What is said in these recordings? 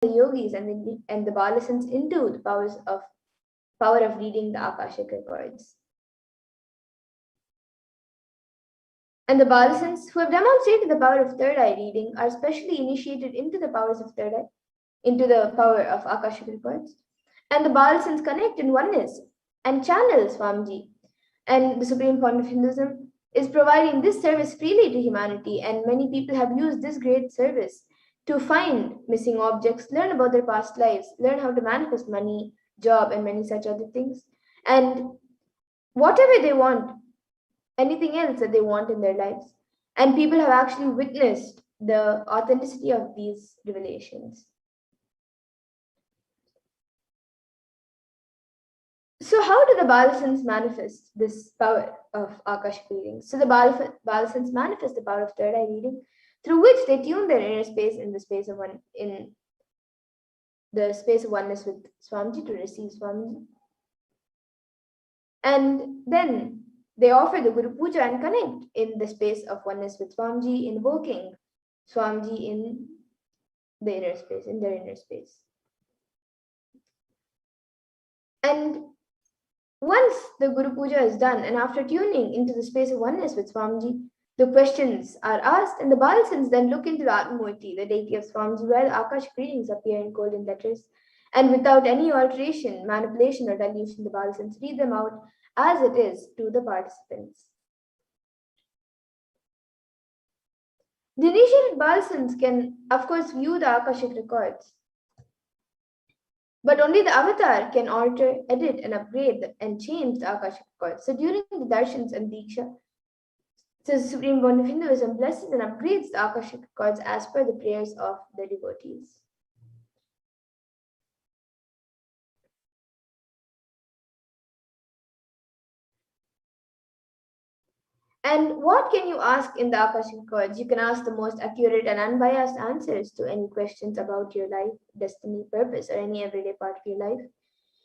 the yogis and the Balasans into the power of reading the Akashic records. And the Balasans who have demonstrated the power of third eye reading are specially initiated into the powers of third eye, into the power of Akashic records. And the Balasans connect in oneness and channel Swamiji. And the Supreme Fount of Hinduism is providing this service freely to humanity, and many people have used this great service to find missing objects, learn about their past lives, learn how to manifest money, job, and many such other things. And whatever they want, anything else that they want in their lives. And people have actually witnessed the authenticity of these revelations. So how do the Balasans manifest this power of Akashic reading? So the Balasans manifest the power of third eye reading, through which they tune their inner space in the space of oneness with Swamiji to receive Swamiji. And then they offer the Guru Puja and connect in the space of oneness with Swamiji, invoking Swamiji in the inner space, in their inner space. And once the Guru Puja is done, and after tuning into the space of oneness with Swamiji, the questions are asked, and the Balasans then look into the Atmamurti, the deity of Swamiji, where the Akashic readings appear in golden letters. And without any alteration, manipulation, or dilution, the Balasans read them out as it is to the participants. The initiated Balasans can, of course, view the Akashic records, but only the avatar can alter, edit, and upgrade and change the Akashic records. So during the darshans and diksha, the Supreme Fount of Hinduism blesses and upgrades the Akashic records as per the prayers of the devotees. And what can you ask in the Akashic records? You can ask the most accurate and unbiased answers to any questions about your life, destiny, purpose, or any everyday part of your life.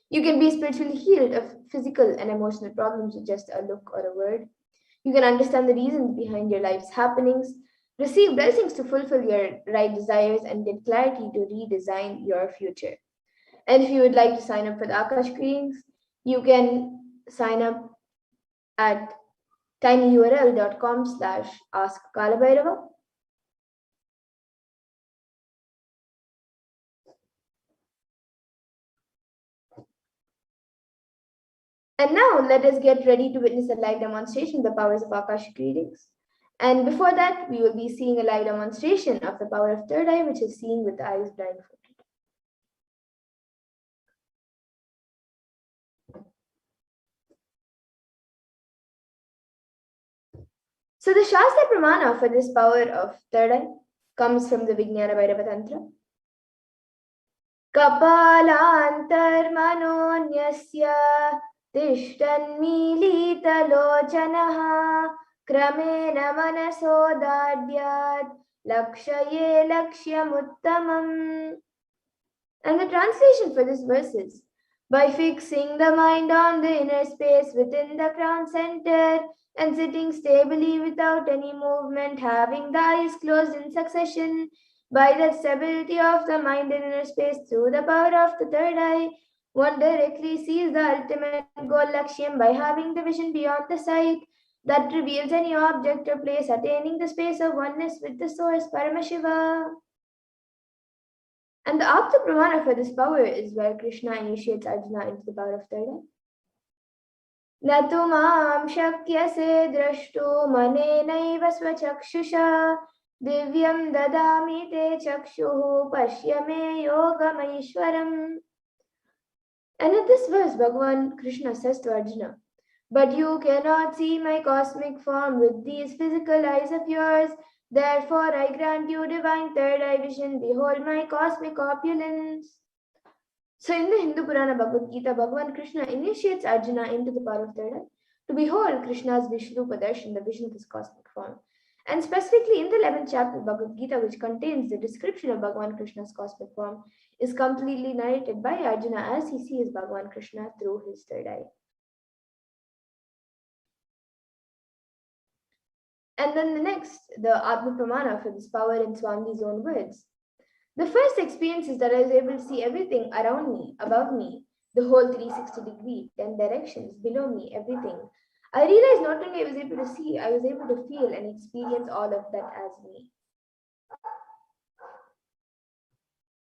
You can be spiritually healed of physical and emotional problems with just a look or a word. You can understand the reasons behind your life's happenings, receive blessings to fulfill your right desires, and get clarity to redesign your future. And if you would like to sign up for the Akashic readings, you can sign up at tinyurl.com/askkalabhairava. And now let us get ready to witness a live demonstration of the powers of Akashic readings. And before that, we will be seeing a live demonstration of the power of third eye, which is seen with the eyes blindfolded. So the Shastra Pramana for this power of third eye comes from the Vijnana Bhairava Tantra. Kapalantarmanonyasya tishtanmilitalochanaha kramena manasodadyat lakshaye lakshyamuttamam. And the translation for this verse is, by fixing the mind on the inner space within the crown center and sitting stably without any movement, having the eyes closed in succession, by the stability of the mind in inner space through the power of the third eye, one directly sees the ultimate goal Lakshyam by having the vision beyond the sight that reveals any object or place, attaining the space of oneness with the source, Paramashiva. And the Apta Pramana for this power is where Krishna initiates Arjuna into the power of third eye. Natu mam shakyase drashtu manenaiva swachakshusha divyam dadami te chakshuhu pashyame yogamaishwaram. And in this verse, Bhagavan Krishna says to Arjuna, but you cannot see my cosmic form with these physical eyes of yours. Therefore, I grant you divine third eye vision. Behold my cosmic opulence. So in the Hindu Purana Bhagavad Gita, Bhagavan Krishna initiates Arjuna into the power of third eye to behold Krishna's Vishrupa Darshan, the vision of his cosmic form. And specifically in the 11th chapter of Bhagavad Gita, which contains the description of Bhagavan Krishna's cosmic form, is completely narrated by Arjuna as he sees Bhagavan Krishna through his third eye. And then the next, the Atma Pramana for this power in Swamiji's own words. The first experience is that I was able to see everything around me, above me, the whole 360-degree, 10 directions, below me, everything. I realized not only I was able to see, I was able to feel and experience all of that as me.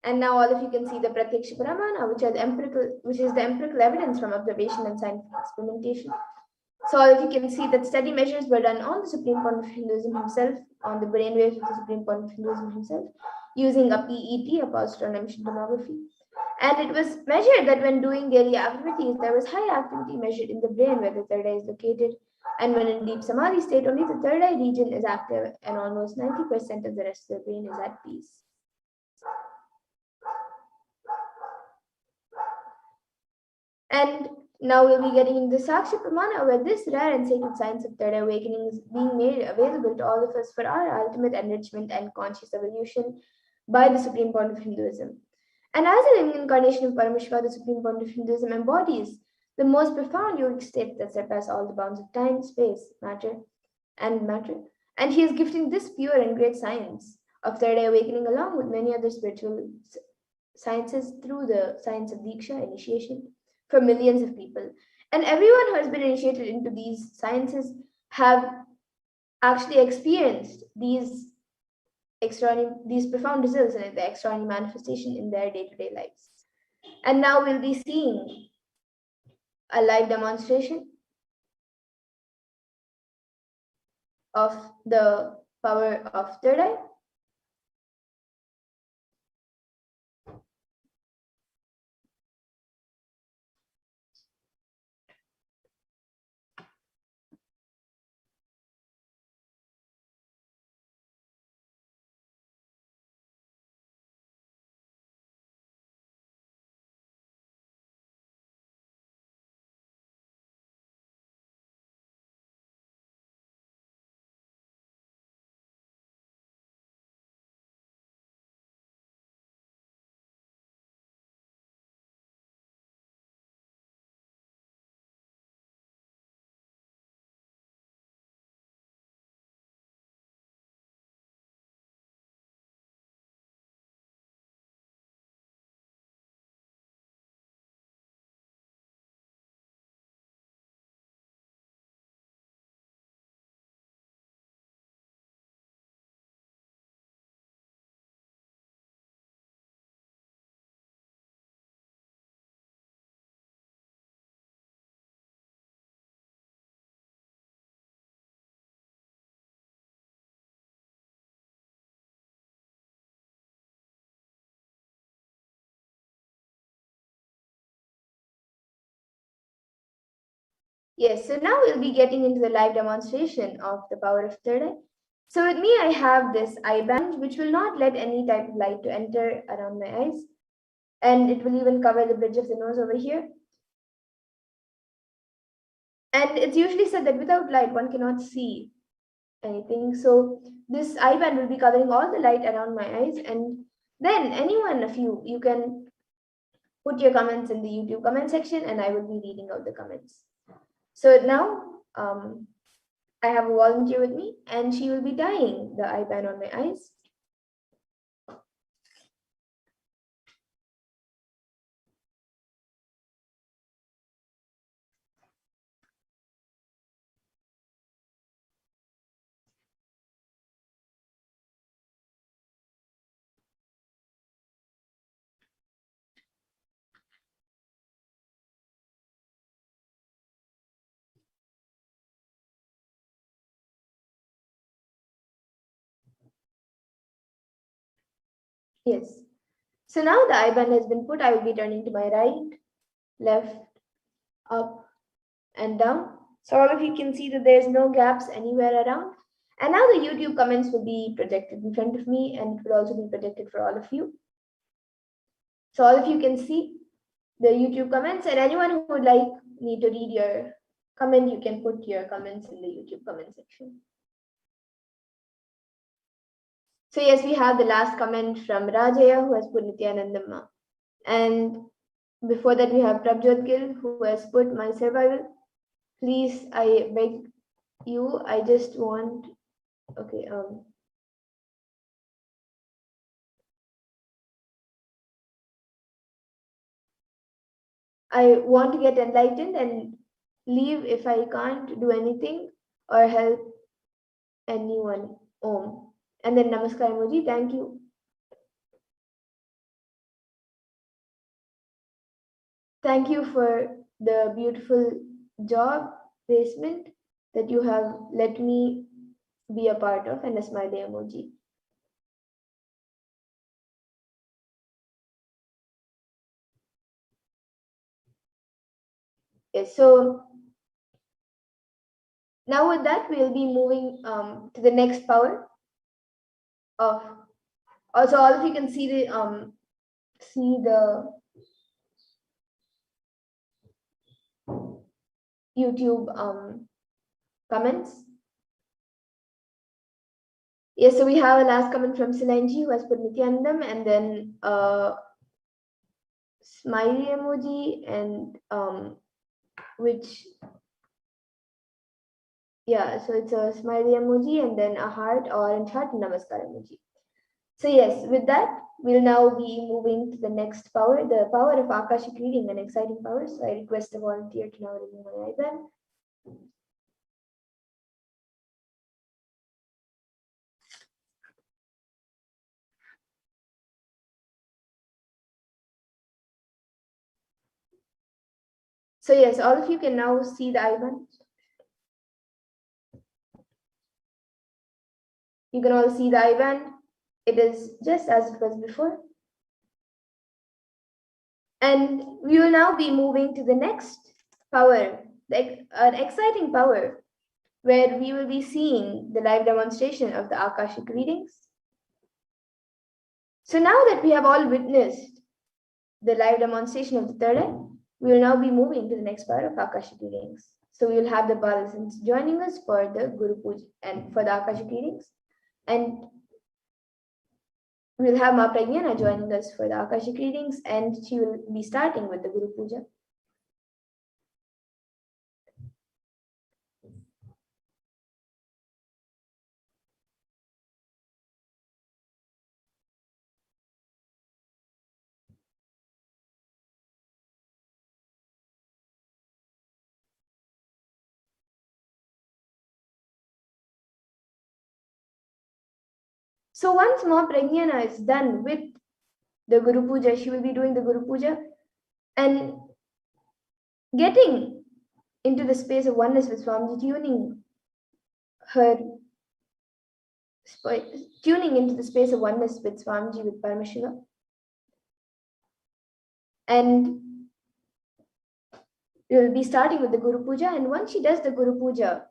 And now all of you can see the Pratyaksha Pramana, which is the empirical evidence from observation and scientific experimentation. So all of you can see that study measures were done on the Supreme Point of Hinduism himself, on the brainwaves of the Supreme Point of Hinduism himself, using a PET, a positron emission tomography. And it was measured that when doing daily activities, there was high activity measured in the brain where the third eye is located. And when in deep samadhi state, only the third eye region is active and almost 90% of the rest of the brain is at peace. And now we'll be getting into the Sakshi Pramana, where this rare and sacred science of third eye awakening is being made available to all of us for our ultimate enrichment and conscious evolution by the Supreme Point of Hinduism. And as a living incarnation of Paramashiva, the Supreme Point of Hinduism embodies the most profound yogic states that surpass all the bounds of time, space, matter. And he is gifting this pure and great science of third eye awakening along with many other spiritual sciences through the science of Diksha, initiation, for millions of people. And everyone who has been initiated into these sciences have actually experienced these profound results and the extraordinary manifestation in their day-to-day lives. And now we'll be seeing a live demonstration of the power of third eye. Yes, so now we'll be getting into the live demonstration of the power of third eye. So with me, I have this eye band, which will not let any type of light to enter around my eyes. And it will even cover the bridge of the nose over here. And it's usually said that without light, one cannot see anything. So this eye band will be covering all the light around my eyes. And then any one of you can put your comments in the YouTube comment section and I will be reading out the comments. So now I have a volunteer with me and she will be tying the eye band on my eyes. Yes. So now the eye band has been put, I will be turning to my right, left, up, and down. So all of you can see that there's no gaps anywhere around. And now the YouTube comments will be projected in front of me and it will also be projected for all of you. So all of you can see the YouTube comments and anyone who would like me to read your comment, you can put your comments in the YouTube comment section. So yes, we have the last comment from Rajaya who has put Nithyanandamma. And before that, we have Prabjot Gill who has put my survival. Please, I beg you, I just want, okay, I want to get enlightened and leave if I can't do anything or help anyone. Om. And then Namaskar emoji. Thank you. Thank you for the beautiful job placement that you have let me be a part of, and a smiley emoji. Yes, so now with that, we'll be moving to the next power of, also all of you can see the YouTube comments. Yes, so we have a last comment from Sinanji who has put Nithyanandam, and then smiley emoji, and which, yeah, so it's a smiley emoji and then a heart, orange heart, namaskar emoji. So yes, with that, we'll now be moving to the next power, the power of Akashic reading, an exciting power. So I request a volunteer to now remove my eyeband. So yes, all of you can now see the IBAN. You can all see the IBAN. It is just as it was before. And we will now be moving to the next power, an exciting power, where we will be seeing the live demonstration of the Akashic readings. So now that we have all witnessed the live demonstration of the third eye, we will now be moving to the next part of Akashic readings. So we will have the Balasans joining us for the Guru Puja and for the Akashic readings. And we'll have Ma Pragyana joining us for the Akashic readings, and she will be starting with the Guru Puja. So once Ma Pragyana is done with the Guru Puja, she will be doing the Guru Puja and getting into the space of oneness with Swamiji, tuning into the space of oneness with Swamiji, with Paramashiva. And we will be starting with the Guru Puja, and once she does the Guru Puja,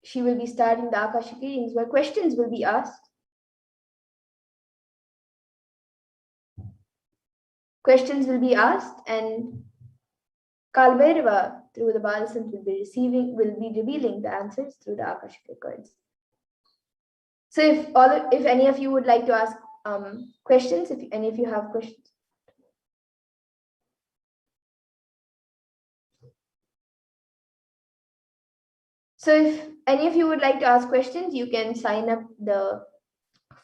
she will be starting the Akashic readings where questions will be asked. Questions will be asked, and Kalbhairava, through the Balasant, will be revealing the answers through the Akashic records. So if any of you would like to ask questions, if any of you have questions. So if any of you would like to ask questions, you can sign up the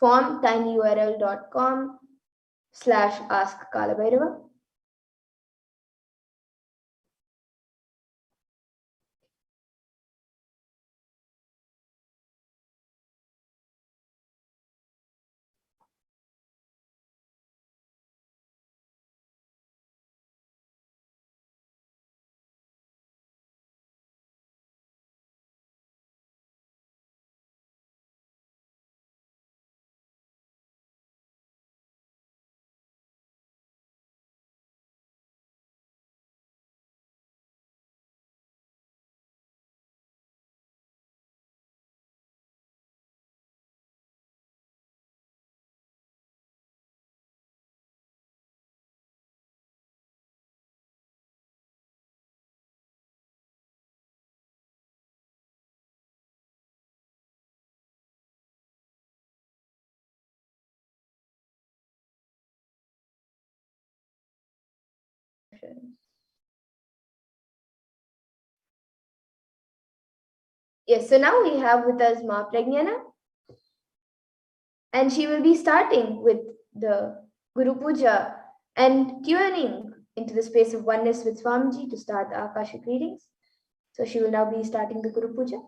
form tinyurl.com/askkalabhairava. Yes, so now we have with us Ma Pragyana, and she will be starting with the Guru Puja, and tuning into the space of oneness with Swamiji to start the Akashic readings. So she will now be starting the Guru Puja.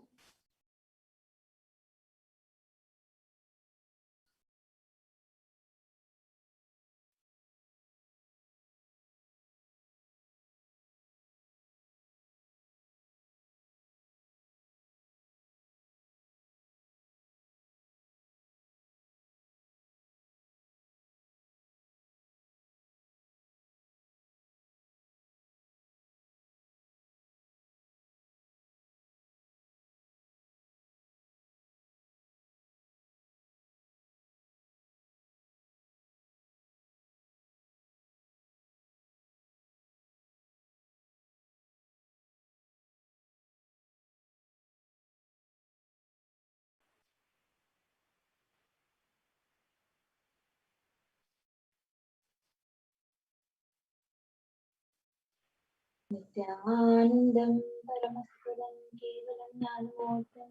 Nithyanandam Paramashivoham Kevalam Jnanamurtam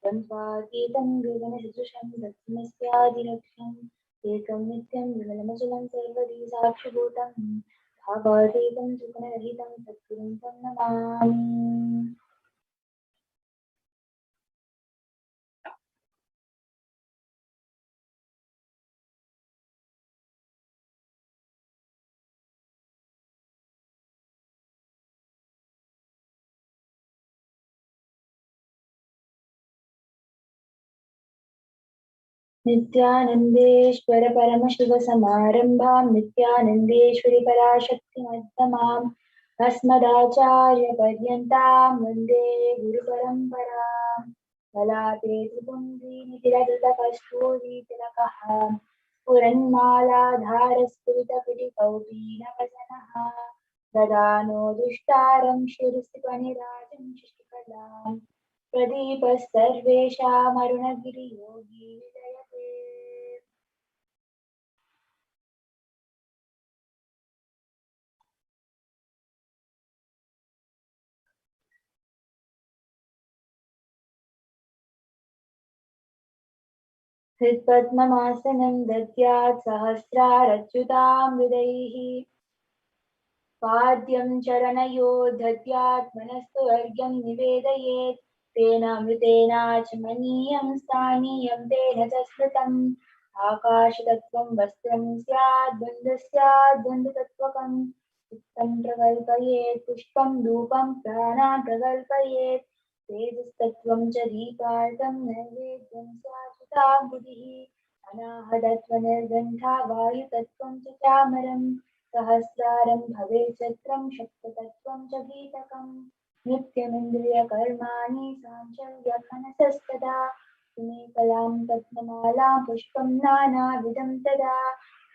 Brahmagītam Vivanasrusham Satsmasyādiraksham Ekam Nityam Vimalamachalam Sarvadi Sakshibhutam Bhavatītam Sukhanahitam Satgurum Tam Namami. नित्यानन्देश्वर परमशिवसमारम्भां नित्यानन्देश्वरि पराशक्तिमध्यमाम् अस्मदाचार्यपर्यन्तां वन्दे गुरुपरम्पराम् ललाटे त्रिपुण्ड्रीनितिललितकस्तूरीतिलकः स्फुरन्मालाधारस्फुरितपिटिकौपीनवसनः ददानो दुष्टारं शिरसिपनिराजं शशिकलाम् प्रदीपः सर्वेषामरुणगिरियोगी विजयते। हृत्पद्ममासनं दद्यात् सहस्रारच्युतां हृदैः पाद्यं चरणयो दद्यात् मनस्तु अर्घ्यं निवेदयेत् तेन मृतेनाचमनीयं स्थानीयं तेन च स्मृतम् आकाशतत्त्वं वस्त्रं स्यात् बन्धुतत्त्वकम् चित्तं प्रकल्पयेत् पुष्पं धूपं प्राणान् प्रकल्पयेत् तेजस्तत्त्वं च दीपार्थं नैवेद्यं स्याच्युताङ्गुलिः अनाहतत्त्वनिर्गण्ठा वायुतत्त्वं च चामरम् सहस्रारं भवेत् छत्रं शक्ततत्त्वं च गीतकम् नित्यमिन्द्रियकर्माणि साञ्चल्यं मनसस्तदा सुमेकलां पद्ममालां पुष्पं नानाविधं तदा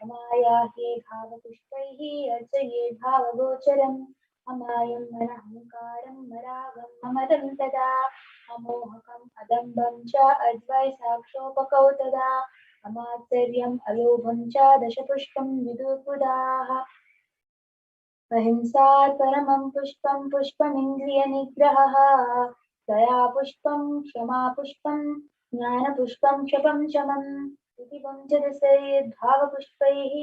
अमायाह्ये भावपुष्पैः अर्चये भावगोचरम् अमायं मनहङ्कारं मरागं ममदं तदा अमोहकम् अदम्बं च अद्वैसाक्षोपकौ तदा अमात्सर्यम् अलोभं च दशपुष्पं विदुर्बुधाः अहिंसात् परमं पुष्पं पुष्पमिन्द्रियनिग्रहः दया पुष्पं क्षमा पुष्पं ज्ञानपुष्पं क्षपं शमम् इति पञ्चदशैर्भावपुष्पैः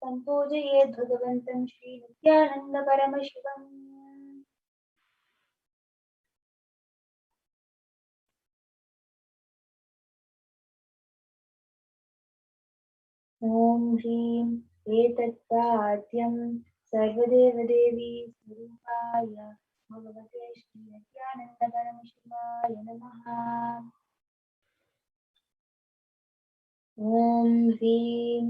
सम्पूजयेद् भगवन्तं श्रीनित्यानन्दपरमशिवम्। ॐ ह्रीं एतत्पाद्यं सर्वदेवदेवी स्वरूपाय भगवते श्रीनित्यानन्दपरमशिवाय नमः। ॐ ह्रीं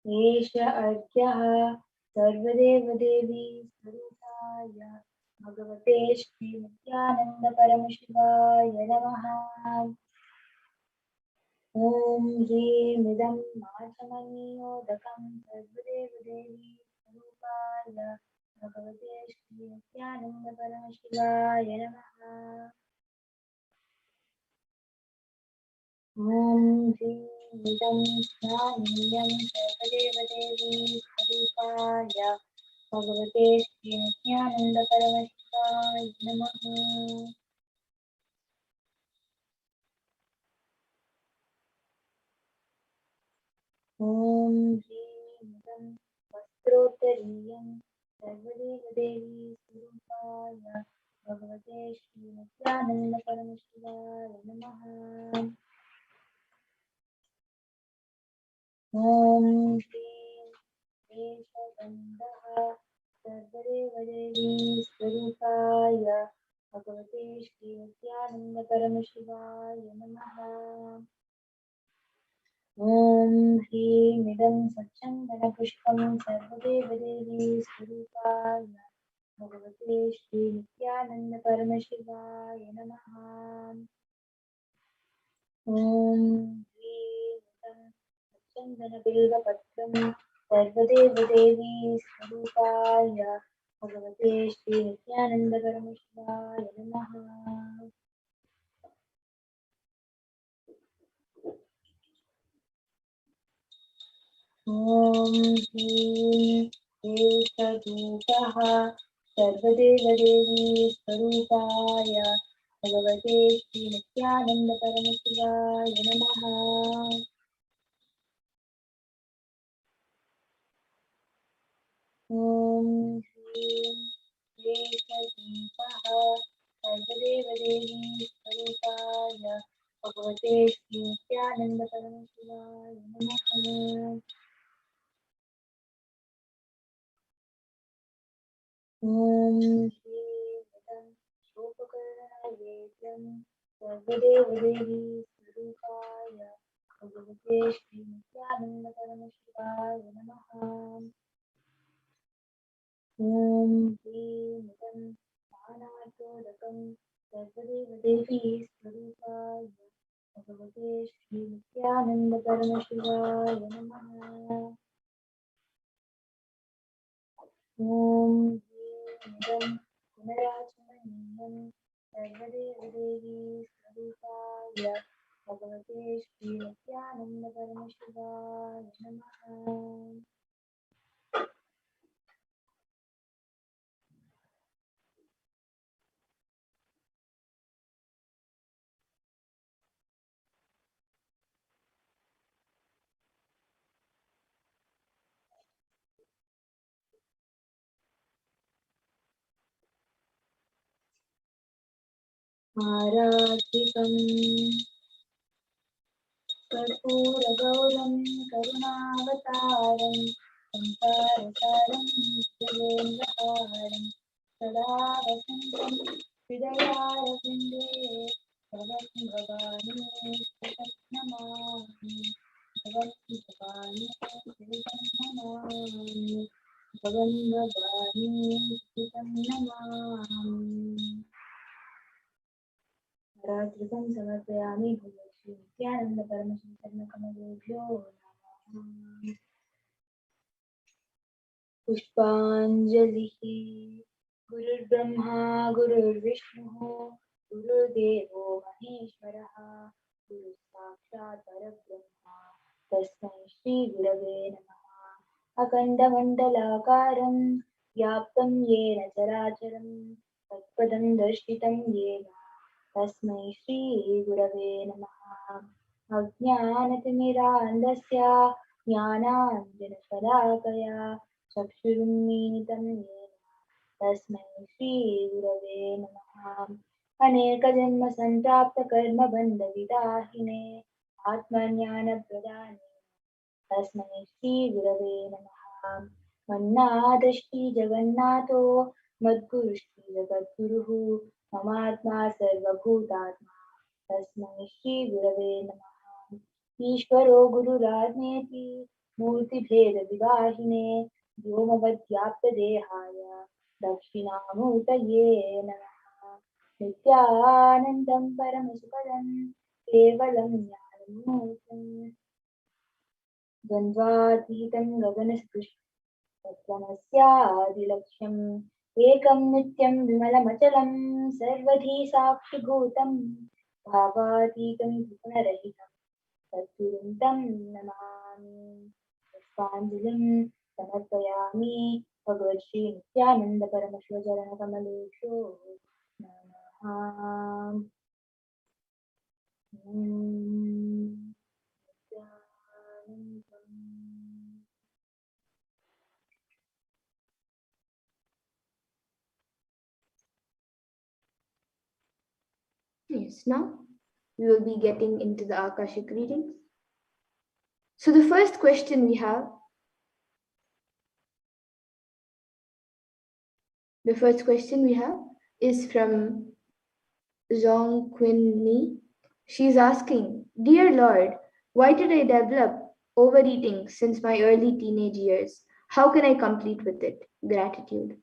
एष अर्घ्यः सर्वदेवदेवी स्वरूपाय भगवते श्रीनित्यानन्दपरमशिवाय नमः। ॐ ह्रीमिदं माचमनीयोदकं सर्वदेवदेवी स्वरूपाय भगवते श्रीनित्यानन्दपरमशिवाय नमः। ॐ ह्रीमिदं स्नानीयं सर्वदेवदेवी स्वरूपाय भगवते श्रीनित्यानन्दपरमशिवाय नमः। ॐ वस्त्रोत्तरीयं सर्वदेवदेवी स्वरूपाय भगवते श्रीनित्यानन्द परमशिवाय नमः। ॐ श्रीं केशवन्दः सर्वदेवदेवी स्वरूपाय भगवते श्रीनित्यानन्द परमशिवाय नमः। ॐ ह्रीमिदं सच्चन्दनपुष्पं सर्वदेवदेवी स्वरूपाय भगवते श्रीनित्यानन्द परमशिवाय नमः। ॐ ह्रीमिदं सच्चन्दनबिल्वपत्रं सर्वदेवदेवी स्वरूपाय भगवते श्रीनित्यानन्द परमशिवाय नमः। ॐ ह्रीं केशधूपः सर्वदेवदेवी स्वरूपाय भगवते श्रीनित्यानन्द परमशिवाय नमः। ॐ ह्रीं केशधूपः सर्वदेवदेवी स्वरूपाय भगवते श्रीनित्यानन्द परमशिवाय नमः। ॐ श्रीमदं शोककर्णवेद्यं सर्वदेवदेवी स्वरूपाय भगवते श्रीनित्यानन्द परमशिवाय नमः। ॐ श्रीमदं ज्ञानार्तोदकं सर्वदेवदेवी स्वरूपाय भगवते श्रीनित्यानन्द परमशिवाय नमः। ॐ ह्रीं पुनराचमनीयं सर्वदेवदेवी स्वरूपाय भगवते श्रीनित्यानन्द परमशिवाय नमः। आराधितं कर्पूरगौरं करुणावतारं संसारसारं भुजगेन्द्रहारं सदा वसन्तं हृदयारविन्दे भवं भवानी कृतं नमामि। भवं भवानी कृतं नमामि। भवं भवानी कृतं नमामि। रात्रिकं समर्पयामि भगवते नित्यानन्द परमशिवचरणकमलेभ्यो नमः। पुष्पाञ्जलिः। गुरुर्ब्रह्मा गुरुर्विष्णुः गुरुर्देवो महेश्वरः गुरुसाक्षात् परब्रह्म तस्मै श्रीगुरवे नमः। अखण्डमण्डलाकारं व्याप्तं येन चराचरं तत्पदं दर्शितं येन तस्मै श्रीगुरवे नमः। अज्ञानतिमिरान्धस्य ज्ञानाञ्जनशलाकया चक्षुरुन्मीलितं येन तस्मै श्रीगुरवे नमः। अनेकजन्मसम्प्राप्तकर्मबन्धविदाहिने आत्मज्ञानप्रदाने तस्मै श्रीगुरवे नमः। मन्नादश्री जगन्नाथो मद्गुरुश्रीजगद्गुरुः ममात्मा सर्वभूतात्मा तस्मै श्रीगुरवे नमः। ईश्वरो गुरुरात्मेति मूर्तिभेदविदाहिने व्योमवद्व्याप्तदेहाय दक्षिणामूर्तये नमः। नित्यानन्दं परमसुखदं केवलं ज्ञानमूर्तिम् द्वन्द्वातीतं गगनसदृशं एकं नित्यं विमलमचलं सर्वधी साक्षिभूतं भावातीतं त्रिगुणरहितं तद्गुरुं तं नमामि। पुष्पाञ्जलिं समर्पयामि भगवत् नित्यानन्द परमशिवचरणकमलेभ्यो नमः। questions. Now we will be getting into the Akashic readings. So the first question we have is from Zhong Quinn Ni. She's asking, Dear Lord, why did I develop overeating since my early teenage years? How can I complete with it? Gratitude.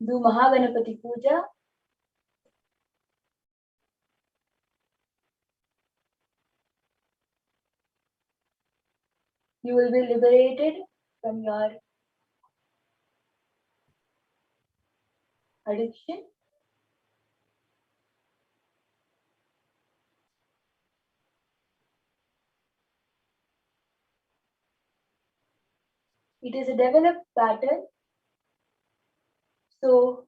Do Mahaganapati Puja. You will be liberated from your addiction. It is a developed pattern. So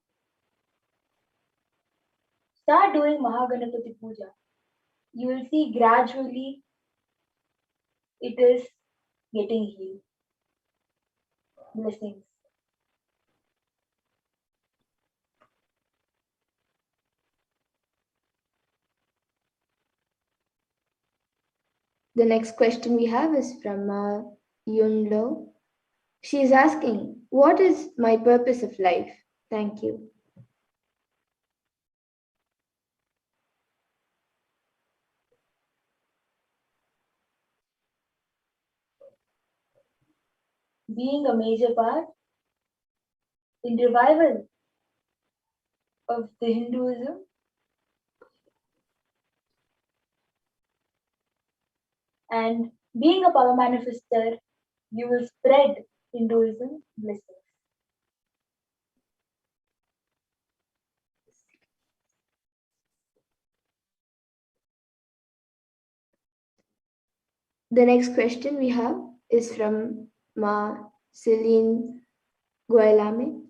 start doing Mahaganapati Puja. You will see gradually it is getting healed. Blessings. The next question we have is from Yun Lo. She is asking, what is my purpose of life? Thank you. Being a major part in revival of the Hinduism and being a power manifester, you will spread Hinduism blessings. The next question we have is from Ma Celine Guilame.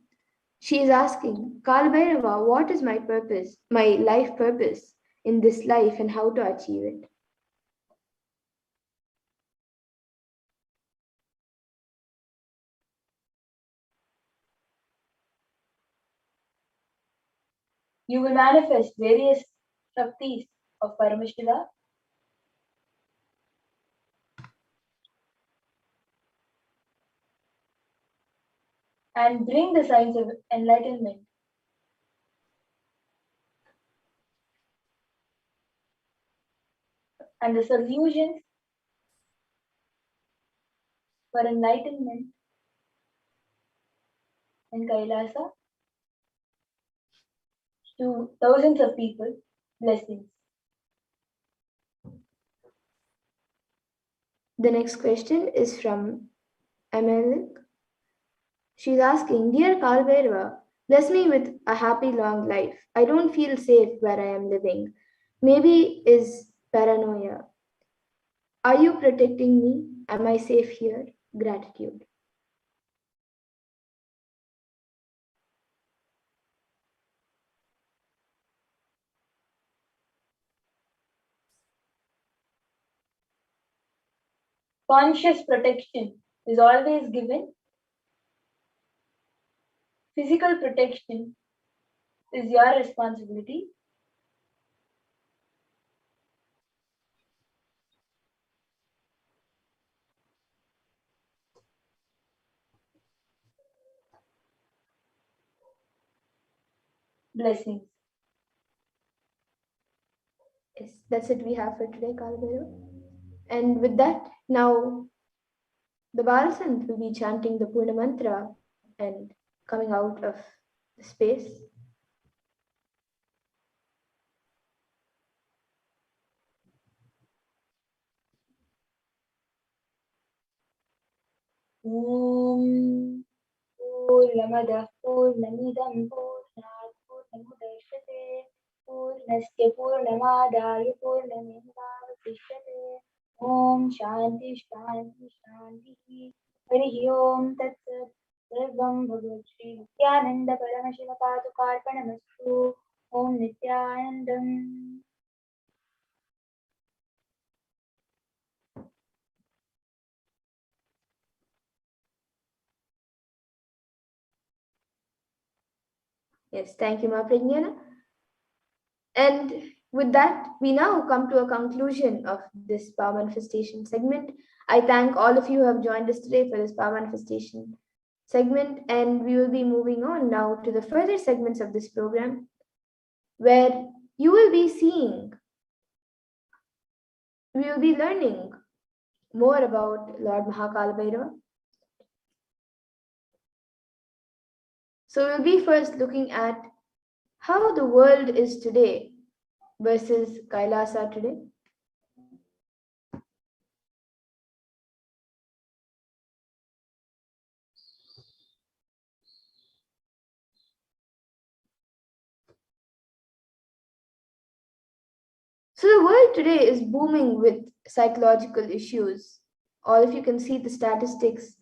She is asking, Kal Bhairava, what is my purpose, my life purpose in this life and how to achieve it? You will manifest various Shaktis of Paramashiva and bring the signs of enlightenment. And the solutions for enlightenment in Kailasa to thousands of people. Blessings. The next question is from Amelik. She's asking, Dear Kal Bhairava, bless me with a happy long life. I don't feel safe where I am living. Maybe is paranoia. Are you protecting me? Am I safe here? Gratitude. Conscious protection is always given. Physical protection is your responsibility. Blessings. Yes, that's it we have for today, Kal Bhairava. And with that, now the Balsant will be chanting the Purna Mantra and coming out of the space. Om Purnamadah Purnamidam Purnat Purnamudachyate Purnasya Purnamadaya Purnamevavasishyate Om Shanti Shanti Shanti Harihi Om Tat Sat Sarvam Bhagavad Shri Nithyananda Paramashivam Padukarpanamastu Om Nithyanandam. Yes, thank you, Ma Prajnana. And with that, we now come to a conclusion of this power manifestation segment. I thank all of you who have joined us today for this power manifestation segment, and we will be moving on now to the further segments of this program, where you will be seeing, we will be learning more about Lord Mahakala Bhairava. So we'll be first looking at how the world is today versus Kailasa today. So the world today is booming with psychological issues. All of you can see the statistics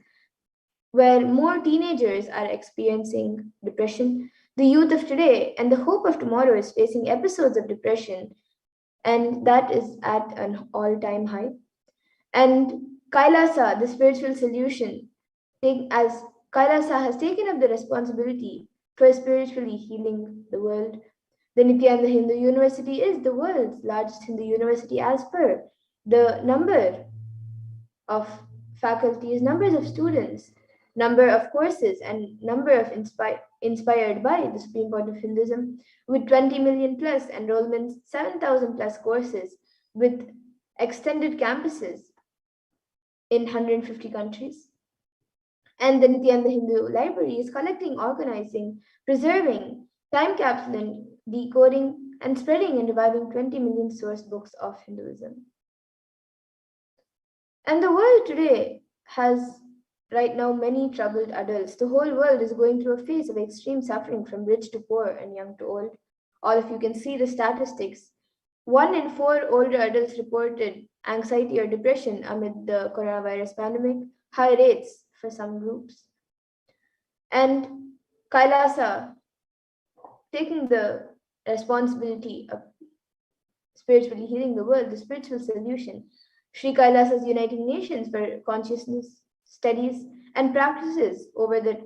where more teenagers are experiencing depression. The youth of today and the hope of tomorrow is facing episodes of depression, and that is at an all-time high. And Kailasa, the spiritual solution, as Kailasa has taken up the responsibility for spiritually healing the world. The Nithyananda Hindu University is the world's largest Hindu university as per the number of faculties, numbers of students, number of courses, and number of inspired by the Supreme Court of Hinduism, with 20 million plus enrollments, 7,000 plus courses, with extended campuses in 150 countries. And the Nithyananda Hindu Library is collecting, organizing, preserving, time capsuling, decoding, and spreading and reviving 20 million source books of Hinduism. And the world today has right now many troubled adults. The whole world is going through a phase of extreme suffering from rich to poor and young to old. All of you can see the statistics. 1 in 4 older adults reported anxiety or depression amid the coronavirus pandemic, high rates for some groups. And Kailasa, taking the responsibility of spiritually healing the world, the spiritual solution, Sri Kailasa's Uniting Nations for Consciousness studies and practices over the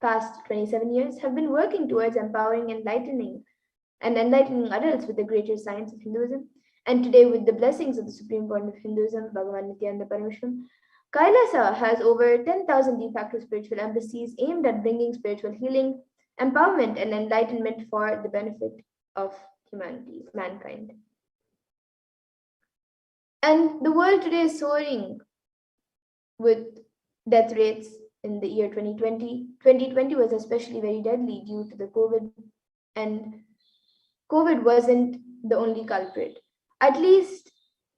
past 27 years have been working towards empowering enlightening adults with the greater science of Hinduism. And today, with the blessings of the Supreme Court of Hinduism, Bhava Nithyananda Paramashivam, Kailasa has over 10,000 de facto spiritual embassies aimed at bringing spiritual healing, empowerment, and enlightenment for the benefit of humanity, mankind. And the world today is soaring with death rates in the year 2020. 2020 was especially very deadly due to the COVID, and COVID wasn't the only culprit. At least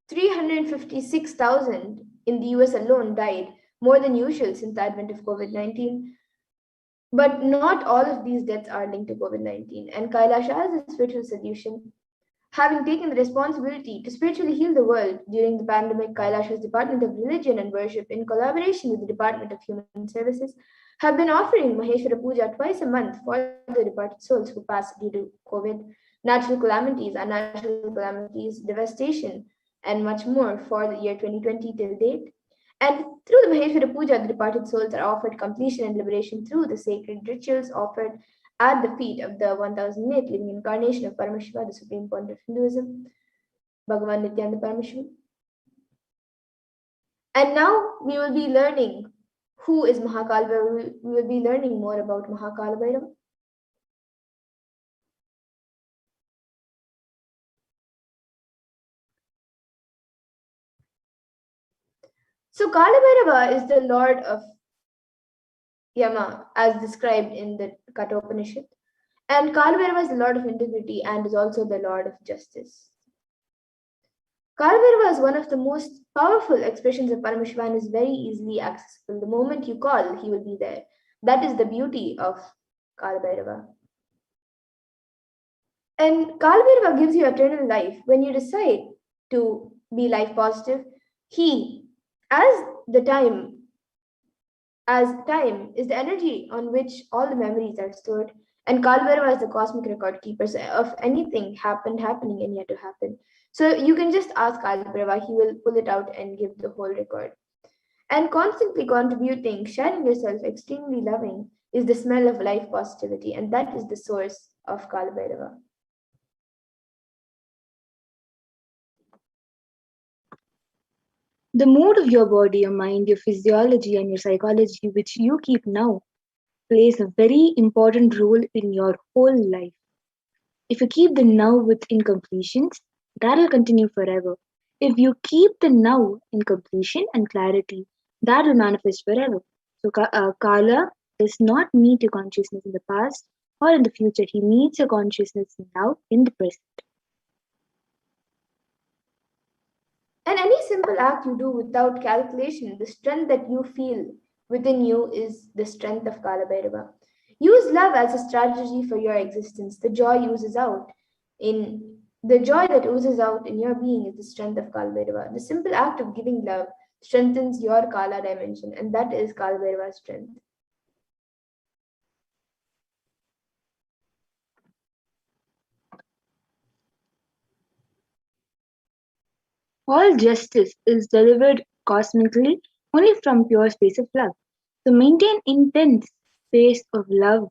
356,000 in the US alone died, more than usual since the advent of COVID-19. But not all of these deaths are linked to COVID-19. And Kailasa has a spiritual solution. Having taken the responsibility to spiritually heal the world during the pandemic, Kailasa's Department of Religion and Worship, in collaboration with the Department of Human Services, have been offering Maheshwara Puja twice a month for the departed souls who passed due to COVID, natural calamities, unnatural calamities, devastation, and much more for the year 2020 till date. And through the Maheshwara Puja, the departed souls are offered completion and liberation through the sacred rituals offered at the feet of the 1008th living incarnation of Paramashiva, the Supreme Point of Hinduism, Bhagavan Nithyananda Paramashivam. And now we will be learning who is Mahakala Bhairava. We will be learning more about Mahakala Bhairava. So Kala Bhairava is the lord of Yama, as described in the Kathopanishad. And Kala Bhairava is the lord of integrity and is also the lord of justice. Kala Bhairava is one of the most powerful expressions of Paramashiva and is very easily accessible. The moment you call, he will be there. That is the beauty of Kala Bhairava. And Kala Bhairava gives you eternal life. When you decide to be life positive, he, as time is the energy on which all the memories are stored, and Kala Bhairava is the cosmic record keeper of anything happening, and yet to happen. So you can just ask Kala Bhairava, he will pull it out and give the whole record. And constantly contributing, sharing yourself, extremely loving, is the smell of life positivity, and that is the source of Kalabhairava. The mood of your body, your mind, your physiology, and your psychology, which you keep now, plays a very important role in your whole life. If you keep the now with incompletions, that will continue forever. If you keep the now in completion and clarity, that will manifest forever. So, Kala does not meet your consciousness in the past or in the future. He meets your consciousness now in the present. And any simple act you do without calculation, the strength that you feel within you is the strength of Kalabhairava. Use love as a strategy for your existence. The joy that oozes out in your being is the strength of Kalabhairava. The simple act of giving love strengthens your Kala dimension, and that is Kalabhairava's strength. All justice is delivered cosmically only from pure space of love. To maintain intense space of love,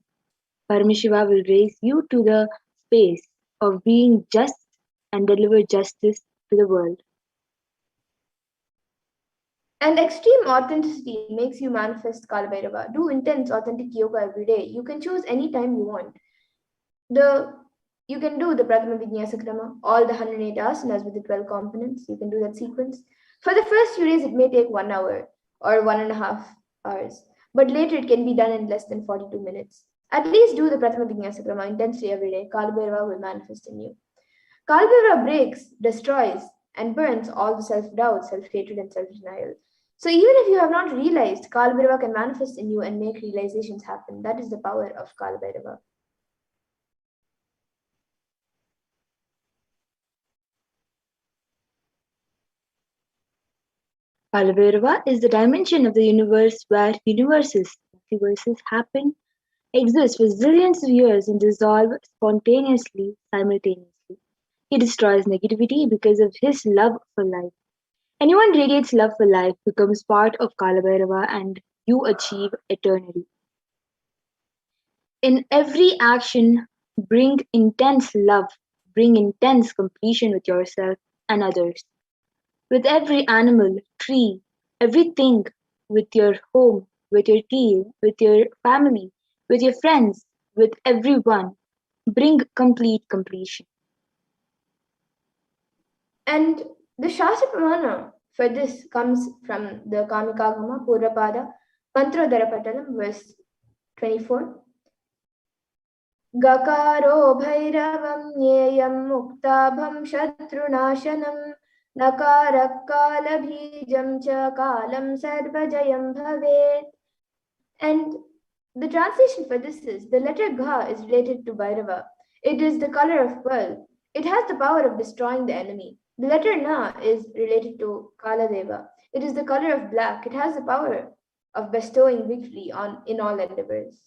Paramashiva will raise you to the space of being just and deliver justice to the world. And extreme authenticity makes you manifest Kalabhairava. Do intense authentic yoga every day. You can choose any time you want. You can do the Prathama Vinyasa Krama, all the 108 asanas with the 12 components. You can do that sequence. For the first few days, it may take 1 hour or 1.5 hours, but later it can be done in less than 42 minutes. At least do the Prathama Vinyasa Krama intensely every day. Kalabhairava will manifest in you. Kalabhairava breaks, destroys, and burns all the self-doubt, self-hatred, and self-denial. So even if you have not realized, Kalabhairava can manifest in you and make realizations happen. That is the power of Kalabhairava. Kalabhairava is the dimension of the universe where multiverses happen, exist for zillions of years and dissolve spontaneously, simultaneously. He destroys negativity because of his love for life. Anyone radiates love for life becomes part of Kalabhairava and you achieve eternity. In every action, bring intense love, bring intense completion with yourself and others. With every animal, tree, everything, with your home, with your team, with your family, with your friends, with everyone, bring complete completion. And the Shastra Pramana for this comes from the Kamikagama Purvapada Mantrodhara Patalam, verse 24. Gakaro bhairavam nyeyam muktabham shatrunashanam nakarakkalabhijam cha kalam sarvajayam bhavet. And the translation for this is the letter Gha is related to Bhairava. It is the color of pearl. It has the power of destroying the enemy. The letter Na is related to Kaladeva. It is the color of black. It has the power of bestowing victory in all endeavors.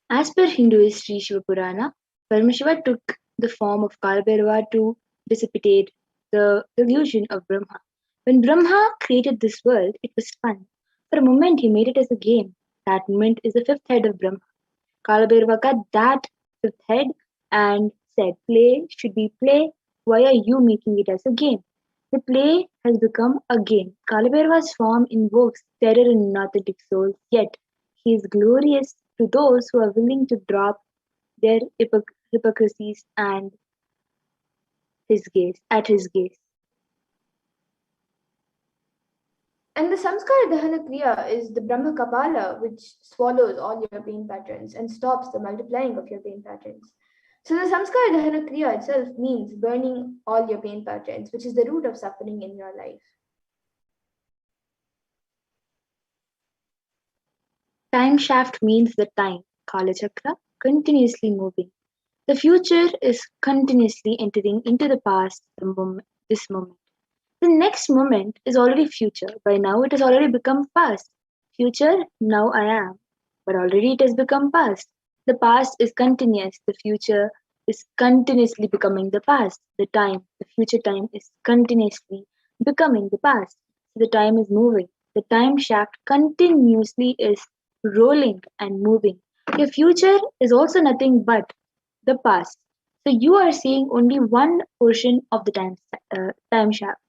As per Hindu history Shiva Purana, Paramashiva took the form of Kalabhairava to dissipate the illusion of Brahma. When Brahma created this world, it was fun. For a moment, he made it as a game. That moment is the fifth head of Brahma. Kalabhairava got that fifth head and said, play should be play. Why are you making it as a game? The play has become a game. Kalabhairava's form invokes terror in authentic souls, yet he is glorious to those who are willing to drop their hypocrisies and at his gaze. And the Samskara Dahana Kriya is the Brahma Kapala, which swallows all your pain patterns and stops the multiplying of your pain patterns. So the Samskara Dahana Kriya itself means burning all your pain patterns, which is the root of suffering in your life. Time shaft means the time, Kala Chakra, continuously moving. The future is continuously entering into the past, this moment. The next moment is already future. By now it has already become past. Future, now I am. But already it has become past. The past is continuous. The future is continuously becoming the past. The future time is continuously becoming the past. So the time is moving. The time shaft continuously is rolling and moving. Your future is also nothing but the past. So you are seeing only one portion of the time shaft.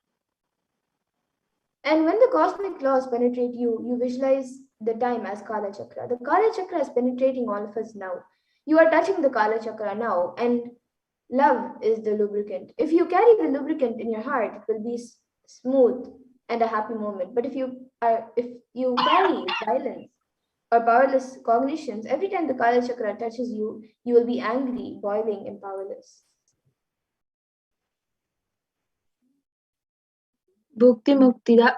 And when the cosmic laws penetrate you, you visualize the time as Kala Chakra. The Kala Chakra is penetrating all of us now. You are touching the Kala Chakra now, and love is the lubricant. If you carry the lubricant in your heart, it will be smooth and a happy moment. But if you carry violence or powerless cognitions, every time the Kala Chakra touches you, you will be angry, boiling, and powerless. Bhukti Muktida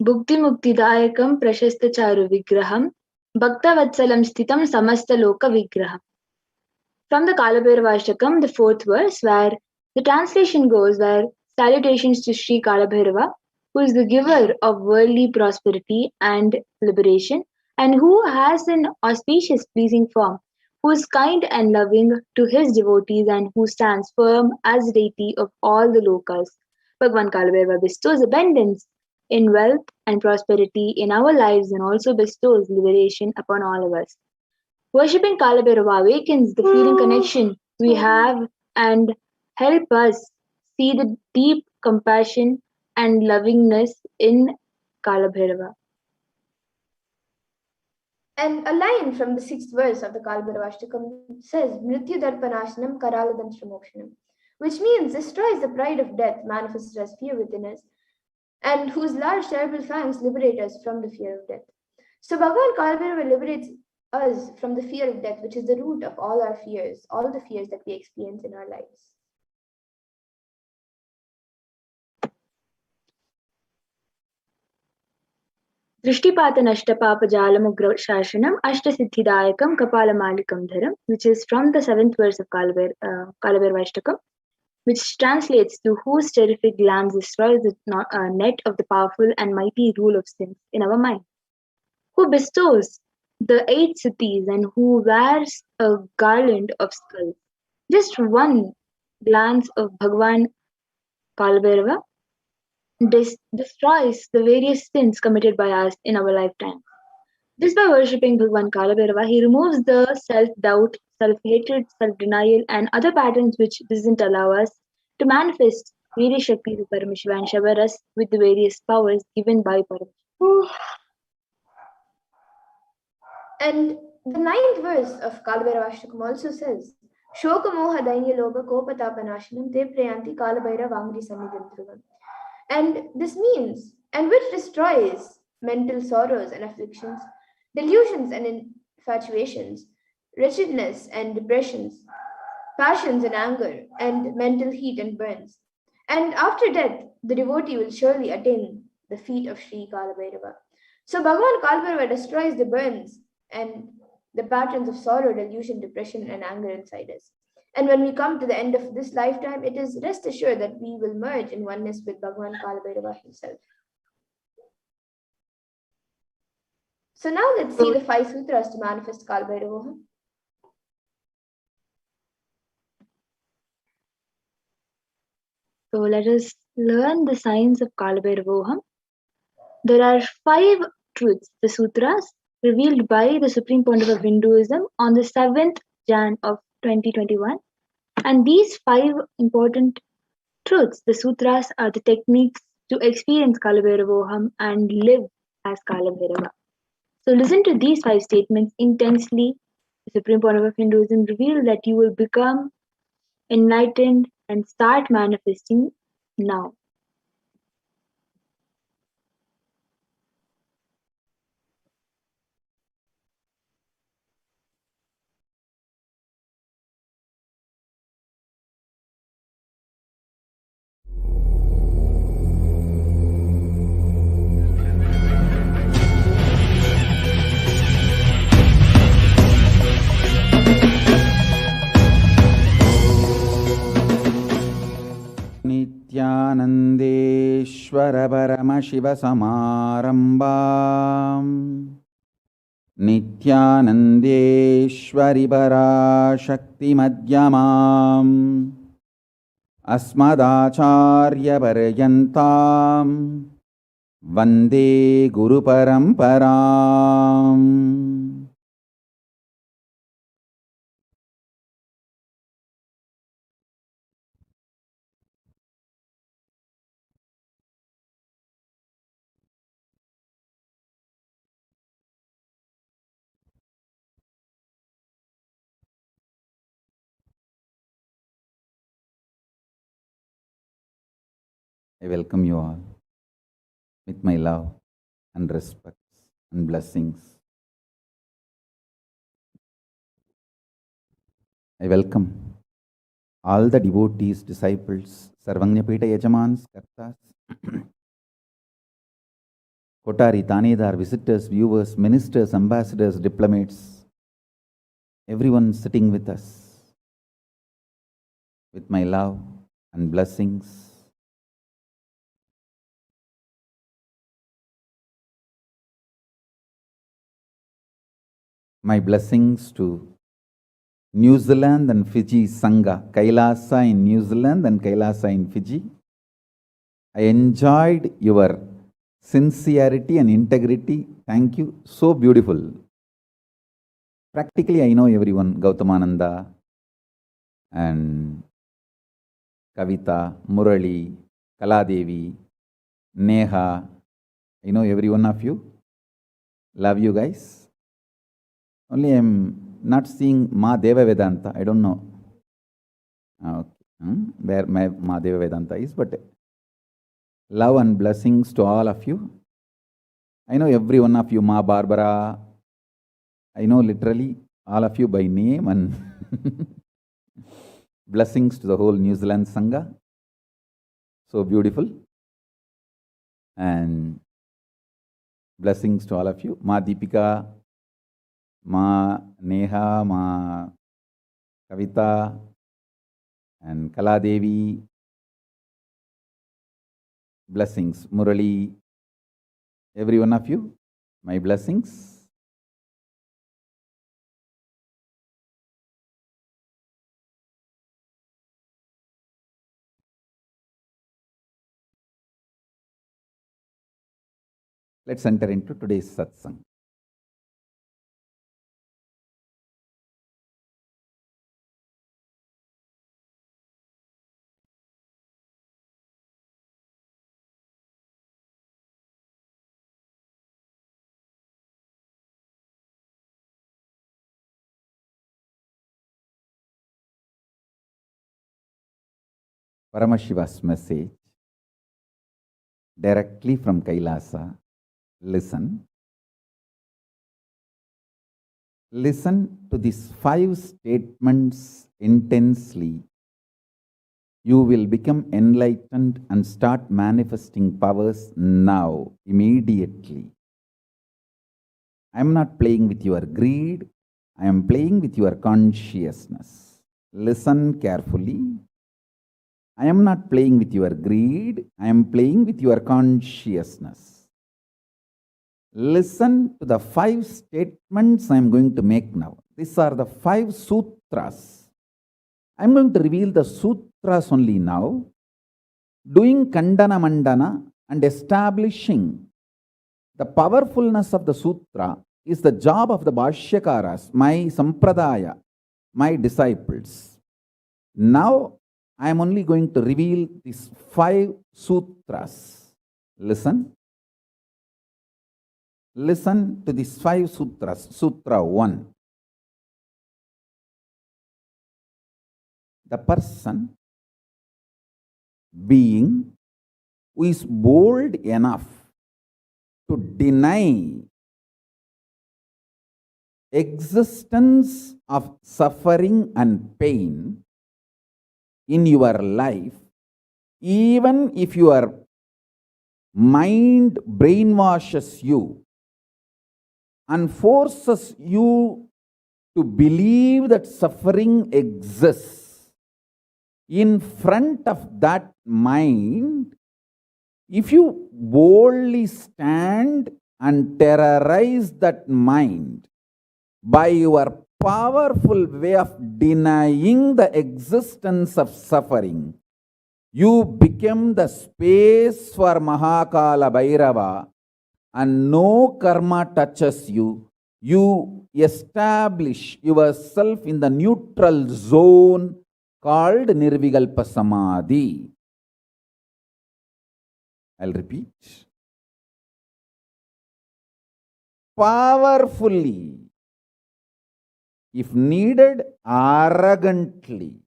Bhukti-muktidayakam prashasta-charu vigraham bhaktavatsalam sthitam samasta-loka vigraham. From the Kalabhairavashtakam, the fourth verse, where the translation goes, where salutations to Sri Kalabhairava, who is the giver of worldly prosperity and liberation, and who has an auspicious, pleasing form, who is kind and loving to his devotees, and who stands firm as deity of all the lokas. Bhagwan Kalabhairava bestows abundance in wealth and prosperity in our lives and also bestows liberation upon all of us. Worshipping Kalabhairava awakens the feeling connection we have and help us see the deep compassion and lovingness in Kalabhairava. And a line from the sixth verse of the Kalbharavashtakam says, Mrityu Darpanashanam Karaladam Shramokshanam, which means destroys the pride of death manifested as fear within us, and whose large terrible fangs liberate us from the fear of death. So Bhagavan Kalbhairava liberates us from the fear of death, which is the root of all our fears, all the fears that we experience in our lives. Drishtipata-nashta-papa-jalamugra-shashanam Ashta-siddhidayakam Kapala-malikam dharam, which is from the seventh verse of Kalabhairvashtakam, which translates to whose terrific glance destroys the net of the powerful and mighty rule of sins in our mind, who bestows the 8 cities and who wears a garland of skulls. Just one glance of Bhagwan Kalbhairava destroys the various sins committed by us in our lifetime. Just by worshipping Bhagwan Kalabhairava, he removes the self-doubt, self-hatred, self-denial, and other patterns which doesn't allow us to manifest various Shaktis of Paramashiva and shower us with the various powers given by Paramashiva. And the ninth verse of Kalabhairavashtakam also says, Shoka moha dainya loba kopatapanashanam te prayanti kalabhairavangri samidam dhruvam. And this means, and which destroys mental sorrows and afflictions, delusions and infatuations, wretchedness and depressions, passions and anger, and mental heat and burns. And after death, the devotee will surely attain the feet of Sri Kalabhairava. So Bhagavan Kalbhairava destroys the burns and the patterns of sorrow, delusion, depression, and anger inside us. And when we come to the end of this lifetime, it is rest assured that we will merge in oneness with Bhagavan Kalabhairava himself. So now let's see the 5 sutras to manifest Kalabhairavoham. So let us learn the science of Kalabhairavoham. There are 5 truths, the sutras, revealed by the Supreme Pontiff of Hinduism on the 7th Jan of 2021. And these 5 important truths, the sutras, are the techniques to experience Kalabhairavoham and live as Kalabhairava. So listen to these 5 statements intensely. The Supreme Pontiff of Hinduism revealed that you will become enlightened and start manifesting now. नित्यानन्देश्वर परमशिवसमारम्भाम् नित्यानन्देश्वरि पराशक्तिमध्यमाम् अस्मदाचार्यपर्यन्ताम् Vande Guru Paramparam. I welcome you all with my love and respect and blessings. I welcome all the devotees, disciples, Sarvanyapita Yajamans, Kartas, Kotari, Tanedar, visitors, viewers, ministers, ambassadors, diplomats, everyone sitting with us with my love and blessings. My blessings to New Zealand and Fiji Sangha, Kailasa in New Zealand and Kailasa in Fiji. I enjoyed your sincerity and integrity. Thank you. So beautiful. Practically, I know everyone. Gautamananda and Kavita, Murali, Kaladevi, Neha. I know every one of you. Love you guys. Only I'm not seeing Ma Deva Vedanta. I don't know where my Ma Deva Vedanta is, but love and blessings to all of you. I know every one of you, Ma Barbara. I know literally all of you by name, and blessings to the whole New Zealand Sangha. So beautiful. And blessings to all of you. Ma Deepika, Ma Neha, Ma Kavita, and Kaladevi. Blessings. Murali, every one of you, my blessings. Let's enter into today's satsang. Paramashiva's message directly from Kailasa. Listen. Listen to these 5 statements intensely. You will become enlightened and start manifesting powers now, immediately. I am not playing with your greed. I am playing with your consciousness. Listen carefully. I am not playing with your greed. I am playing with your consciousness. Listen to the 5 statements I am going to make now. These are the 5 sutras. I am going to reveal the sutras only now, doing Kandana Mandana and establishing the powerfulness of the sutra is the job of the Bhashyakaras, my Sampradaya, my disciples. Now, I am only going to reveal these 5 sutras. Listen. Listen to these 5 sutras. Sutra 1. The person, being, who is bold enough to deny existence of suffering and pain in your life, even if your mind brainwashes you and forces you to believe that suffering exists. In front of that mind, if you boldly stand and terrorize that mind by your powerful way of denying the existence of suffering, You become the space for Mahakala Bhairava, and no karma touches you. You establish yourself in the neutral zone called Nirvikalpa Samadhi. I'll repeat. Powerfully, if needed, arrogantly,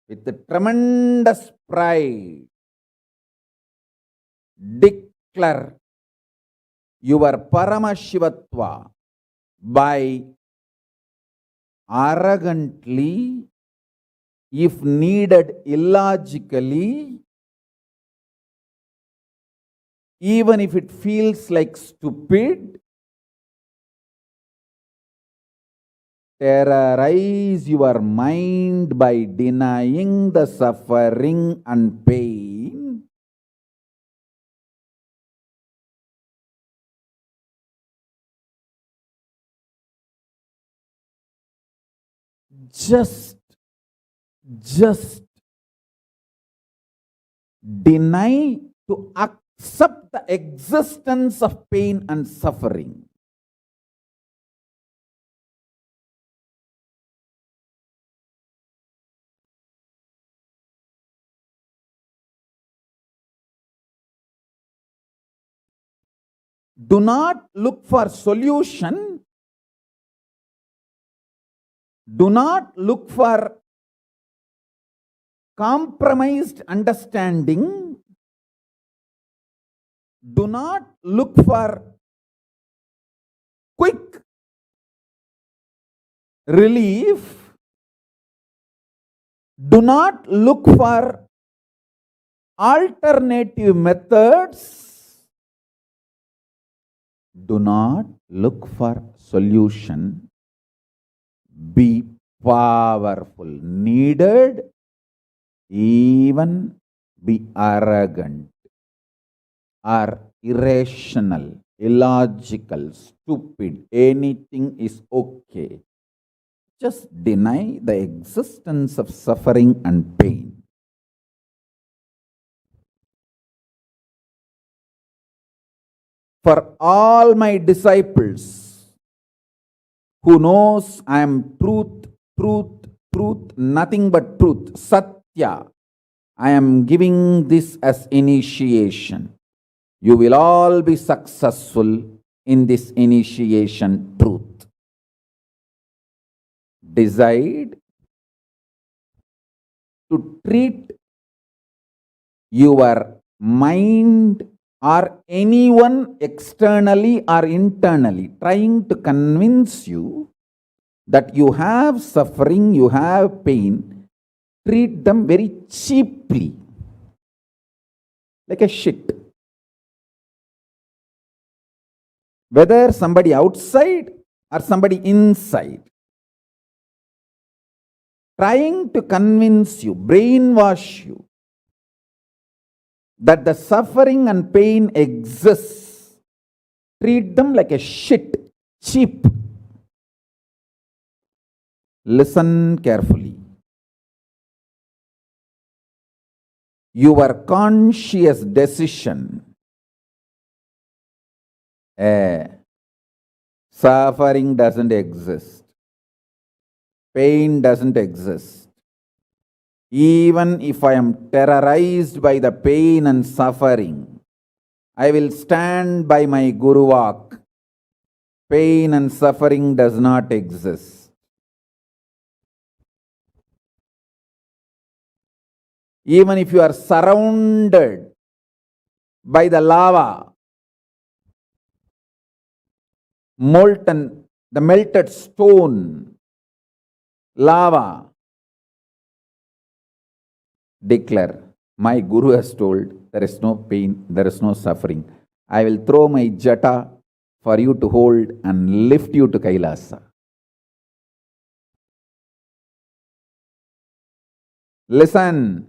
with tremendous pride, declare your Paramashivatva by arrogantly, if needed, illogically, even if it feels like stupid, terrorize your mind by denying the suffering and pain. Just deny to accept the existence of pain and suffering. Do not look for solution. Do not look for compromised understanding. Do not look for quick relief. Do not look for alternative methods. Do not look for solution. Be powerful. Needed, even be arrogant or irrational, illogical, stupid. Anything is okay. Just deny the existence of suffering and pain. For all my disciples who knows I am truth, nothing but truth, Satya, I am giving this as initiation. You will all be successful in this initiation, truth. Decide to treat your mind or anyone externally or internally trying to convince you that you have suffering, you have pain, treat them very cheaply, like a shit. Whether somebody outside or somebody inside, trying to convince you, brainwash you, that the suffering and pain exists, treat them like a shit, cheap. Listen carefully. Your conscious decision, suffering doesn't exist, pain doesn't exist. Even if I am terrorized by the pain and suffering, I will stand by my Guru Vak. Pain and suffering does not exist. Even if you are surrounded by the lava, molten, the melted stone, lava, declare, my Guru has told there is no pain, there is no suffering. I will throw my jata for you to hold and lift you to Kailasa. Listen.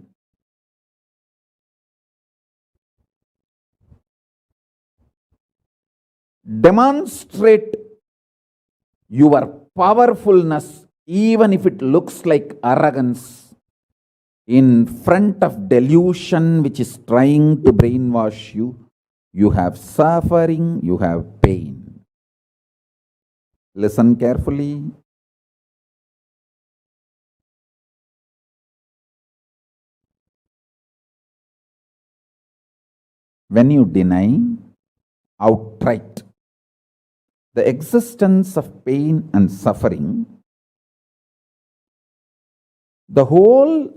Demonstrate your powerfulness even if it looks like arrogance, in front of delusion which is trying to brainwash you, you have suffering, you have pain. Listen carefully. When you deny outright the existence of pain and suffering, the whole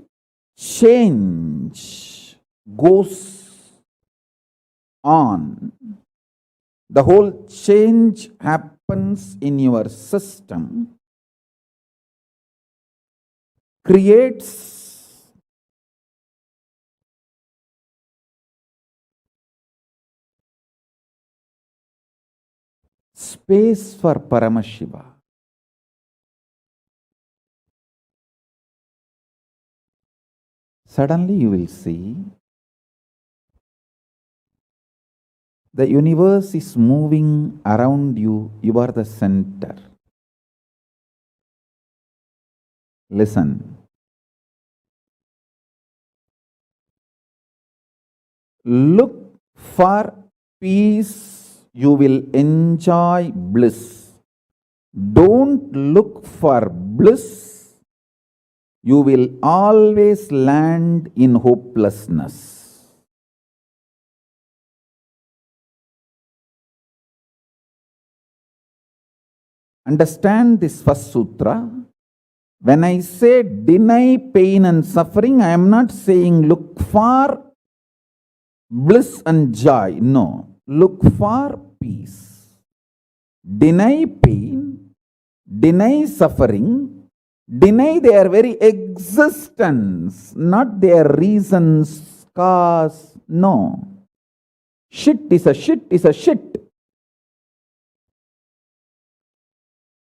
change goes on. The whole change happens in your system, creates space for Paramashiva. Suddenly you will see the universe is moving around you. You are the center. Listen. Look for peace, you will enjoy bliss. Don't look for bliss, you will always land in hopelessness. Understand this first sutra. When I say deny pain and suffering, I am not saying look for bliss and joy. No. Look for peace. Deny pain, deny suffering, deny their very existence, not their reasons, cause. No. Shit is a shit is a shit.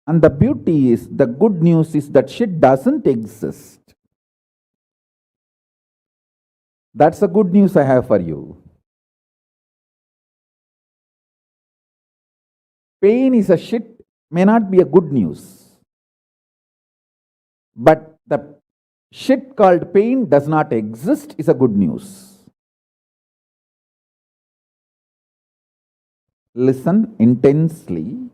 And the beauty is, the good news is that shit doesn't exist. That's the good news I have for you. Pain is a shit may not be a good news. But the shit called pain does not exist is a good news. Listen intensely.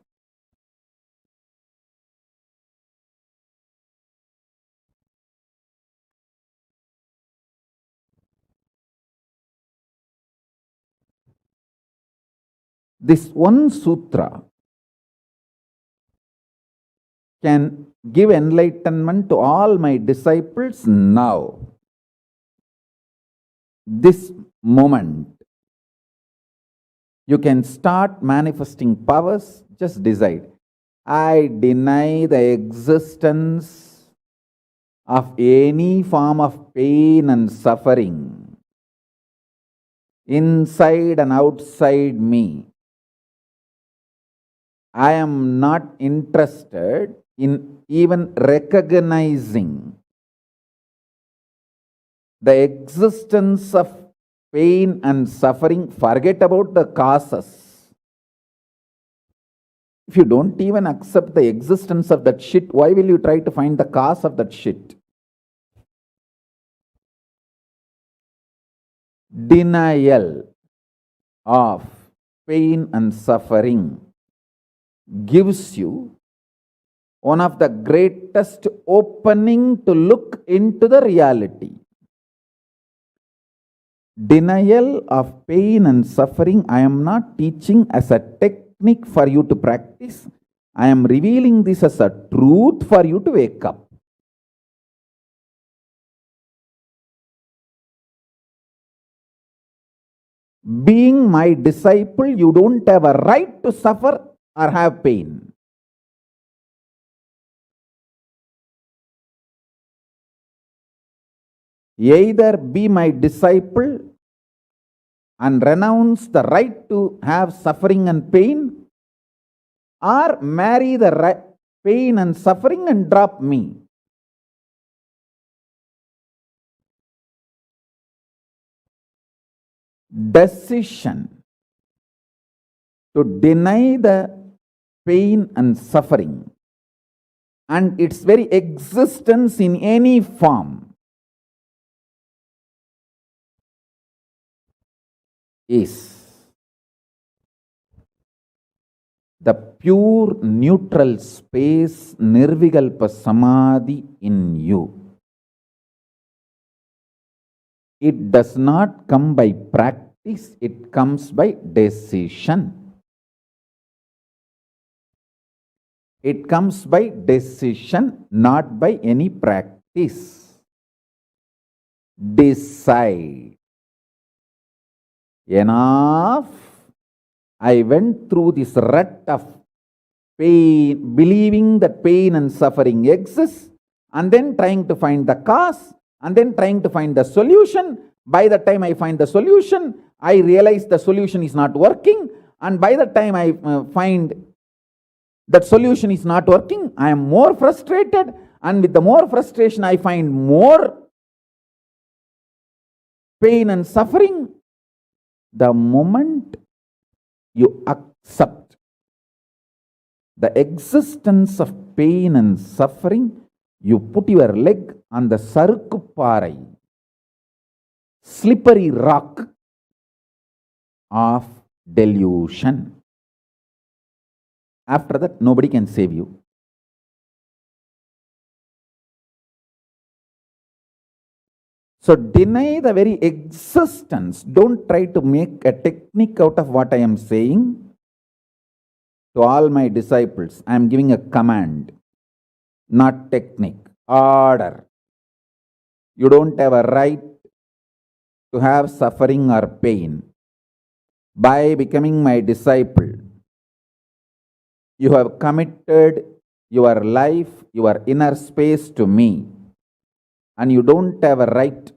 This one sutra can give enlightenment to all my disciples now. This moment. You can start manifesting powers. Just decide. I deny the existence of any form of pain and suffering inside and outside me. I am not interested in even recognizing the existence of pain and suffering. Forget about the causes. If you don't even accept the existence of that shit, why will you try to find the cause of that shit? Denial of pain and suffering gives you one of the greatest opening to look into the reality. Denial of pain and suffering, I am not teaching as a technique for you to practice. I am revealing this as a truth for you to wake up. Being my disciple, you don't have a right to suffer or have pain. Either be my disciple and renounce the right to have suffering and pain, or marry the pain and suffering and drop me. Decision to deny the pain and suffering and its very existence in any form is the pure neutral space, Nirvikalpa Samadhi in you. It does not come by practice, it comes by decision. It comes by decision, not by any practice. Decide. Enough. I went through this rut of pain, believing that pain and suffering exist, and then trying to find the cause, and then trying to find the solution. By the time I find the solution, I realize the solution is not working, and by the time I find that solution is not working, I am more frustrated, and with the more frustration, I find more pain and suffering. The moment you accept the existence of pain and suffering, you put your leg on the sarukkuparai, slippery rock of delusion. After that, nobody can save you. So deny the very existence. Don't try to make a technique out of what I am saying. To all my disciples, I am giving a command, not technique, order. You don't have a right to have suffering or pain. By becoming my disciple, you have committed your life, your inner space to me, and you don't have a right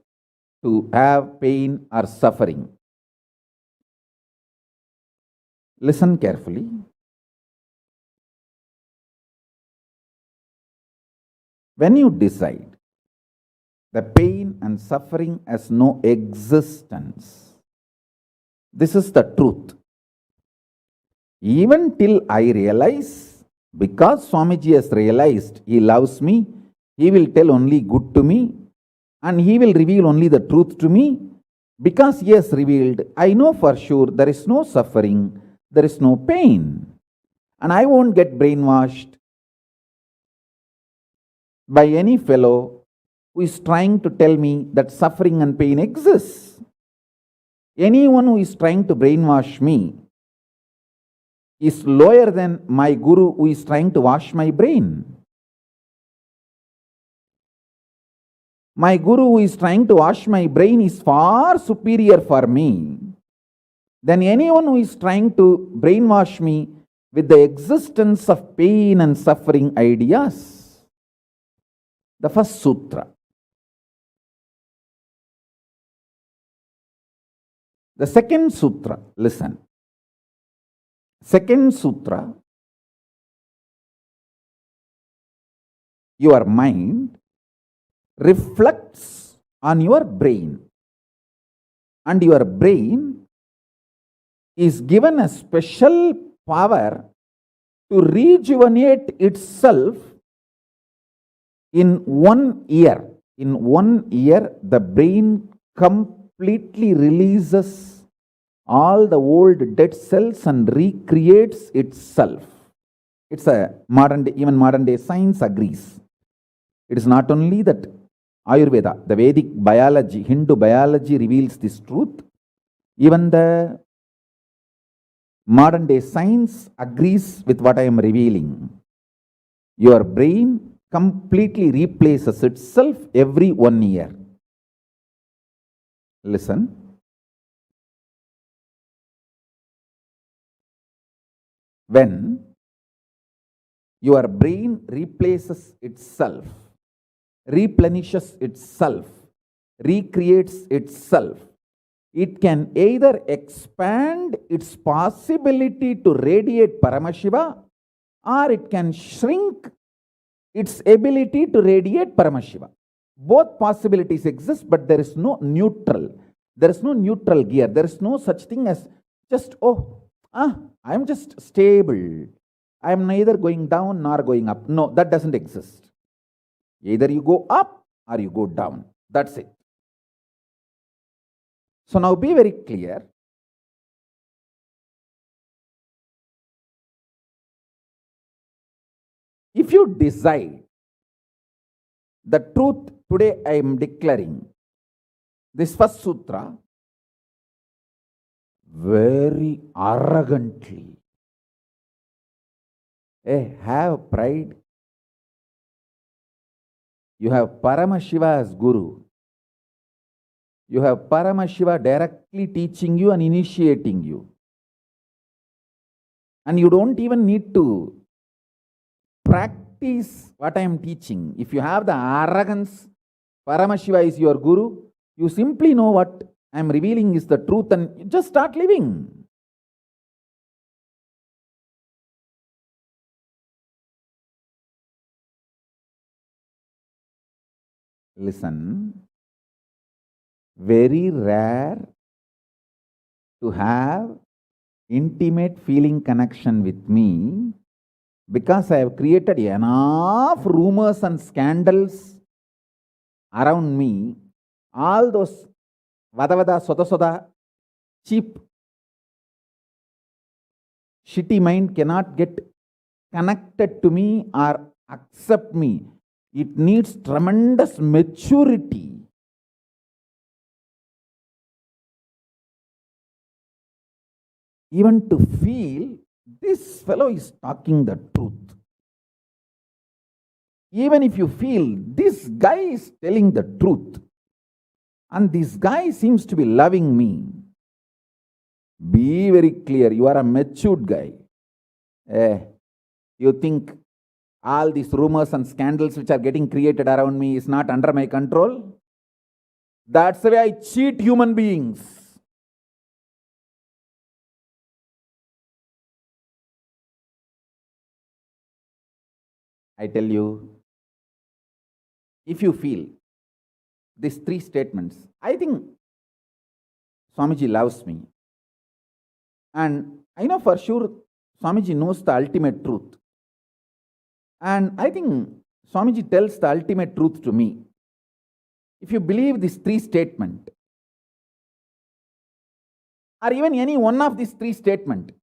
to have pain or suffering. Listen carefully. When you decide the pain and suffering has no existence, this is the truth. Even till I realize, because Swamiji has realized he loves me, he will tell only good to me, and he will reveal only the truth to me. Because he has revealed, I know for sure there is no suffering, there is no pain, and I won't get brainwashed by any fellow who is trying to tell me that suffering and pain exists. Anyone who is trying to brainwash me is lower than my guru who is trying to wash my brain. My guru who is trying to wash my brain is far superior for me than anyone who is trying to brainwash me with the existence of pain and suffering ideas. The first sutra. The second sutra, listen. Second sutra, your mind reflects on your brain, and your brain is given a special power to rejuvenate itself in 1 year. In 1 year, the brain completely releases all the old dead cells and recreates itself. It's a even modern day science agrees. It is not only that Ayurveda, the Vedic biology, Hindu biology reveals this truth. Even the modern day science agrees with what I am revealing. Your brain completely replaces itself every 1 year. Listen. When your brain replaces itself, replenishes itself, recreates itself, it can either expand its possibility to radiate Paramashiva, or it can shrink its ability to radiate Paramashiva. Both possibilities exist, but there is no neutral. There is no neutral gear. There is no such thing as just, I am just stable. I am neither going down nor going up. No, that doesn't exist. Either you go up or you go down. That's it. So now be very clear. If you decide the truth today, I am declaring this first sutra very arrogantly. Have pride. You have Paramashiva as Guru. You have Paramashiva directly teaching you and initiating you. And you don't even need to practice what I am teaching. If you have the arrogance, Paramashiva is your Guru, you simply know what I am revealing is the truth and you just start living. Listen, very rare to have intimate feeling connection with me because I have created enough rumors and scandals around me. All those vada soda soda, cheap, shitty mind cannot get connected to me or accept me. It needs tremendous maturity. Even to feel this fellow is talking the truth. Even if you feel this guy is telling the truth and this guy seems to be loving me, be very clear, you are a matured guy. You think all these rumors and scandals which are getting created around me is not under my control? That's the way I cheat human beings. I tell you, if you feel these three statements, I think Swamiji loves me. And I know for sure Swamiji knows the ultimate truth. And I think Swamiji tells the ultimate truth to me. If you believe these three statements, or even any one of these three statements,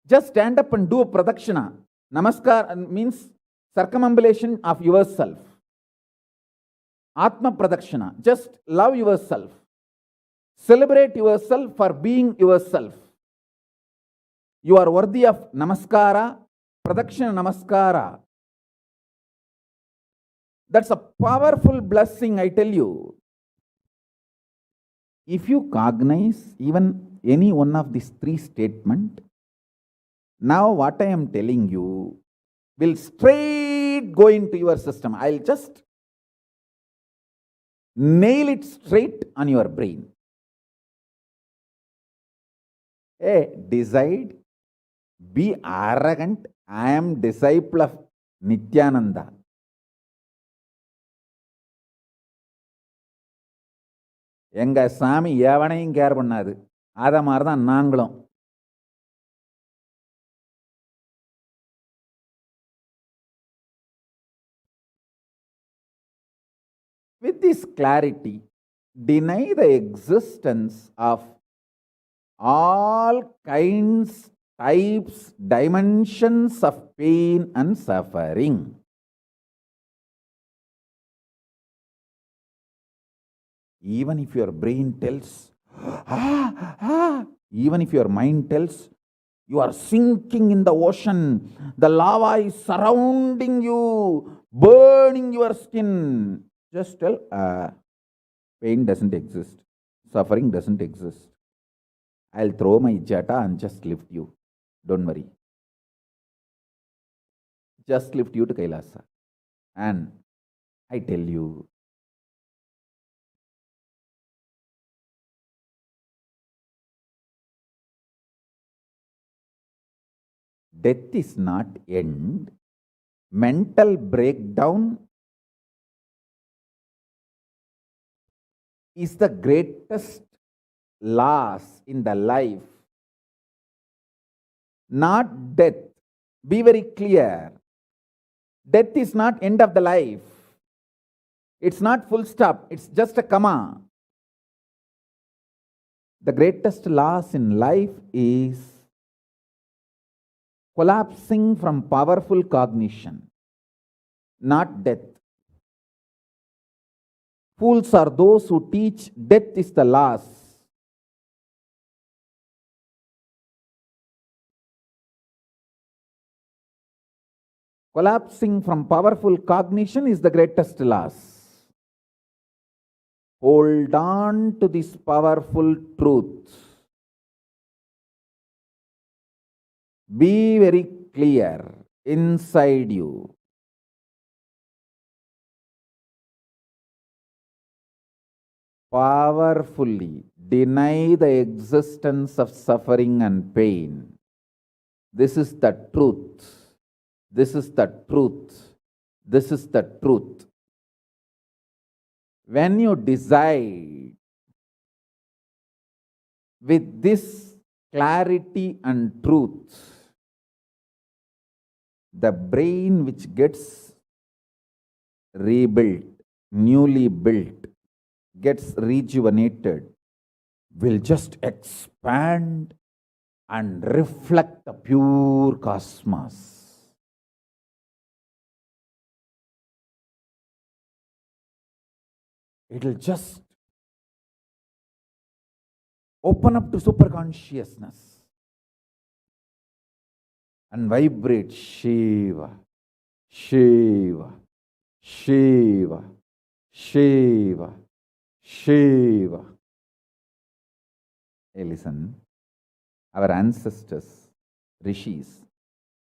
just stand up and do a pradakshina. Namaskar means circumambulation of yourself. Atma pradakshina, just love yourself. Celebrate yourself for being yourself. You are worthy of namaskara, pradakshina namaskara. That's a powerful blessing, I tell you. If you cognize even any one of these three statements, now what I am telling you will straight go into your system. I'll just nail it straight on your brain. Decide, be arrogant. I am disciple of Nithyananda. எங்க சாமி எவனையும் care பண்ணாது. அத மாதிரி தான் நாங்களும். With this clarity, deny the existence of all kinds, types, dimensions of pain and suffering. Even if your brain tells, even if your mind tells, you are sinking in the ocean, the lava is surrounding you, burning your skin. Just tell, pain doesn't exist, suffering doesn't exist. I'll throw my jata and just lift you. Don't worry. Just lift you to Kailasa. And I tell you, death is not end. Mental breakdown is the greatest loss in the life. Not death. Be very clear. Death is not end of the life. It's not full stop. It's just a comma. The greatest loss in life is collapsing from powerful cognition. not death. Fools are those who teach death is the last. Collapsing from powerful cognition is the greatest loss. Hold on to this powerful truth. Be very clear inside you. Powerfully deny the existence of suffering and pain. This is the truth. This is the truth. This is the truth. When you decide with this clarity and truth, the brain which gets rebuilt, newly built, gets rejuvenated, will just expand and reflect the pure cosmos. It will just open up to superconsciousness and vibrate Shiva, Shiva, Shiva, Shiva, Shiva. Hey, listen, our ancestors, rishis,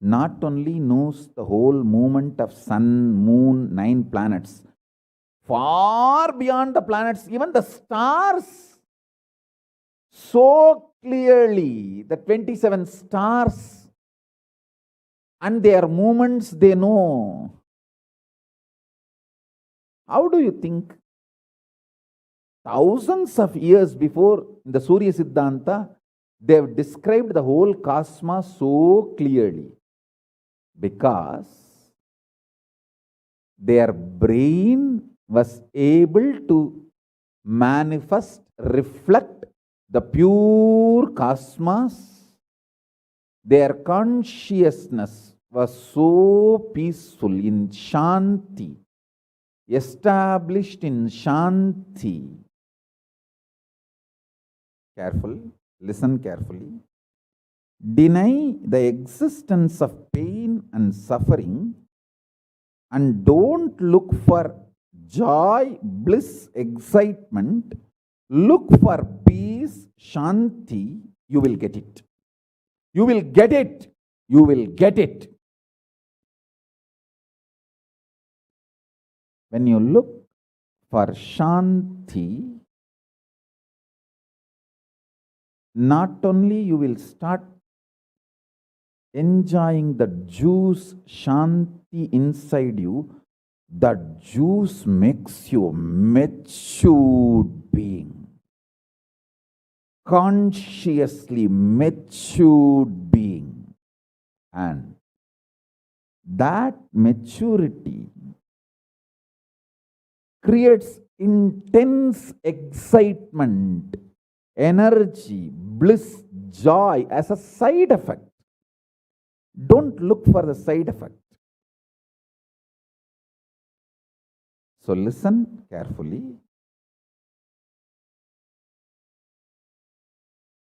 not only knows the whole movement of sun, moon, 9 planets, far beyond the planets, even the stars, so clearly, the 27 stars and their movements they know. How do you think? Thousands of years before, in the Surya Siddhanta, they have described the whole cosmos so clearly because their brain was able to manifest, reflect the pure cosmos. Their consciousness was so peaceful in Shanti, established in Shanti. Careful, listen carefully. Deny the existence of pain and suffering and don't look for joy, bliss, excitement. Look for peace, Shanti. You will get it. You will get it. You will get it. When you look for Shanti, not only you will start enjoying the juice Shanti inside you, that juice makes you a matured being, consciously matured being, and that maturity creates intense excitement, energy, bliss, joy as a side effect. Don't look for the side effect. So listen carefully.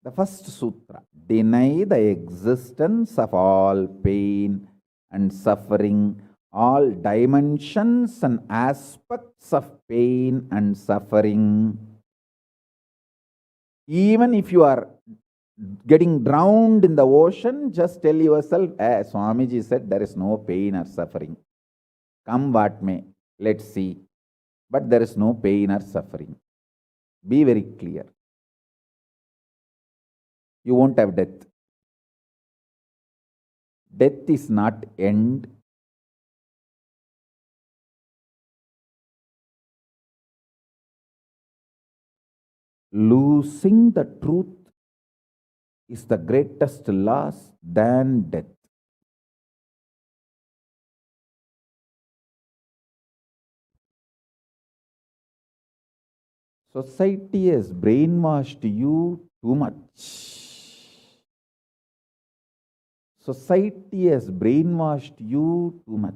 The first sutra, deny the existence of all pain and suffering, all dimensions and aspects of pain and suffering. Even if you are getting drowned in the ocean, just tell yourself, Swamiji said there is no pain or suffering. Come what may, let's see. But there is no pain or suffering. Be very clear. You won't have death. Death is not end. Losing the truth is the greatest loss than death. Society has brainwashed you too much. Society has brainwashed you too much.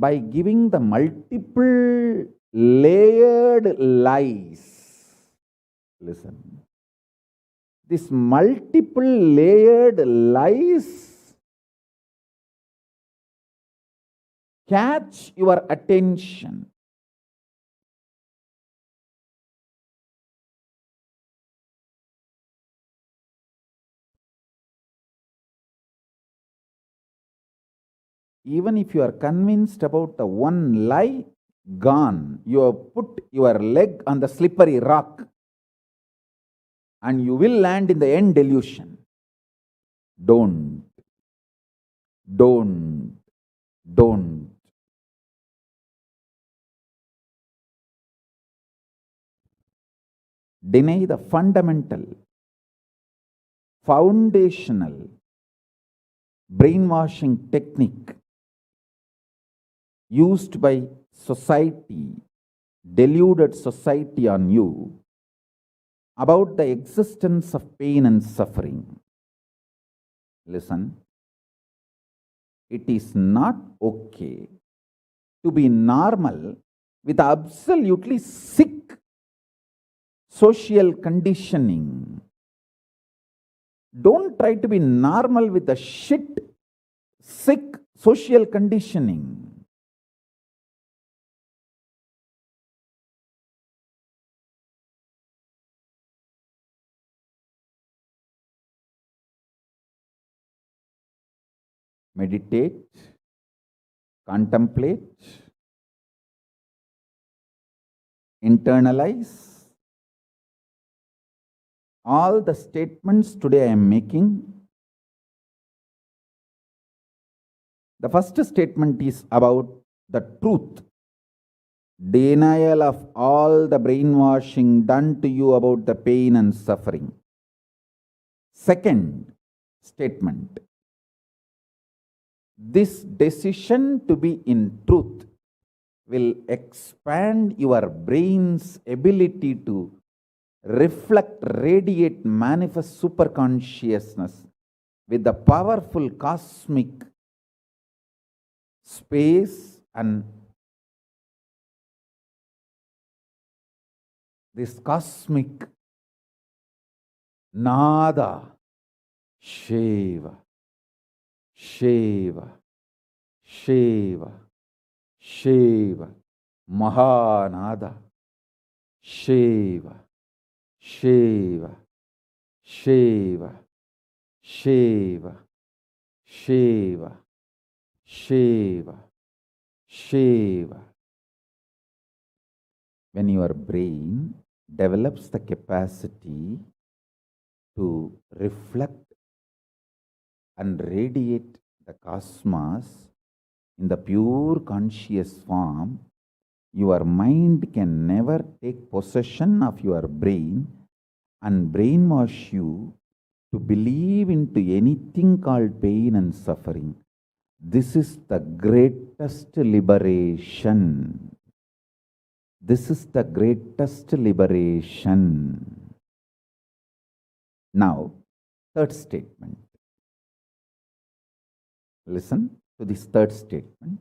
by giving the multiple layered lies. Listen. This multiple layered lies catch your attention. Even if you are convinced about the one lie, gone. You have put your leg on the slippery rock and you will land in the end delusion. Don't. Deny the fundamental, foundational brainwashing technique used by society, deluded society on you about the existence of pain and suffering. Listen, it is not okay to be normal with absolutely sick social conditioning. Don't try to be normal with the shit, sick social conditioning. Meditate, contemplate, internalize all the statements today I am making. The first statement is about the truth. Denial of all the brainwashing done to you about the pain and suffering. Second statement. This decision to be in truth will expand your brain's ability to reflect, radiate, manifest superconsciousness with the powerful cosmic space and this cosmic nada, Shiva, Shiva, Shiva, Shiva, Mahanada, Shiva, Shiva, Shiva, Shiva, Shiva, Shiva, Shiva. When your brain develops the capacity to reflect and radiate the cosmos in the pure conscious form, your mind can never take possession of your brain and brainwash you to believe into anything called pain and suffering. This is the greatest liberation. This is the greatest liberation. Now, third statement. Listen to this third statement.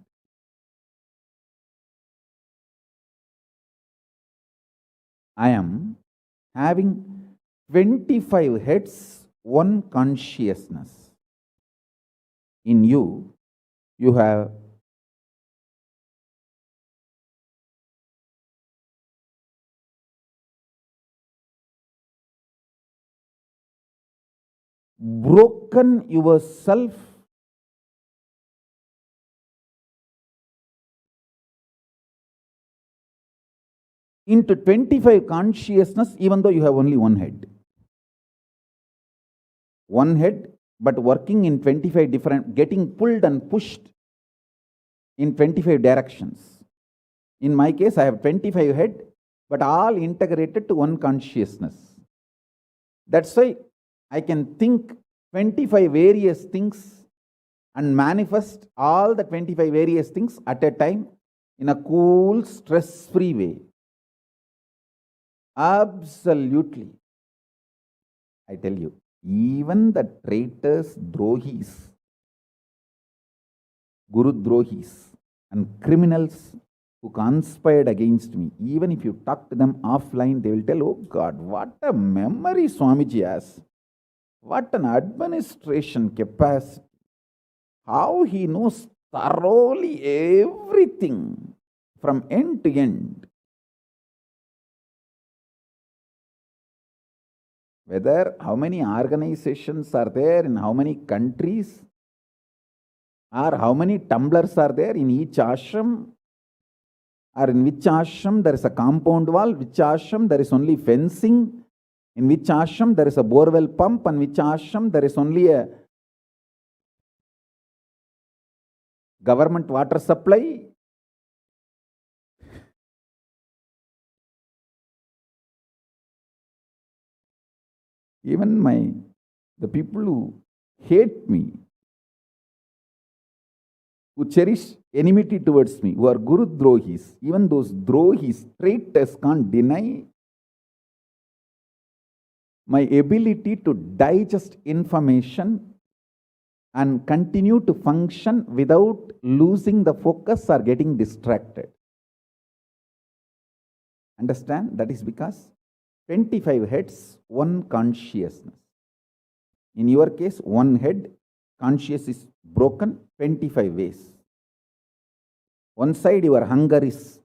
I am having 25 heads, one consciousness. In you, you have broken yourself into 25 consciousness, even though you have only one head. One head, but working in 25 different, getting pulled and pushed in 25 directions. In my case, I have 25 head, but all integrated to one consciousness. That's why I can think 25 various things and manifest all the 25 various things at a time in a cool, stress-free way. Absolutely. I tell you, even the traitors, drohis, Guru drohis, and criminals who conspired against me, even if you talk to them offline, they will tell, oh God, what a memory Swamiji has. What an administration capacity. How he knows thoroughly everything from end to end. Whether how many organizations are there in how many countries, or how many tumblers are there in each ashram, or in which ashram there is a compound wall, which ashram there is only fencing, in which ashram there is a borewell pump, and which ashram there is only a government water supply. Even the people who hate me, who cherish enmity towards me, who are Guru Drohis, even those Drohis, traitors, can't deny my ability to digest information and continue to function without losing the focus or getting distracted. Understand? That is because 25 heads, one consciousness. In your case, one head, conscious is broken 25 ways. One side, your hunger is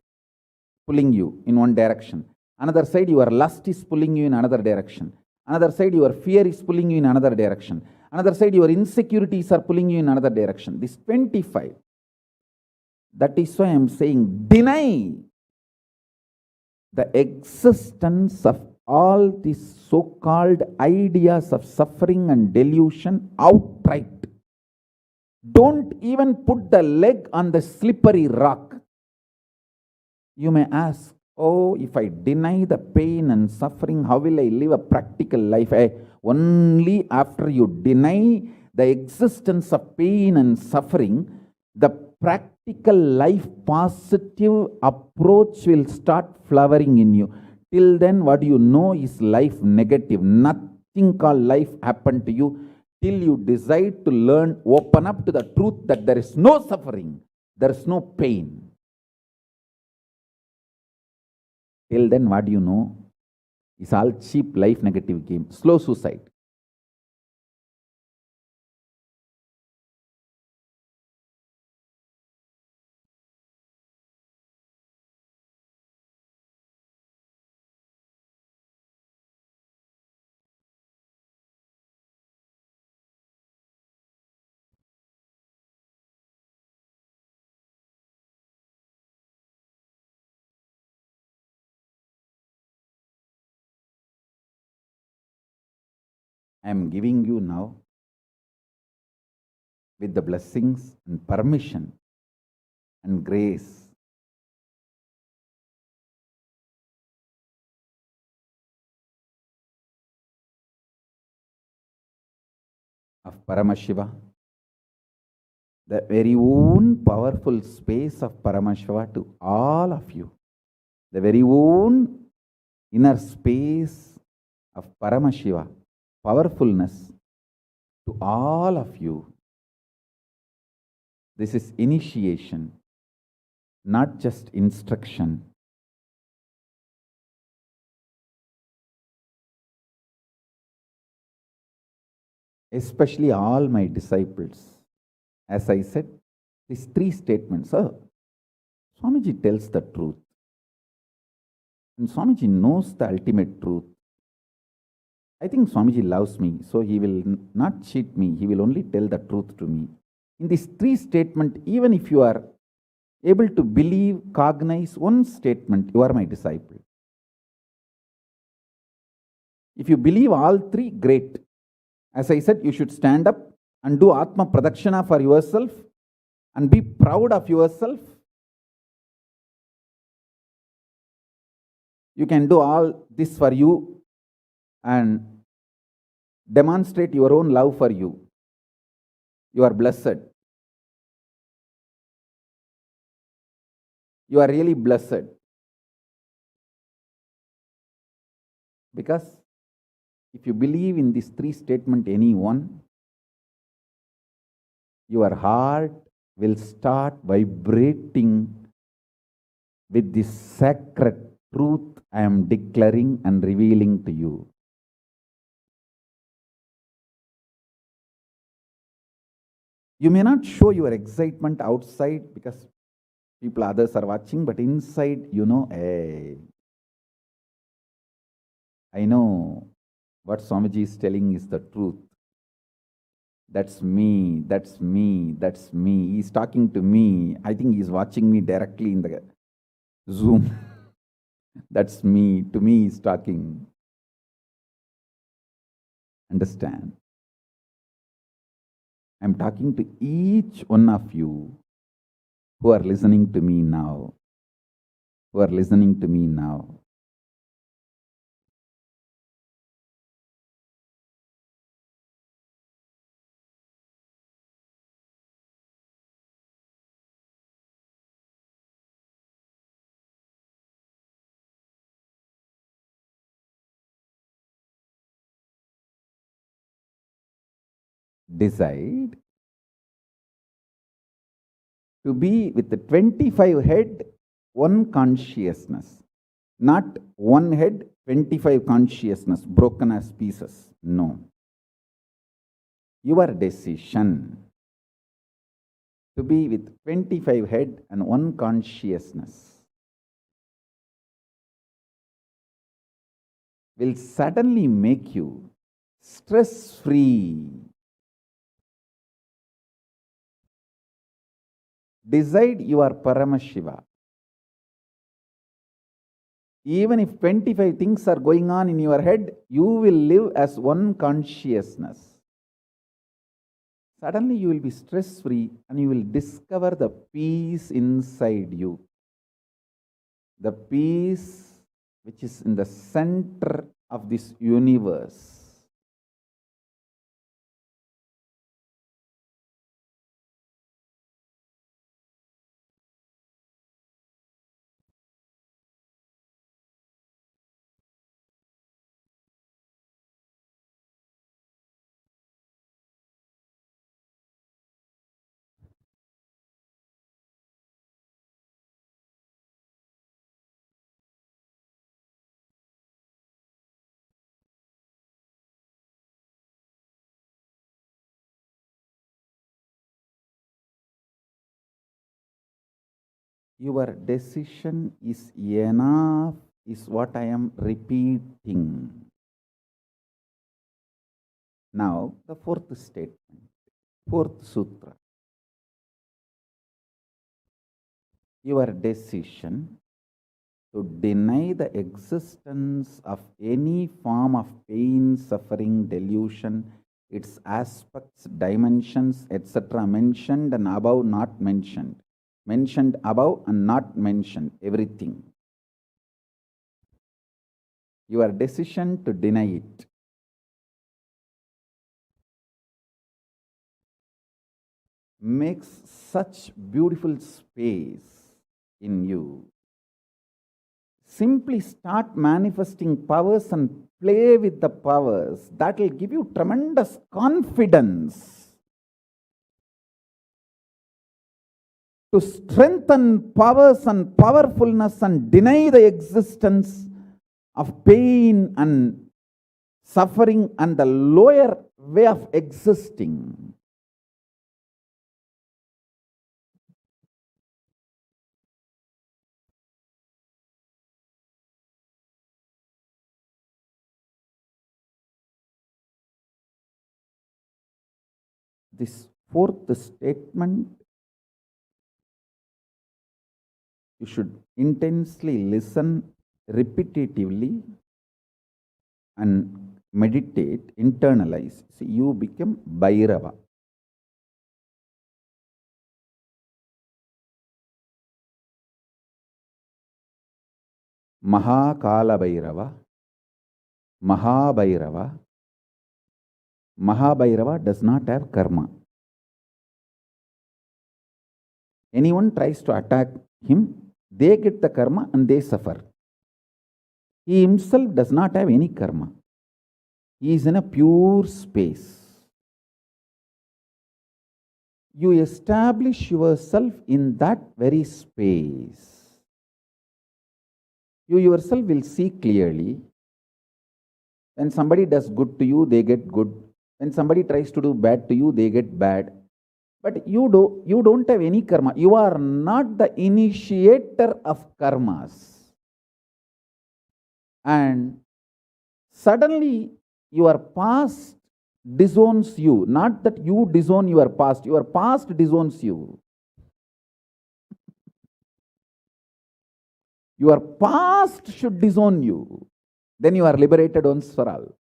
pulling you in one direction. Another side, your lust is pulling you in another direction. Another side, your fear is pulling you in another direction. Another side, your insecurities are pulling you in another direction. This 25. That is why I am saying, deny the existence of all these so-called ideas of suffering and delusion outright. Don't even put the leg on the slippery rock. You may ask, oh, if I deny the pain and suffering, how will I live a practical life? Only after you deny the existence of pain and suffering, the practical life positive approach will start flowering in you. Till then, what you know is life negative. Nothing called life happened to you till you decide to learn, open up to the truth that there is no suffering, there is no pain. Till then, what you know is all cheap life negative game, slow suicide. I am giving you now, with the blessings and permission and grace of Paramashiva, the very own powerful space of Paramashiva to all of you, the very own inner space of Paramashiva, powerfulness to all of you. This is initiation, not just instruction. Especially all my disciples. As I said, these three statements. Swamiji tells the truth. And Swamiji knows the ultimate truth. I think Swamiji loves me, so he will not cheat me. He will only tell the truth to me. In these three statements, even if you are able to believe, cognize one statement, you are my disciple. If you believe all three, great. As I said, you should stand up and do Atma Pradakshana for yourself and be proud of yourself. You can do all this for you and demonstrate your own love for you. You are blessed. You are really blessed. Because if you believe in these three statements, any one, your heart will start vibrating with this sacred truth I am declaring and revealing to you. You may not show your excitement outside because others are watching, but inside, hey, I know what Swamiji is telling is the truth. That's me, that's me, that's me. He's talking to me. I think he's watching me directly in the Zoom. That's me. To me, he's talking. Understand? I'm talking to each one of you who are listening to me now. Who are listening to me now. Decide to be with the 25 head, one consciousness. Not one head, 25 consciousness, broken as pieces. No. Your decision to be with 25 head and one consciousness will suddenly make you stress-free. Decide you are Paramashiva. Even if 25 things are going on in your head, you will live as one consciousness. Suddenly you will be stress-free and you will discover the peace inside you. The peace which is in the center of this universe. Your decision is enough, is what I am repeating. Now, the fourth statement, fourth sutra. Your decision to deny the existence of any form of pain, suffering, delusion, its aspects, dimensions, etc., mentioned and above, not mentioned. Mentioned above and not mentioned, everything. Your decision to deny it makes such beautiful space in you. Simply start manifesting powers and play with the powers. That will give you tremendous confidence to strengthen powers and powerfulness and deny the existence of pain and suffering and the lower way of existing. This fourth statement, you should intensely listen repetitively and meditate, internalize. See, you become Bhairava. Mahakala Bhairava, Mahabhairava. Mahabhairava does not have karma. Anyone tries to attack him, they get the karma and they suffer. He himself does not have any karma. He is in a pure space. you establish yourself in that very space. You yourself will see clearly. When somebody does good to you, they get good. When somebody tries to do bad to you, they get bad. But you don't have any karma. You are not the initiator of karmas. And suddenly your past disowns you. Not that you disown your past disowns you. Your past should disown you. Then you are liberated once for all.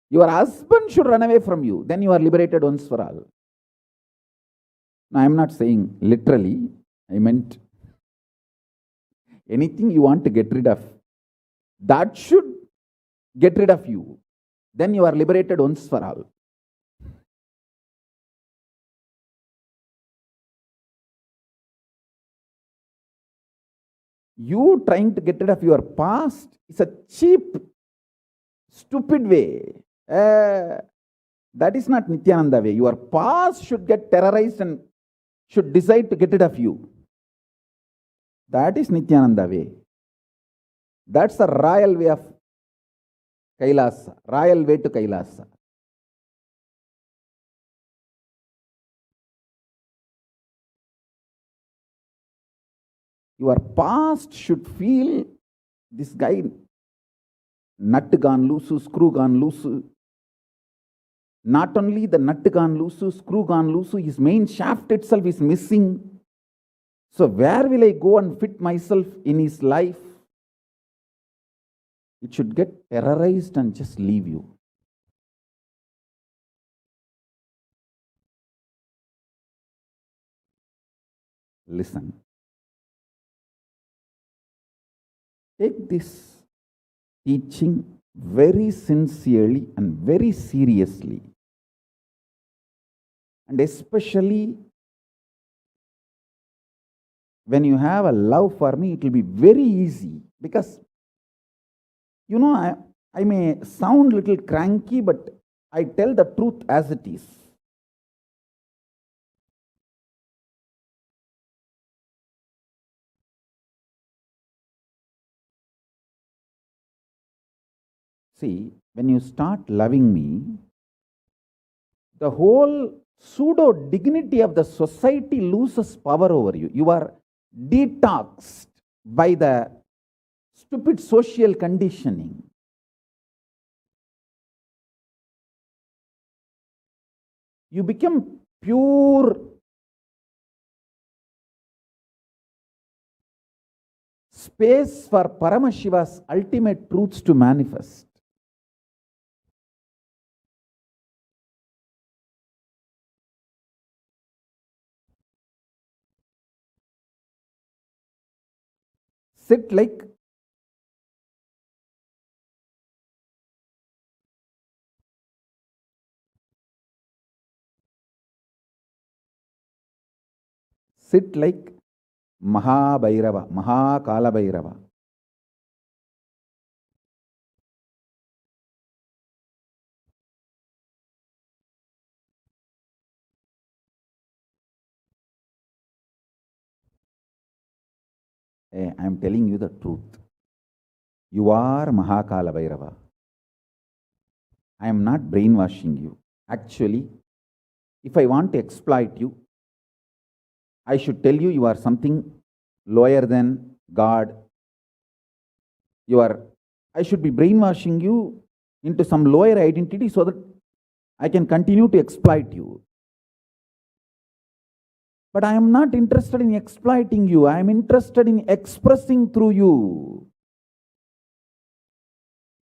Your husband should run away from you. Then you are liberated once for all. Now, I am not saying literally. I meant anything you want to get rid of, that should get rid of you. Then you are liberated once for all. You trying to get rid of your past is a cheap, stupid way. That is not Nithyananda way. Your past should get terrorized and should decide to get rid of you. That is Nithyananda way. That's the royal way of Kailasa, royal way to Kailasa. Your past should feel this guy, nut gone loose, screw gone loose. Not only the nut gone loose, screw gone loose, his main shaft itself is missing. So where will I go and fit myself in his life? It should get terrorized and just leave you. Listen. Take this teaching very sincerely and very seriously. And especially when you have a love for me, it will be very easy. Because, you know, I may sound a little cranky, but I tell the truth as it is. See, when you start loving me, the whole pseudo dignity of the society loses power over you. You are detoxed by the stupid social conditioning. You become pure space for Paramashiva's ultimate truths to manifest. Sit like Mahabhairava, Mahakala Bhairava. I am telling you the truth. You are Mahakala Bhairava. I am not brainwashing you. Actually, if I want to exploit you, I should tell you you are something lower than God. I should be brainwashing you into some lower identity so that I can continue to exploit you. But I am not interested in exploiting you. I am interested in expressing through you.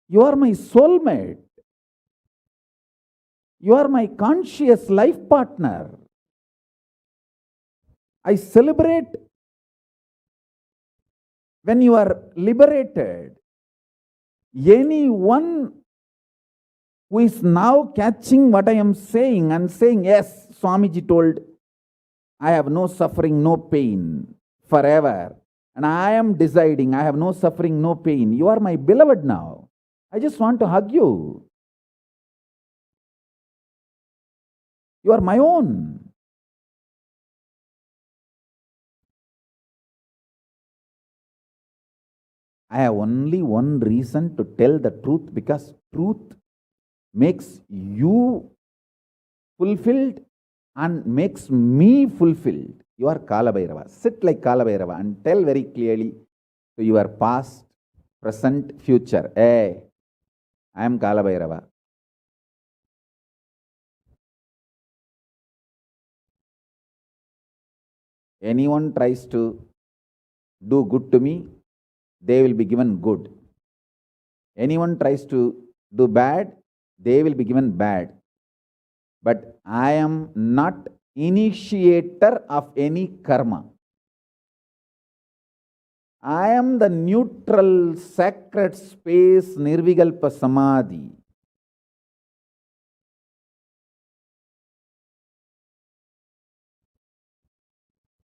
You are my soulmate. You are my conscious life partner. I celebrate when you are liberated. Anyone who is now catching what I am saying and saying, yes, Swamiji told, I have no suffering, no pain forever. And I am deciding I have no suffering, no pain. You are my beloved now. I just want to hug you. You are my own. I have only one reason to tell the truth, because truth makes you fulfilled and makes me fulfilled. You are Kalabhairava. Sit like Kalabhairava and tell very clearly to your past, present, future. Hey, I am Kalabhairava. Anyone tries to do good to me, they will be given good. Anyone tries to do bad, they will be given bad. But I am not initiator of any karma. I am the neutral, sacred space, Nirvikalpa Samadhi.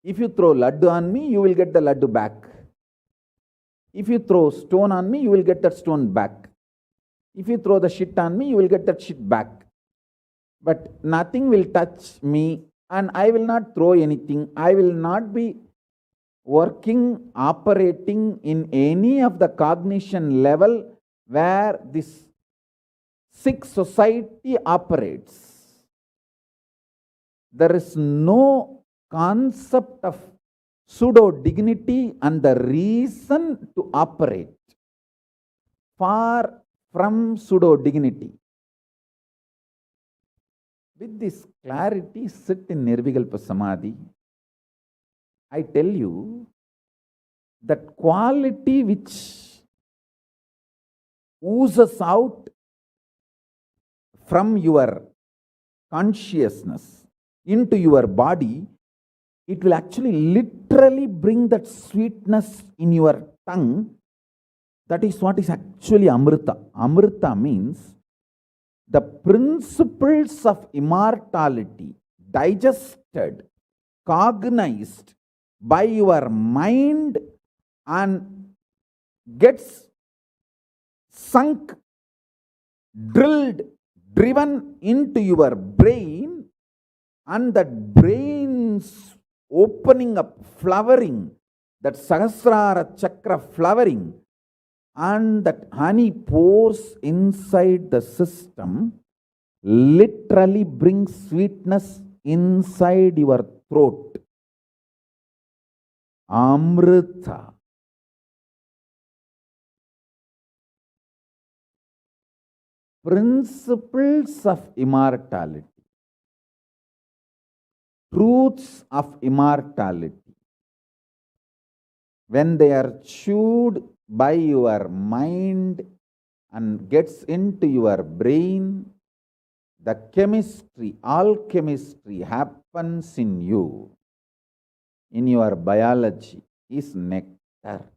If you throw laddu on me, you will get the laddu back. If you throw stone on me, you will get that stone back. If you throw the shit on me, you will get that shit back. But nothing will touch me, and I will not throw anything. I will not be working, operating in any of the cognition level where this sick society operates. There is no concept of pseudo dignity and the reason to operate. Far from pseudo dignity. With this clarity, sit in Nirvikalpa Samadhi. I tell you that quality which oozes out from your consciousness into your body, it will actually literally bring that sweetness in your tongue. That is what is actually Amrita. Amrita means the principles of immortality digested, cognized by your mind and gets sunk, drilled, driven into your brain, and that brain's opening up, flowering, that Sahasrara Chakra flowering, and that honey pours inside the system, literally brings sweetness inside your throat. Amrita. Principles of immortality. Truths of immortality. When they are chewed by your mind and gets into your brain, the chemistry, alchemistry happens in you, in your biology, is nectar.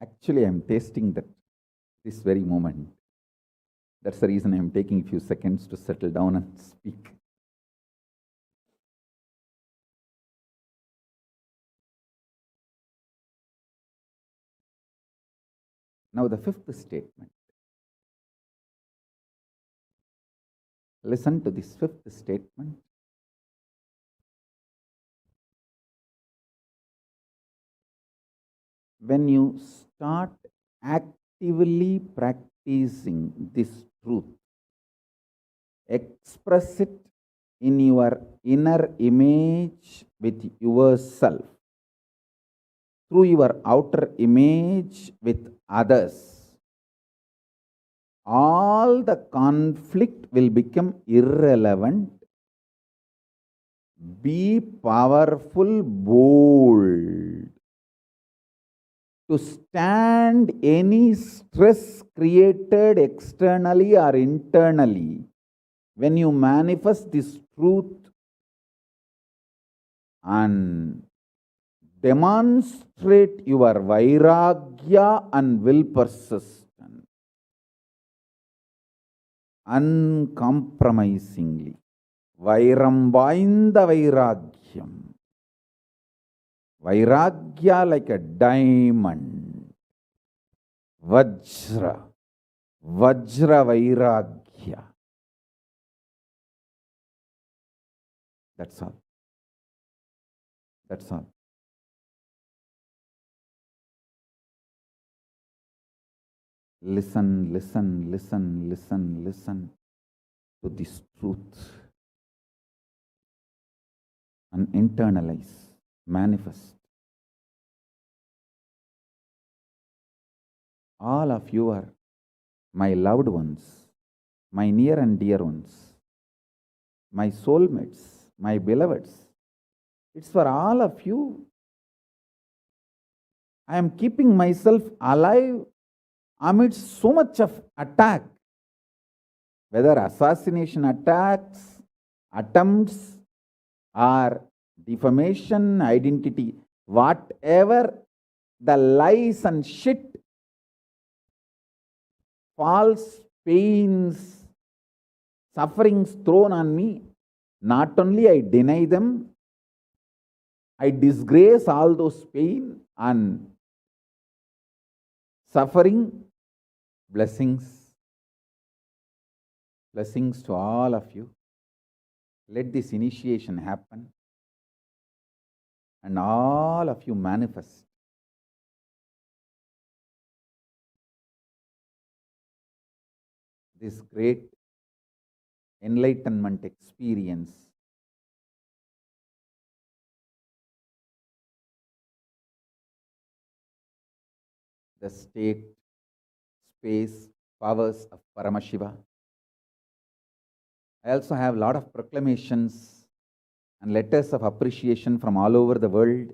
Actually, I am tasting that this very moment. That's the reason I am taking a few seconds to settle down and speak. Now, the fifth statement. Listen to this fifth statement. When you start actively practicing this truth, express it in your inner image with yourself, through your outer image with others, all the conflict will become irrelevant. Be powerful, bold, to stand any stress created externally or internally. When you manifest this truth and demonstrate your vairagya and will persistent, uncompromisingly, vairam vainda vairagyam, vairagya like a diamond, vajra vairagya. That's all. That's all. Listen, listen, listen, listen, listen to this truth and internalize, manifest. All of you are my loved ones, my near and dear ones, my soulmates, my beloveds. It's for all of you. I am keeping myself alive amidst so much of attack, whether assassination attacks, attempts, or defamation, identity, whatever the lies and shit, false pains, sufferings thrown on me, not only I deny them, I disgrace all those pain and suffering. Blessings to all of you. Let this initiation happen and all of you manifest this great enlightenment experience. The state, space, powers of Paramashiva. I also have a lot of proclamations and letters of appreciation from all over the world.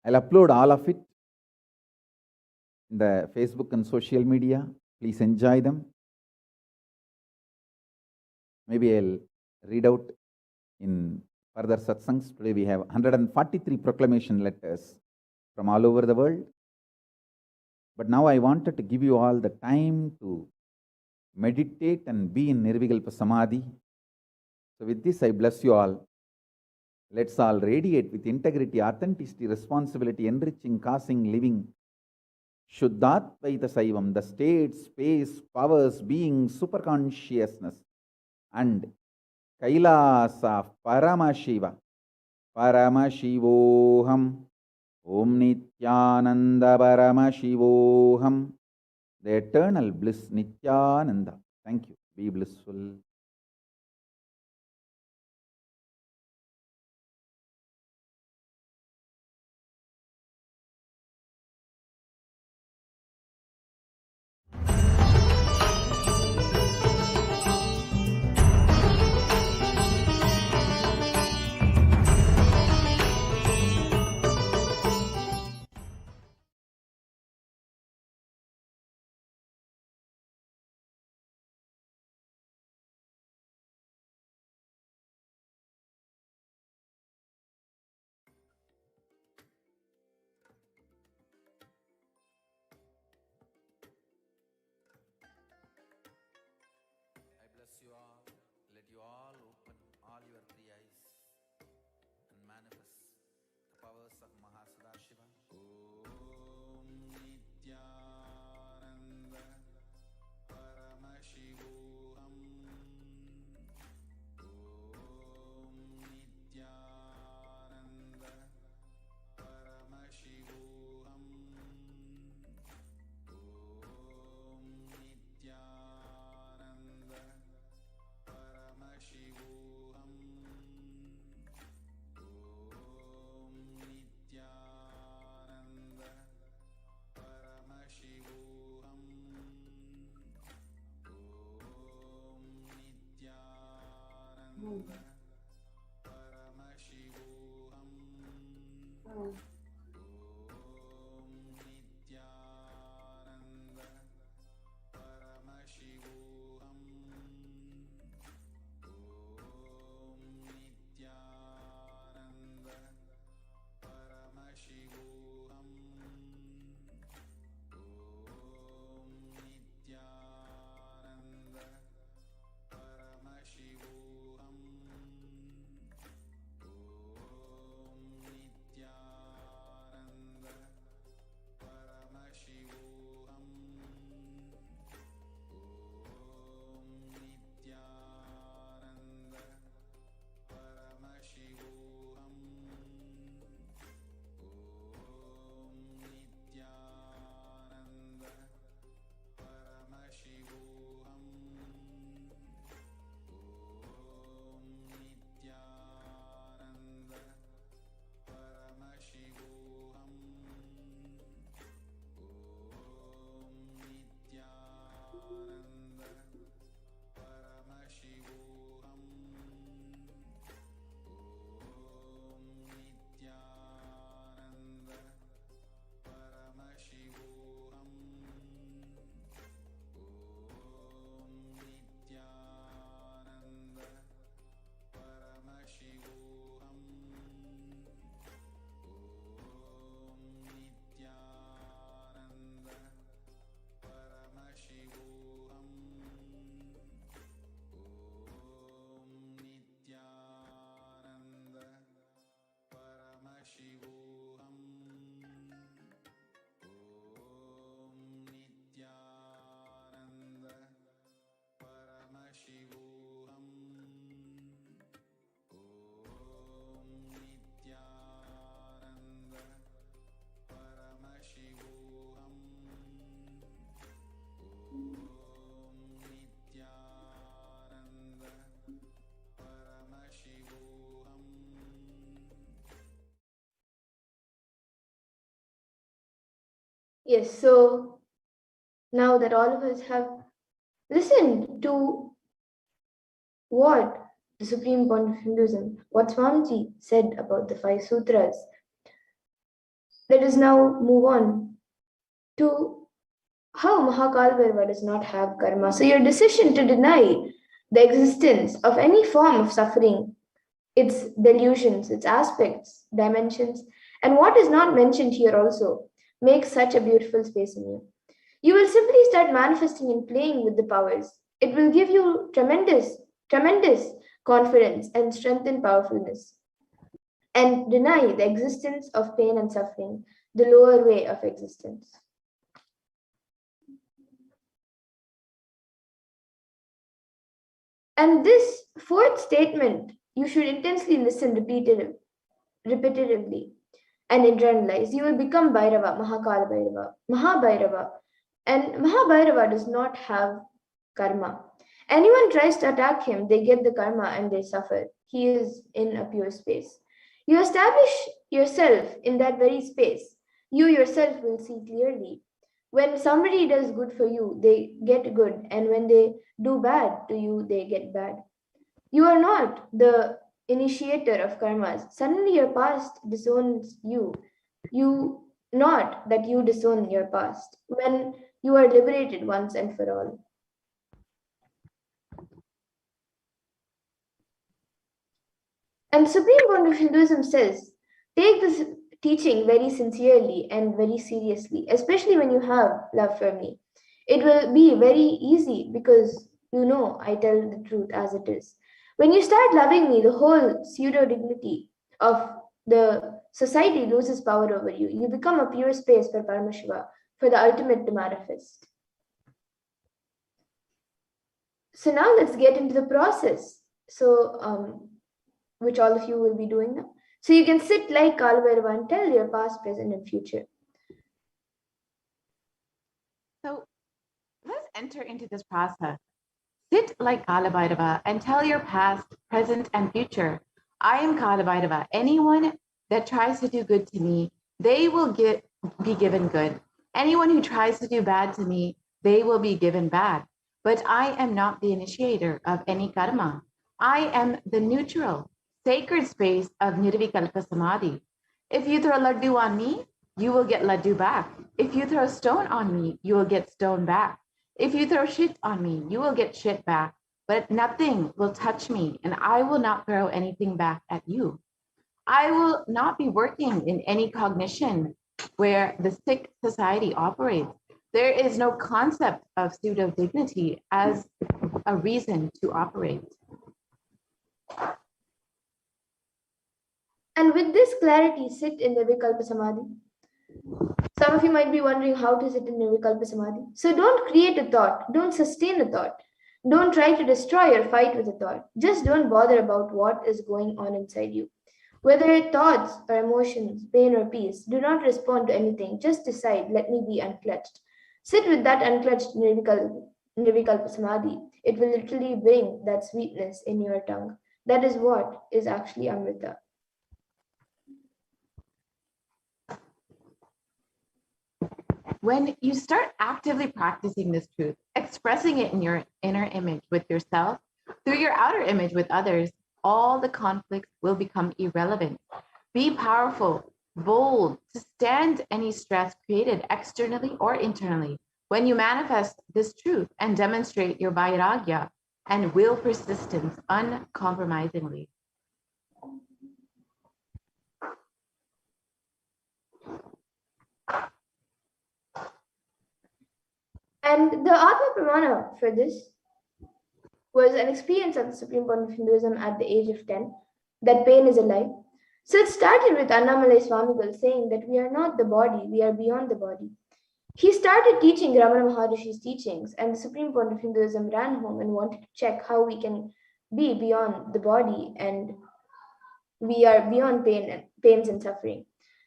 I'll upload all of it in the Facebook and social media. Please enjoy them. Maybe I'll read out in further satsangs. Today we have 143 proclamation letters from all over the world. But now I wanted to give you all the time to meditate and be in Nirvikalpa Samadhi. So with this, I bless you all. Let's all radiate with integrity, authenticity, responsibility, enriching, causing, living. Shuddhatvaita Saivam, the state, space, powers, being, superconsciousness, and Kailasa, Paramashivoham, Om Nithyananda Paramashivoham, the eternal bliss, Nithyananda. Thank you. Be blissful. You all, let you all open all your three eyes and manifest the powers of Mahasadashiva. Om Nithyananda Paramashivoham. Om Nithyananda Paramashivoham. Om Nithyananda Paramashivoham. Om Nithyananda Paramashivoham. Paramashivoham. Om Nithyananda Paramashivoham. Om Nithyananda Paramashivoham. Om Nithyananda Paramashivoham. Om Nithyananda Paramashivoham. Om Nithyananda Paramashivoham. Om Nithyananda Paramashivoham. Om Nithyananda Paramashivoham. Om Nithyananda Paramashivoham. Om Nithyananda Paramashivoham. Om Nithyananda Paramashivoham. Om Nithyananda Paramashivoham. Om Nithyananda Paramashivoham. Om Nithyananda Paramashivoham. Om Nithyananda Paramashivoham. Om Nithyananda Paramashivoham. Yes, so now that all of us have listened to what the Supreme Point of Hinduism, what Swamiji said about the 5 sutras, let us now move on to how Mahakalbhairava does not have karma. So your decision to deny the existence of any form of suffering, its delusions, its aspects, dimensions, and what is not mentioned here also, makes such a beautiful space in you. You will simply start manifesting and playing with the powers. It will give you tremendous confidence and strength and powerfulness, and deny the existence of pain and suffering, the lower way of existence. And this fourth statement, you should intensely listen repetitively and internalize. You will become Bhairava, Mahakalbhairava, Mahabhairava. And Mahabhairava does not have karma. Anyone tries to attack him, they get the karma and they suffer. He is in a pure space. You establish yourself in that very space. You yourself will see clearly. When somebody does good for you, they get good. And when they do bad to you, they get bad. You are not the initiator of karmas. Suddenly your past disowns you. Not that you disown your past. When you are liberated once and for all. And Supreme Point of Hinduism says, take this teaching very sincerely and very seriously, especially when you have love for me. It will be very easy because you know I tell the truth as it is. When you start loving me, the whole pseudo dignity of the society loses power over you. You become a pure space for Paramashiva, for the ultimate to manifest. So now let's get into the process. So, which all of you will be doing now. So you can sit like Kalbhairava and tell your past, present, and future. So let's enter into this process. Sit like Kalabhairava and tell your past, present, and future. I am Kalabhairava. Anyone that tries to do good to me, they will be given good. Anyone who tries to do bad to me, they will be given bad. But I am not the initiator of any karma. I am the neutral, sacred space of Nirvikalpa Samadhi. If you throw laddu on me, you will get laddu back. If you throw stone on me, you will get stone back. If you throw shit on me, you will get shit back. But nothing will touch me, and I will not throw anything back at you. I will not be working in any cognition where the sick society operates. There is no concept of pseudo dignity as a reason to operate. And with this clarity, sit in Nirvikalpa Samadhi. Some of you might be wondering how to sit in Nirvikalpa Samadhi. So don't create a thought, don't sustain a thought, don't try to destroy or fight with a thought. Just don't bother about what is going on inside you. Whether thoughts or emotions, pain or peace, do not respond to anything. Just decide, let me be unclutched. Sit with that unclutched Nirvikalpa Samadhi. It will literally bring that sweetness in your tongue. That is what is actually Amrita. When you start actively practicing this truth, expressing it in your inner image with yourself, through your outer image with others, all the conflicts will become irrelevant. Be powerful, bold, to stand any stress created externally or internally. When you manifest this truth and demonstrate your vairagya and will persistence uncompromisingly. And the Atma Pramana for this was an experience of the Supreme Point of Hinduism at the age of 10, that pain is a lie. So it started with Annamalai Swamigal saying that we are not the body, we are beyond the body. He started teaching Ramana Maharishi's teachings, and the Supreme Point of Hinduism ran home and wanted to check how we can be beyond the body and we are beyond pains and suffering.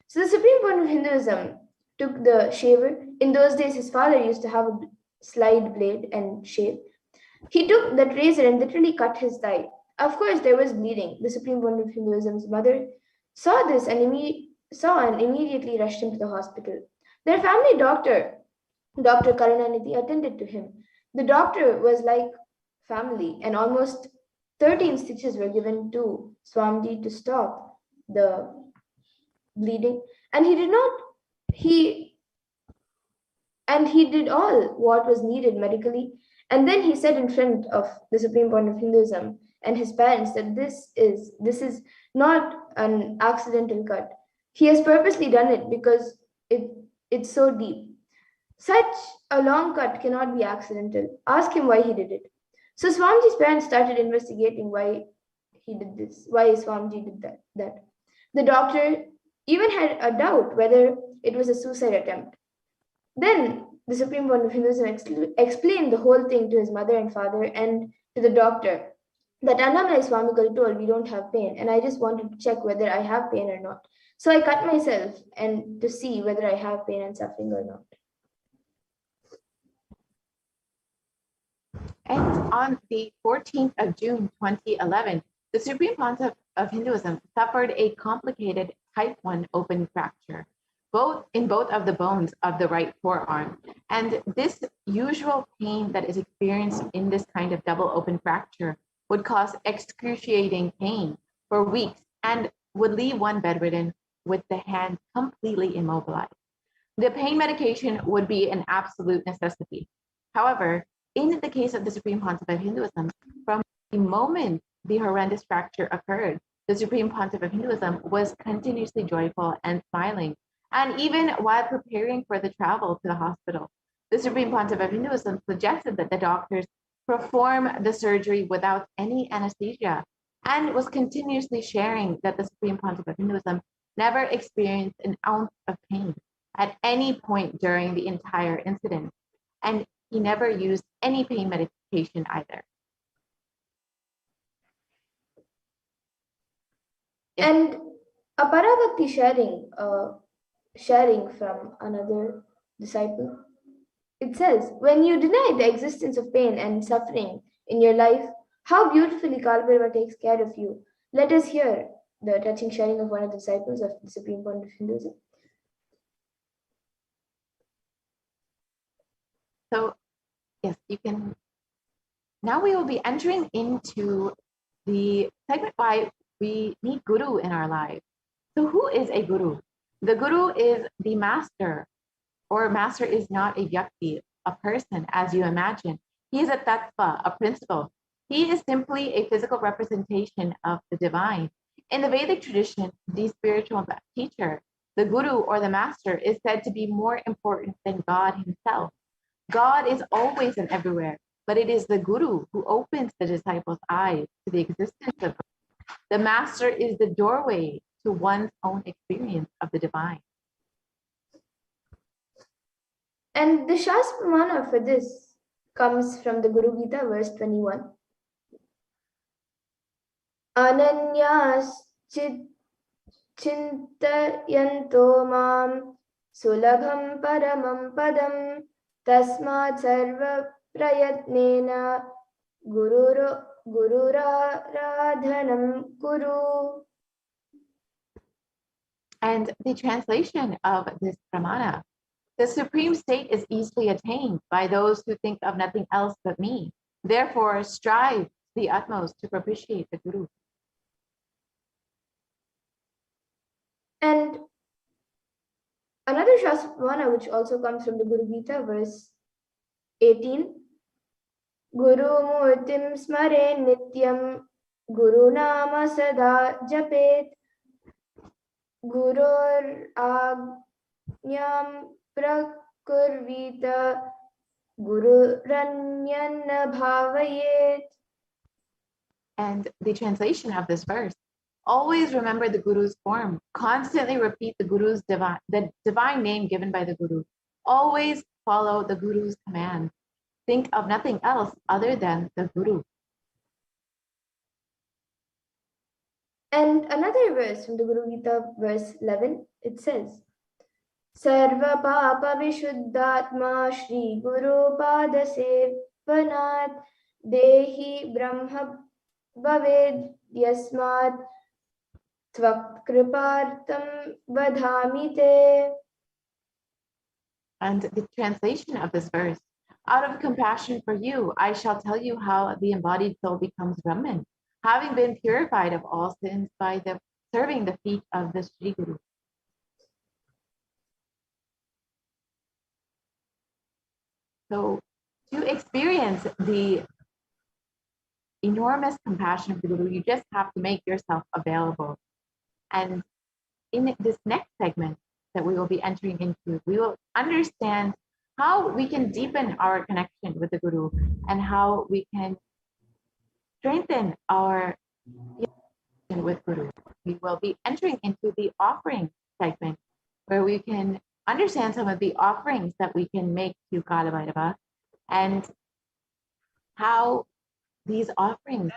So the Supreme Point of Hinduism took the shaver. In those days, his father used to have a slide blade and shave. He took that razor and literally cut his thigh. Of course, there was bleeding. The Supreme Point of Hinduism's mother saw this and immediately rushed him to the hospital. Their family doctor, Dr. Karunanidhi, attended to him. The doctor was like family, and almost 13 stitches were given to Swamiji to stop the bleeding. And he did all what was needed medically. And then he said in front of the Supreme Point of Hinduism and his parents that this is not an accidental cut. He has purposely done it because it's so deep. Such a long cut cannot be accidental. Ask him why he did it. So Swamiji's parents started investigating why he did this, why Swamiji did that. The doctor even had a doubt whether it was a suicide attempt. Then the Supreme Point of Hinduism explained the whole thing to his mother and father and to the doctor that Annamalai Swamigal told we don't have pain, and I just wanted to check whether I have pain or not. So I cut myself and to see whether I have pain and suffering or not. And on the 14th of June 2011, the Supreme Pontiff of Hinduism suffered a complicated type 1 open fracture, both of the bones of the right forearm. And this usual pain that is experienced in this kind of double open fracture would cause excruciating pain for weeks and would leave one bedridden with the hand completely immobilized. The pain medication would be an absolute necessity. However, in the case of the Supreme Pontiff of Hinduism, from the moment the horrendous fracture occurred, the Supreme Pontiff of Hinduism was continuously joyful and smiling. And even while preparing for the travel to the hospital, the Supreme Pontiff of Hinduism suggested that the doctors perform the surgery without any anesthesia and was continuously sharing that the Supreme Pontiff of Hinduism never experienced an ounce of pain at any point during the entire incident. And he never used any pain medication either. And a Parabhakti sharing from another disciple, it says, when you deny the existence of pain and suffering in your life, how beautifully Kalbhaiva takes care of you. Let us hear the touching sharing of one of the disciples of the Supreme Point of Hinduism. So, yes, you can. Now we will be entering into the segment why we need guru in our lives. So who is a guru? The guru is the master, or master is not a vyakti, a person as you imagine. He is a tattva, a principle. He is simply a physical representation of the divine. In the Vedic tradition, the spiritual teacher, the guru or the master, is said to be more important than God himself. God is always and everywhere, but it is the guru who opens the disciples' eyes to the existence of God. The master is the doorway to one's own experience of the divine. And the Shastra Pramana for this comes from the Guru Gita, verse 21. Ananyas chintayanto mam sulabham paramam padam tasmat sarva prayatnena gururadhanam guru. And the translation of this pramana: the supreme state is easily attained by those who think of nothing else but me. Therefore, strive to the utmost to propitiate the Guru. And another Shastra Pramana, which also comes from the Guru Gita, verse 18. Guru Murtim Smare Nityam Guru Nama Sada Japet Gurur Agnyam Prakurvita Guru Ranyan Bhavayet. And the translation of this verse: always remember the Guru's form. Constantly repeat the divine name given by the Guru. Always follow the Guru's command. Think of nothing else other than the Guru. And another verse from the Guru Gita, verse 11, it says, Sarva Papa Vishuddhatma Shri Guru Pada Sevanat Dehi Brahma Bhaved Yasmat Tvak Kripartam Vadhamite. And the translation of this verse: out of compassion for you, I shall tell you how the embodied soul becomes Brahman, having been purified of all sins by serving the feet of the Sri Guru. So to experience the enormous compassion of the Guru, you just have to make yourself available. And in this next segment that we will be entering into, we will understand how we can deepen our connection with the Guru and how we can strengthen our connection with Guru. We will be entering into the offering segment where we can understand some of the offerings that we can make to Kalabhairava and how these offerings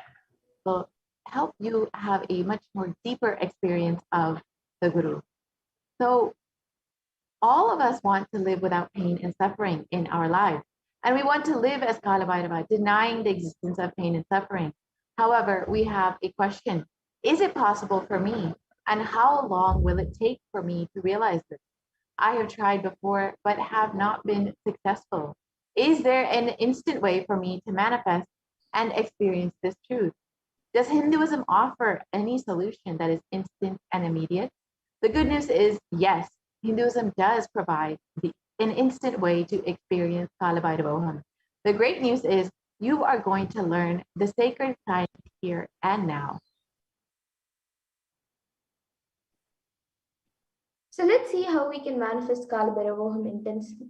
will help you have a much more deeper experience of the Guru. So all of us want to live without pain and suffering in our lives. And we want to live as Kalabhairava, denying the existence of pain and suffering. However, we have a question. Is it possible for me? And how long will it take for me to realize this? I have tried before, but have not been successful. Is there an instant way for me to manifest and experience this truth? Does Hinduism offer any solution that is instant and immediate? The good news is yes, Hinduism does provide an instant way to experience Kalabhairavoham. The great news is you are going to learn the sacred science here and now. So let's see how we can manifest Kalabhairavoham intensely.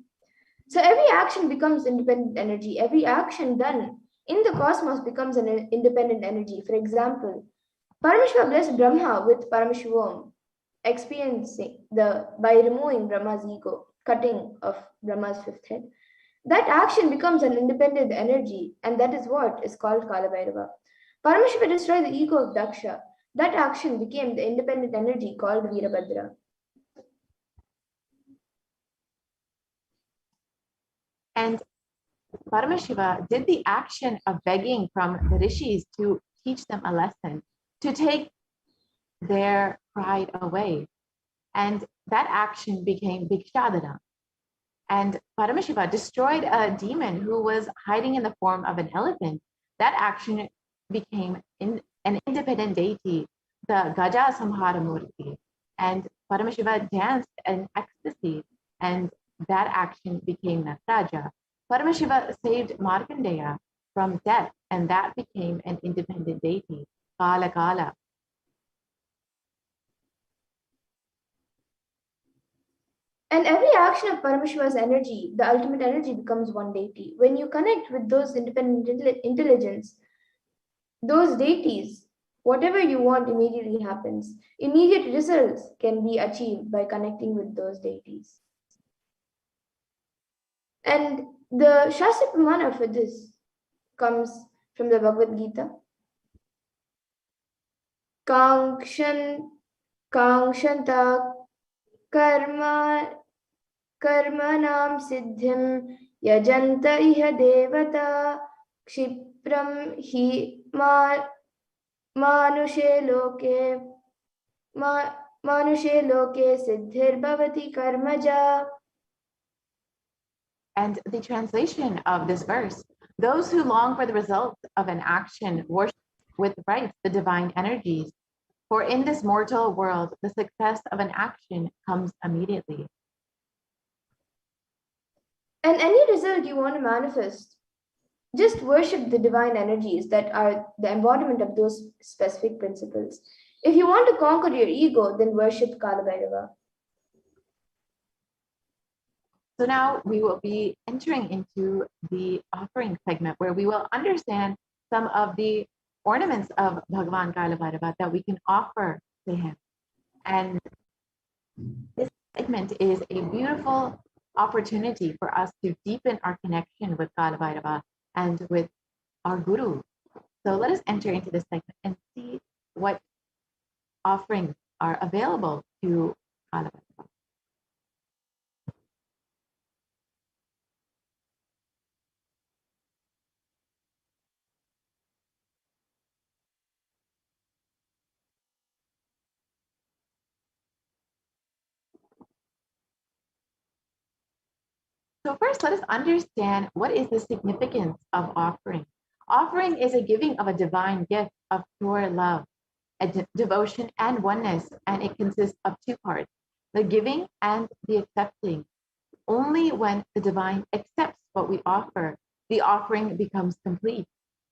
So every action becomes independent energy. Every action done in the cosmos becomes an independent energy. For example, Paramashiva blessed Brahma with Paramashivoham, experiencing by removing Brahma's ego, cutting of Brahma's fifth head. That action becomes an independent energy, and that is what is called Kalabhairava. Paramashiva destroyed the ego of Daksha. That action became the independent energy called Veerabhadra. And Paramashiva did the action of begging from the rishis to teach them a lesson, to take their pride away. And that action became Bhikshadana. And Paramashiva destroyed a demon who was hiding in the form of an elephant. That action became an independent deity, the Gaja Samharamurti. And Paramashiva danced in ecstasy, and that action became Nataraja. Paramashiva saved Markandeya from death, and that became an independent deity, Kala Kala. And every action of Paramashiva's energy, the ultimate energy, becomes one deity. When you connect with those independent intelligence, those deities, whatever you want immediately happens. Immediate results can be achieved by connecting with those deities. And the Shastra Pramana for this comes from the Bhagavad Gita. Kangshanta karmanam siddhim yajanta iha devata kshipram hi manushe loke siddhir bhavati karmaja. And the translation of this verse, those who long for the results of an action worship with rites the divine energies. For in this mortal world, the success of an action comes immediately. And any result you want to manifest, just worship the divine energies that are the embodiment of those specific principles. If you want to conquer your ego, then worship Kala Bhairava. So now we will be entering into the offering segment where we will understand some of the ornaments of Bhagavan Kala Bhairava that we can offer to him. And this segment is a beautiful opportunity for us to deepen our connection with Kala Bhairava and with our Guru. So let us enter into this segment and see what offerings are available to Kala Bhairava. So first, let us understand what is the significance of offering. Offering is a giving of a divine gift of pure love, devotion, and oneness, and it consists of two parts, the giving and the accepting. Only when the divine accepts what we offer, the offering becomes complete.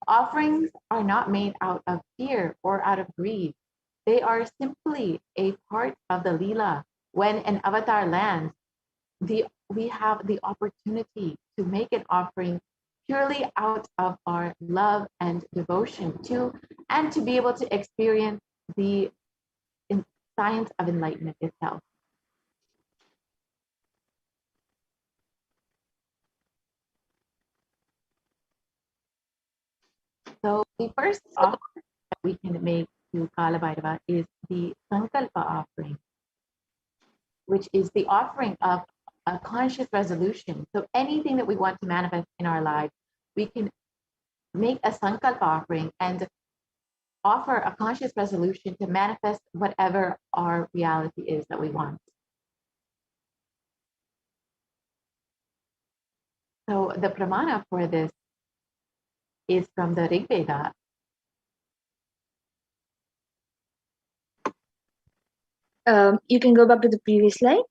Offerings are not made out of fear or out of greed. They are simply a part of the Leela. When an avatar lands, we have the opportunity to make an offering purely out of our love and devotion to, and to be able to experience the science of enlightenment itself. So the first offering that we can make to Kala Bhairava is the Sankalpa offering, which is the offering of a conscious resolution. So anything that we want to manifest in our lives, we can make a Sankalpa offering and offer a conscious resolution to manifest whatever our reality is that we want. So the pramana for this is from the Rig Veda. You can go back to the previous slide.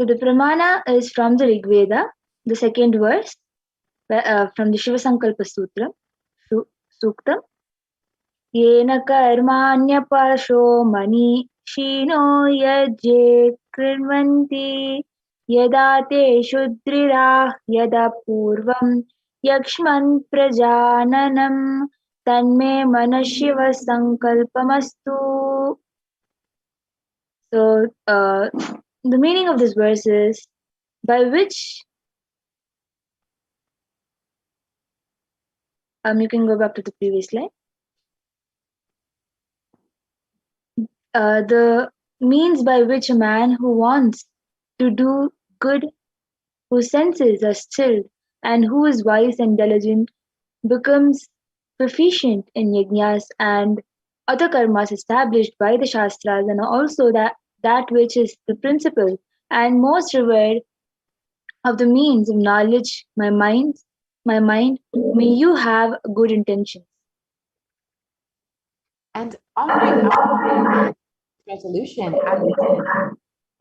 So the pramana is from the Rig Veda, the second verse, from the Shiva Sankalpa Sutra, Sukta. Yena karmanya parasho mani shino yajje krinvanti yada te shudrira yada purvam yakshman prajananam tanme manashiva sankalpamastu. So the meaning of this verse is by which you can go back to the previous slide. The means by which a man who wants to do good, whose senses are stilled, and who is wise and diligent, becomes proficient in yajnas and other karmas established by the Shastras, and also that which is the principal and most revered of the means of knowledge, my mind, my mind, may you have good intentions. And offering our resolution as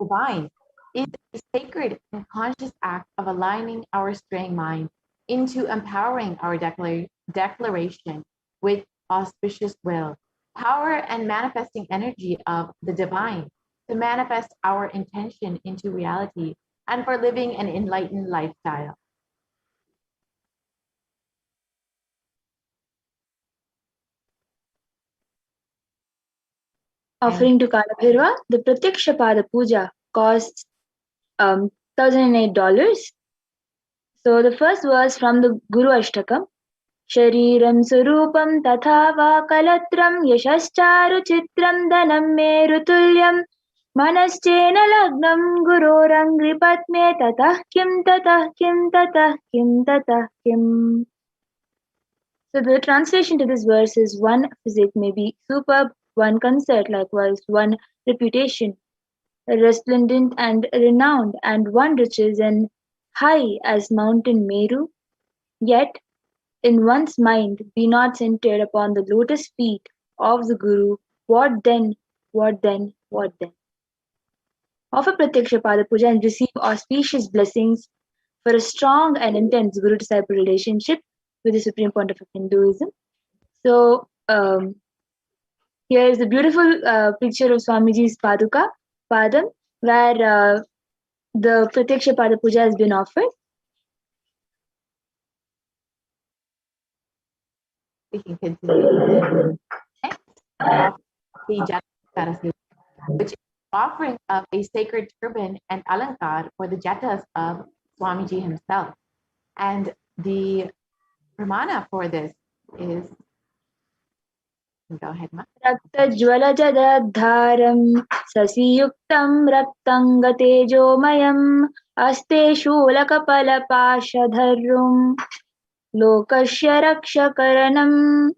divine is a sacred and conscious act of aligning our straying mind into empowering our declaration with auspicious will, power and manifesting energy of the divine to manifest our intention into reality and for living an enlightened lifestyle. Offering to Kalabhairava, the Pratyaksha Pada Puja costs $1,008. So the first verse from the Guru Ashtakam, Shariram Surupam Tatha Va Kalatram Yashascharu Chitram Dhanam Merutulyam Manaschena Lagnam Gurorang Gripatme Tatah Kim Tatah Kim Tatah Kim Tatah Kim. So the translation to this verse is one physique may be superb, one concert likewise, one reputation resplendent and renowned, and one riches and high as mountain Meru, yet in one's mind be not centered upon the lotus feet of the Guru, what then, what then, what then? Offer Pratyaksha Pada Puja and receive auspicious blessings for a strong and intense Guru disciple relationship with the Supreme Pontiff of Hinduism. So, here is a beautiful picture of Swamiji's Paduka, Padam, where the Pratyaksha Pada Puja has been offered. We can continue. Next, the Jata, which is offering of a sacred turban and alankar for the Jatas of Swamiji himself. And the pramana for this is, go ahead, Ma. रक्तज्वलजदद्धारं ससियुक्तं रक्तङ्गतेजोमयम् अस्ते शूलकपलपाशधर्रुं लोकस्य रक्षकरणम्.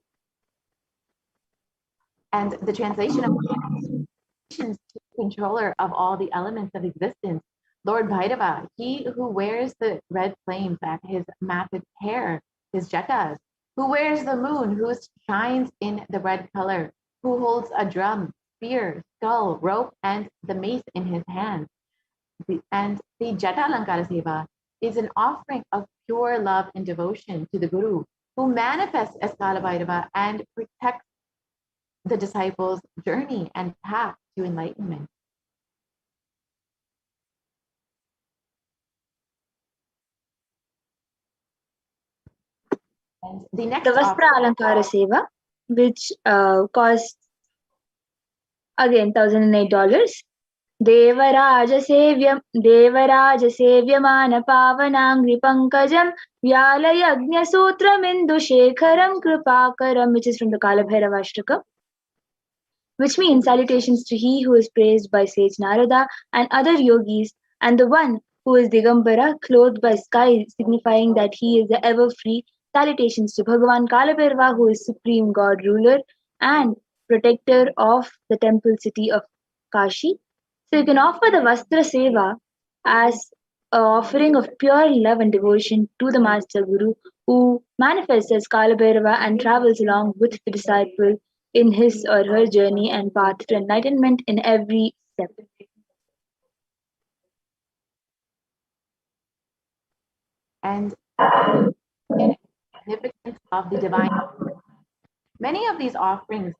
And the translation of controller of all the elements of existence, Lord Bhairava, he who wears the red flames at his matted hair, his jatas, who wears the moon, who shines in the red color, who holds a drum, spear, skull, rope, and the mace in his hand. And the Jata Alankara Seva is an offering of pure love and devotion to the Guru, who manifests as Kala Bhairava and protects the disciples' journey and path to enlightenment. And the next The Vastra Alankara Seva, which costs again $1,008. देवराजसेव्यमान पावनाङ्घ्रि पङ्कजं व्यालयज्ञसूत्रमिन्दुशेखरं कृपाकरं, which is from the Kalabhairavashtakam, which means salutations to he who is praised by sage Narada and other yogis, and the one who is Digambara, clothed by sky, signifying that he is the ever free. Salutations to Bhagavan Kalabhairava, who is supreme god ruler and protector of the temple city of Kashi. So you can offer the Vastra Seva as an offering of pure love and devotion to the Master Guru, who manifests as Kalabhairava and travels along with the disciple in his or her journey and path to enlightenment in every step. And significance of the divine. Many of these offerings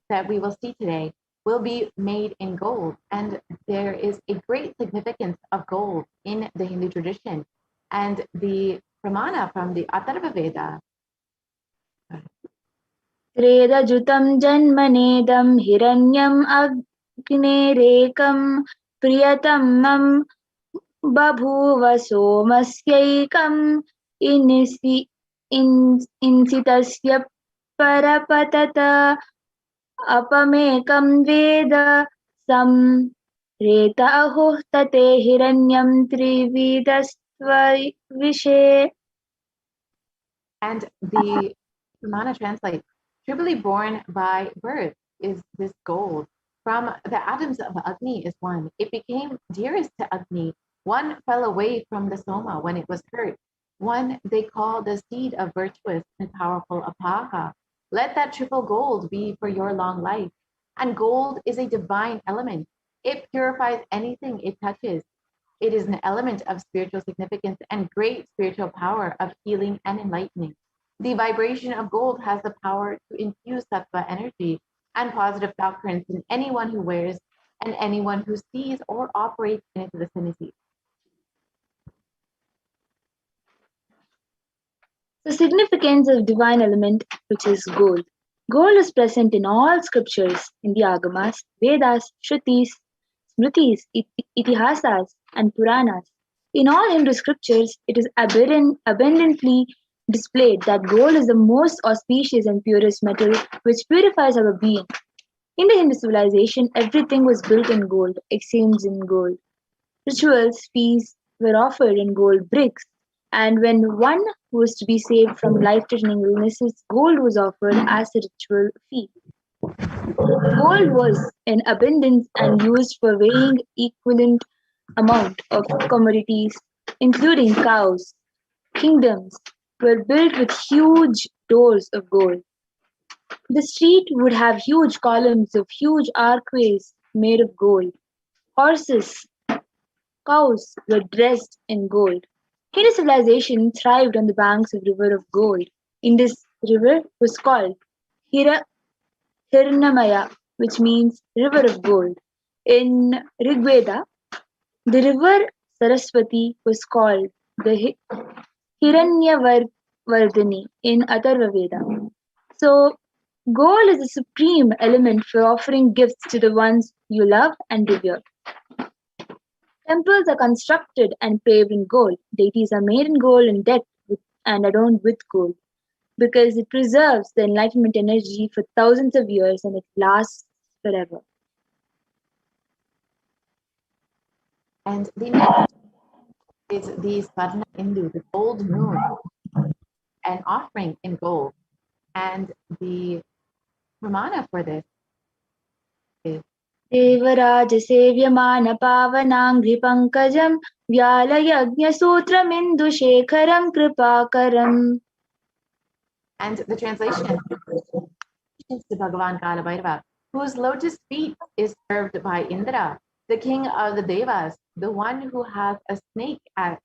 that we will see today will be made in gold, and there is a great significance of gold in the Hindu tradition. And the pramana from the Atharva Veda. Tredajutam janmanedam hiranyam agnerekam priyatamam babhuva somasyekam insitasya parapatata apamekam veda sam reta aho tate hiranyam trividastva vishe. And the pramana translates, tribally born by birth is this gold. From the atoms of Agni is one. It became dearest to Agni. One fell away from the Soma when it was hurt. one they call the seed of virtuous and powerful apaha. Let that triple gold be for your long life. And gold is a divine element. It purifies anything it touches. It is an element of spiritual significance and great spiritual power of healing and enlightening. The vibration of gold has the power to infuse sattva energy and positive doctrines in anyone who wears and anyone who sees or operates in its vicinity. The significance of divine element, which is gold. Gold is present in all scriptures, in the Agamas, Vedas, Shrutis, Smritis, Itihasas, and Puranas. In all Hindu scriptures, it is abundantly displayed that gold is the most auspicious and purest metal which purifies our being. In the Hindu civilization, everything was built in gold, exchanged in gold. Rituals, feasts were offered in gold bricks, and when one was to be saved from life-threatening illnesses, gold was offered as a ritual fee. Gold was in abundance and used for weighing equivalent amount of commodities, including cows. Kingdoms were built with huge doors of gold. The street would have huge columns of huge archways made of gold. Horses, cows were dressed in gold. Hindu civilization thrived on the banks of river of gold. Indus river was called Hirnamaya, which means river of gold. In Rigveda, the river Saraswati was called the Hiranyavardhini in Atharva Veda. So, gold is the supreme element for offering gifts to the ones you love and revere. Temples are constructed and paved in gold. Deities are made in gold and decked and adorned with gold because it preserves the enlightenment energy for thousands of years and it lasts forever. And the next is the Swarna Indu, the gold moon, an offering in gold. And the pramana for this is देवराजसेव्यमानपावनाङ्घ्रिपङ्कजं व्यालयज्ञसूत्रमिन्दुशेखरं कृपाकरम्. and the translation is to Bhagavan Kalabhairava, whose lotus feet is served by Indra, the king of the Devas, the one who has a snake as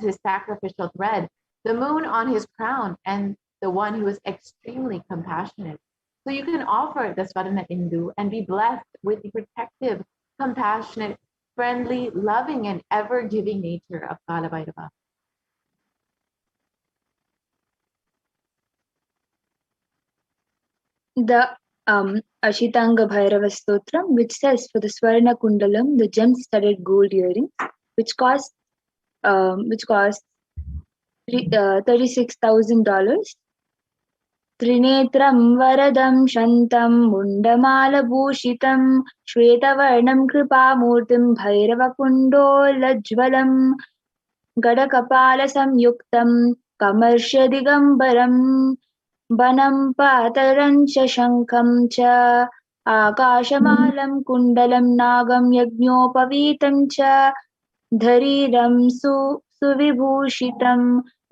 his sacrificial thread, the moon on his crown, and the one who is extremely compassionate. So you can offer the Swarna Indu and be blessed with the protective, compassionate, friendly, loving, and ever-giving nature of Kalabhairava. The Ashitanga Bhairava Stotram, which says for the Swarna Kundalam, the gem-studded gold earrings, which cost $36,000. त्रिनेत्रं वरदं शन्तं मुण्डमालभूषितं श्वेतवर्णं कृपामूर्तिं भैरवकुण्डोलज्ज्वलं गडकपालसंयुक्तं कमर्ष्यदिगम्बरं वनं पातलं च शङ्खं च आकाशमालं कुण्डलं नागं यज्ञोपवीतं च धरीरं सुविभूषितं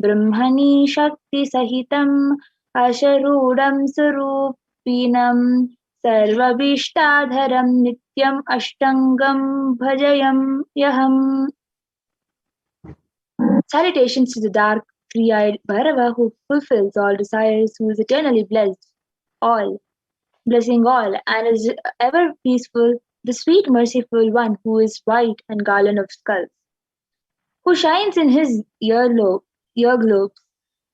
ब्रह्मणि शक्तिसहितम् अशरूढं स्वरूपिणं सर्वभीष्टाधरं नित्यम् अष्टङ्गं भजयम्यहम्. Salutations to the dark, three-eyed Bhairava who fulfills all desires, who is eternally blessing all, and is ever peaceful, the sweet, merciful one who is white and garland of skulls, who shines in his earglobes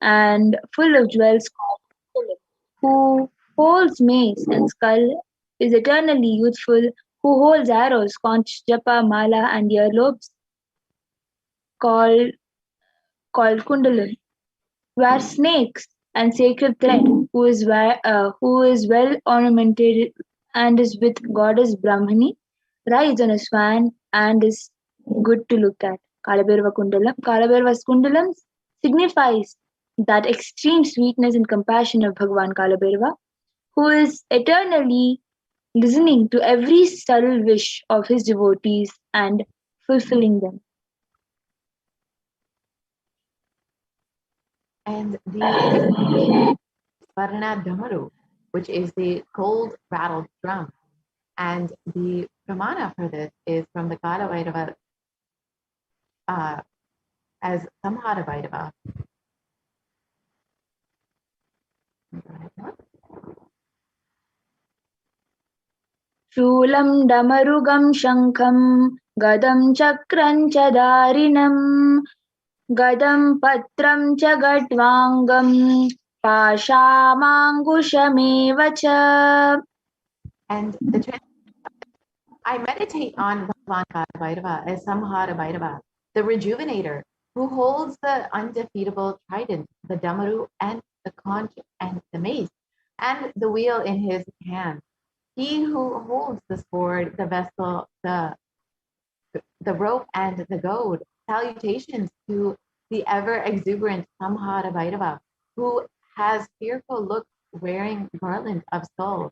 and full of jewels called Philip, who holds mace and skull, is eternally youthful, who holds arrows, conch, japa, mala, and earlobes called kundalan, wears snakes and sacred thread, who is well ornamented and is with goddess Brahmani, rides on a swan and is good to look at. Kalabhairava's kundalam signifies that extreme sweetness and compassion of Bhagavan Kalabhairava, who is eternally listening to every subtle wish of his devotees and fulfilling them. And the Swarna Damaru, which is the gold rattled drum. And the pramana for this is from the Kala Vairava as Samhara Vairava. शूलं डमरुगं शङ्खं गदं चक्रं च दारिणं गदं पत्रं च गट्वाङ्गं पाशामाङ्कुशमेव च. And I meditate on Bhagavan Kala Bhairava as Samhara Bhairava, the rejuvenator, who holds the undefeatable trident, the damaru, and the conch, and the mace, and the wheel in his hand. He who holds the sword, the vessel, the rope, and the goad. Salutations to the ever exuberant Samhara Bhairava, who has fearful looks wearing garland of skulls.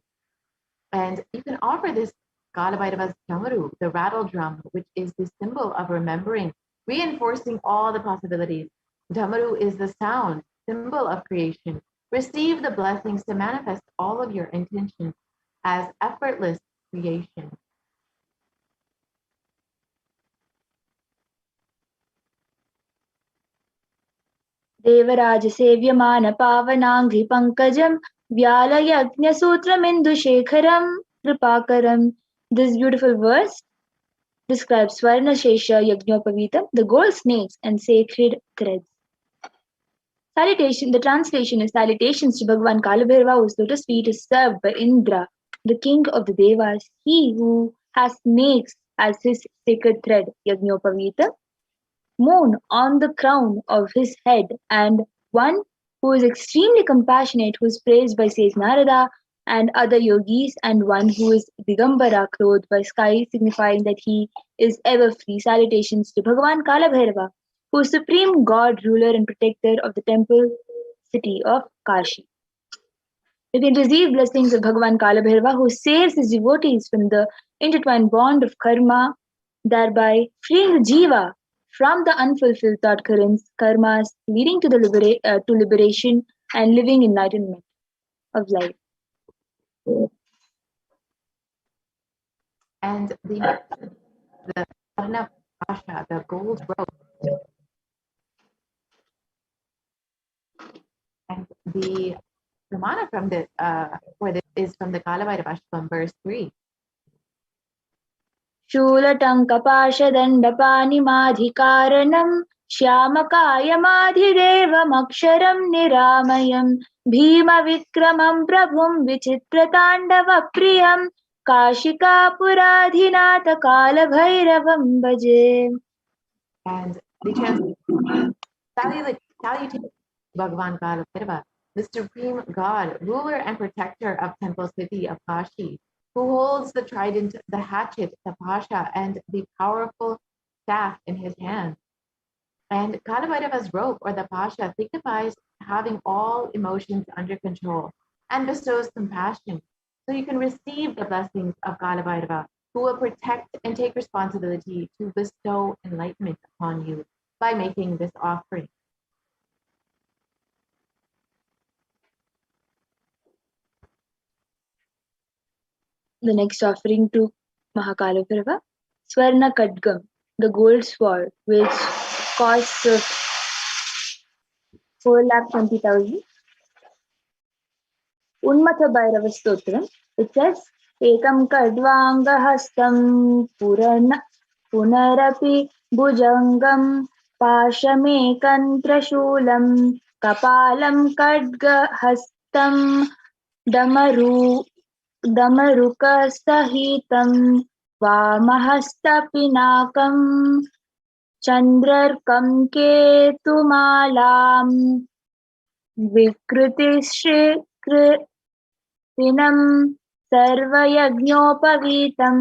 And you can offer this Kala Bhairava's Damaru, the rattle drum, which is the symbol of remembering, reinforcing all the possibilities. Damaru is the sound, symbol of creation. Receive the blessings to manifest all of your intentions as effortless creation. Devraj सेव्यमान पावनांघ्रि Pankajam व्यालयज्ञसूत्रमिन्दुशेखरं कृपाकरं. This beautiful verse describes Swarna Shesha Yajnapavitam, the gold snakes and sacred threads. Salutation. The translation is salutations to Bhagavan Kalabhairava, whose lotus feet is served by Indra, the king of the Devas. He who has snakes as his sacred thread, Yajnopavita, moon on the crown of his head, and one who is extremely compassionate, who is praised by sage Narada and other yogis, and one who is Digambara, clothed by sky, signifying that he is ever free. Salutations to Bhagavan Kalabhairava, who is supreme god, ruler, and protector of the temple city of Kashi. You can receive blessings of Bhagavan Kalabhairava, who saves his devotees from the intertwined bond of karma, thereby freeing the jiva from the unfulfilled thought currents, karmas, leading to the liberation and living enlightenment of life. And the Sarna Pasha, the gold rope, and the pramana from this for this is from the Kalavairava Ashtam, verse 3. शूलटङ्कपाशदण्डपानिमाधिकारणं श्यामकायमाधिदेवमक्षरं निरामयं भीमविक्रमं प्रभुं विचित्रताण्डवप्रियं काशिकापुराधिनाथ कालभैरवं भजे. And the translation, salutation Bhagavan Kalabhairava, the supreme god, ruler and protector of temple city of Kashi, who holds the trident, the hatchet, the pasha, and the powerful staff in his hand. And Kalabhairava's rope, or the pasha, signifies having all emotions under control and bestows compassion. So you can receive the blessings of Kalabhairava, who will protect and take responsibility to bestow enlightenment upon you by making this offering. The next offering to Mahakalabhairava, Swarna Kadgam, the gold sword, which costs 4,20,000. Unmatha Bhairava Stotram, it says, Ekam Kadvangahastam Punarapi Bhujangam Pashamekantrashulam Kapalam Kadgahastam Damarukasahitam Vamahastapinakam Chandrarkam Ketumalam Vikritishrikritinam Sarvayagnopavitam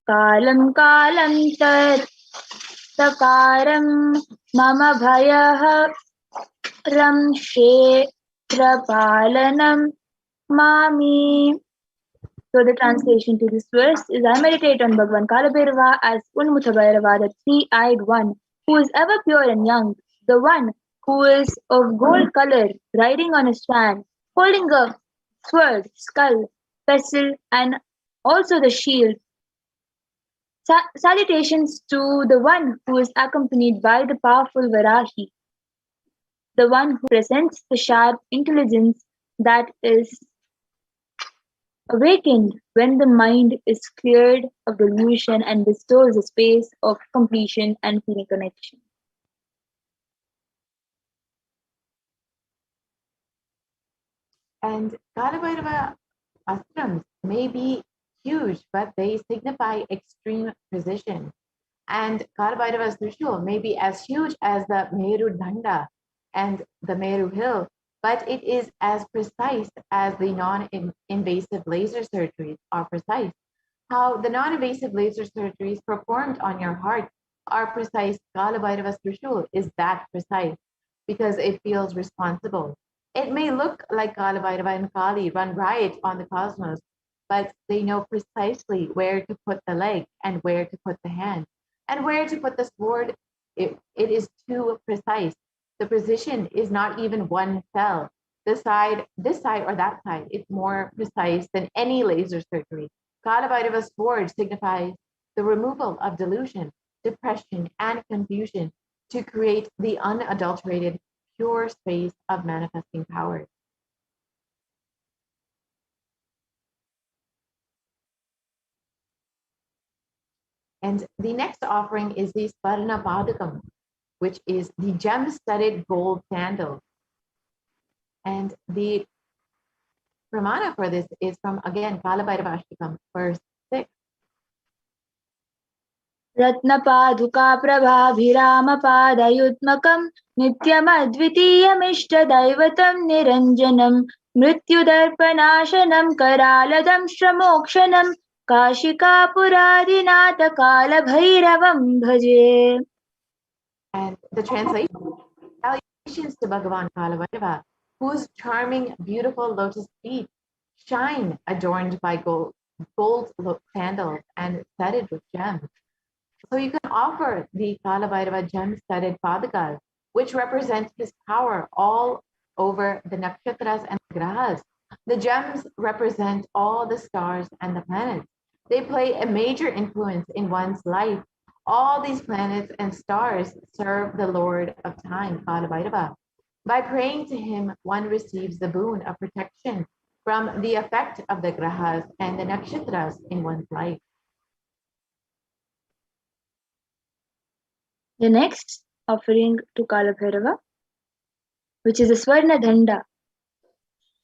Kalam Kalam Takaram Mama Bhayaharam Kshetrapalanam Mami. So the translation to this verse is, I meditate on Bhagavan Kalabhairava as Unmutha Bhairava, the three-eyed one, who is ever pure and young, the one who is of gold color, riding on a swan, holding a sword, skull, pestle, and also the shield. Salutations to the one who is accompanied by the powerful Varahi, the one who presents the sharp intelligence that is awakened when the mind is cleared of delusion and bestows a space of completion and feeling connection. And Kalabhairava astrams may be huge, but they signify extreme precision. And Kalabhairava's Trishul may be as huge as the Meru Danda and the Meru Hill, but it is as precise as the non-invasive laser surgeries are precise. How the non-invasive laser surgeries performed on your heart are precise. Kalabhairava's Trishul is that precise because it feels responsible. It may look like Kalabhairava and Kali run riot on the cosmos, but they know precisely where to put the leg and where to put the hand and where to put the sword. It is too precise. The precision is not even one cell. This side or that side, it's more precise than any laser surgery. Kalabhairava's sword signifies the removal of delusion, depression, and confusion to create the unadulterated, pure space of manifesting power. And the next offering is the Sparna Padakam, which is the gem-studded gold sandal. And the pramana for this is from, again, Kalabhairava Ashtakam, verse 6. रत्नपादुकाप्रभाभिरामपादयुग्मकं नित्यमद्वितीयमिष्टदैवतं निरञ्जनं मृत्युदर्पनाशनं करालदंष्ट्रमोक्षणं काशिकापुरादिनाथकालभैरवं भजे. And the translation, salutations to Bhagavan Kalabhairava, whose charming, beautiful lotus feet shine adorned by gold sandals and studded with gems. So you can offer the Kalabhairava gem-studded padakas, which represent his power all over the nakshatras and the grahas. The gems represent all the stars and the planets. They play a major influence in one's life. All these planets and stars serve the Lord of Time, Kalabhairava. By praying to him, one receives the boon of protection from the effect of the grahas and the nakshatras in one's life. The next offering to Kalabhairava, which is the Swarna Dhanda.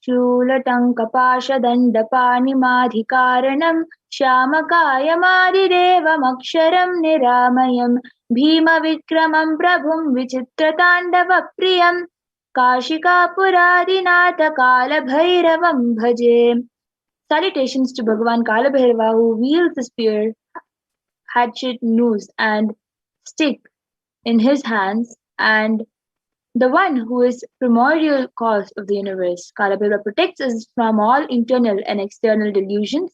शूलटङ्कपाशदण्डपाणिमाधिकारणं श्यामकायमादिदेवमक्षरं निरामयं भीमविक्रमं प्रभुं विचित्रताण्डवप्रियं काशिकापुरादिनाथकालभैरवं भजे. Salutations to Bhagavan Kalabhairava, who wields the spear, hatchet, noose, and stick in his hands, and the one who is primordial cause of the universe. Kalabhairava protects us from all internal and external delusions.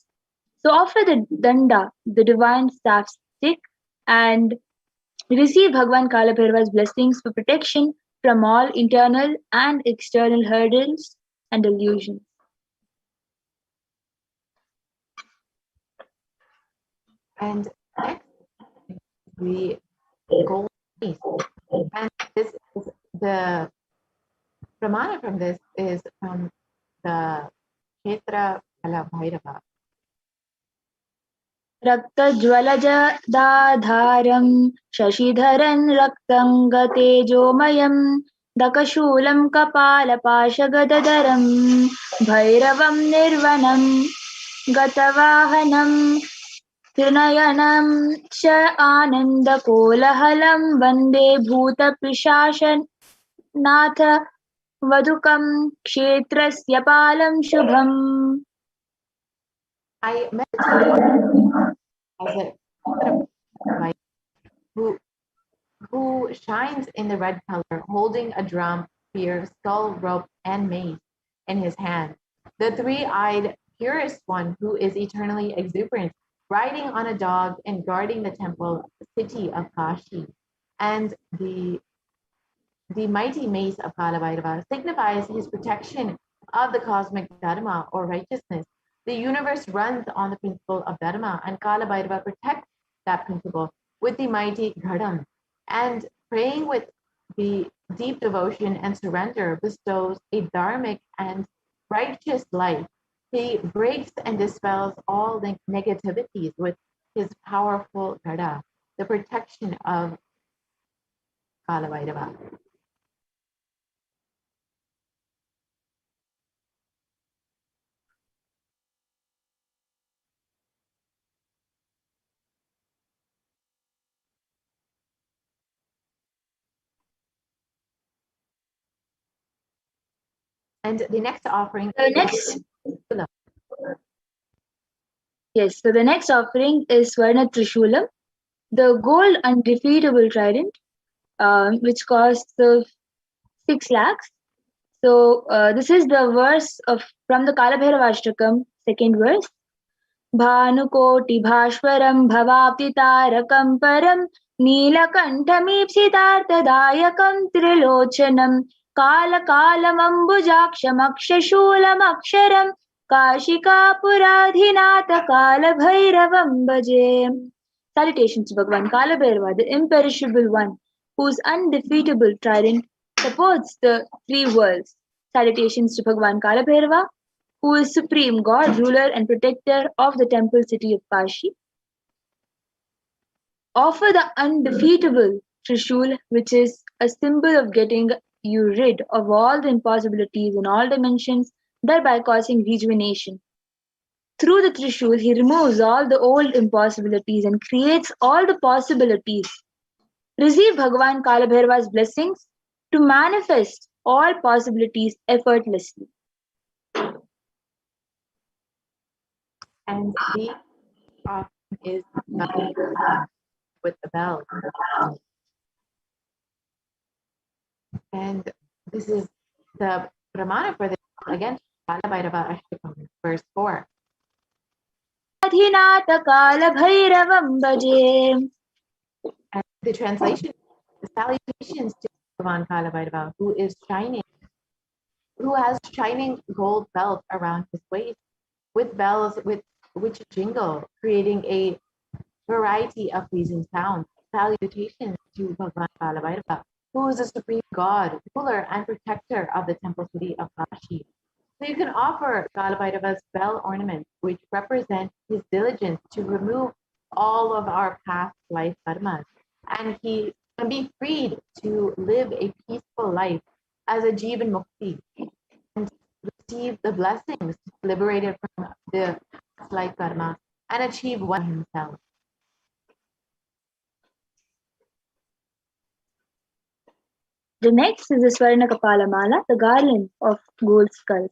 So offer the danda, the divine staff stick, and receive Bhagavan Kalabhairava's blessings for protection from all internal and external hurdles and delusions. And next, the gold piece. And this is the pramana from this is from the Kshetra Kalabhairava. रक्तज्वलजदाधारं शशिधरं रक्तङ्गतेजोमयं दकशूलं कपालपाशगदधरं भैरवं निर्वनं गतवाहनं त्रिनयनं च आनन्दकोलहलं वन्दे भूतपिशाचनाथ वधुकं क्षेत्रस्य पालं शुभम्. I meditated as a who shines in the red color, holding a drum, spear, skull, rope, and mace in his hand. The three-eyed purest one who is eternally exuberant, riding on a dog and guarding the temple city of Kashi. And the the mighty mace of Kalabhairava signifies his protection of the cosmic dharma or righteousness. The universe runs on the principle of dharma, and Kalabhairava protects that principle with the mighty Ghadam. And praying with the deep devotion and surrender bestows a dharmic and righteous life. He breaks and dispels all the negativities with his powerful Ghada, the protection of Kalabhairava. And the next offering The next, yes, so the next offering is Swarna Trishulam, the gold undefeatable trident, which costs 6 lakhs. So this is the verse of from the Kalabhairavashtakam, second verse. भानुकोटिभास्वरं भवाप्तितारकं परं नीलकण्ठमीप्सितार्थदायकं त्रिलोचनं कालकालमम्बुजाक्षमक्षशूलमक्षरं काशिकापुराधिनाथकालभैरवं भजे. Salutations to Bhagavan Kalabhairava, the imperishable one, whose undefeatable trident supports the three worlds. Salutations to Bhagavan Kalabhairava, who is supreme God, ruler and protector of the temple city of Kashi. Offer the undefeatable Trishul, which is a symbol of getting you rid of all the impossibilities in all dimensions, thereby causing rejuvenation. Through the Trishul, he removes all the old impossibilities and creates all the possibilities. Receive Bhagavan Kalabhairava's blessings to manifest all possibilities effortlessly. And the offering is with the bell. And this is the Pramana for this again, Kalabhairava Ashtakam, verse 4. Adhinata Kalabhairavam bhaje. And the translation, the salutations to Bhagavan Kalabhairava, who is shining, who has shining gold belt around his waist, with bells with which jingle, creating a variety of pleasing sounds. Salutations to Bhagavan Kalabhairava, who is the supreme God, ruler and protector of the temple city of Kashi. So you can offer Kalabhairava's bell ornaments, which represent his diligence to remove all of our past life karmas, and he can be freed to live a peaceful life as a Jivan Mukti and receive the blessings liberated from the past life karma and achieve one himself. The next is the Swarna Kapala Mala, the garland of gold skulls.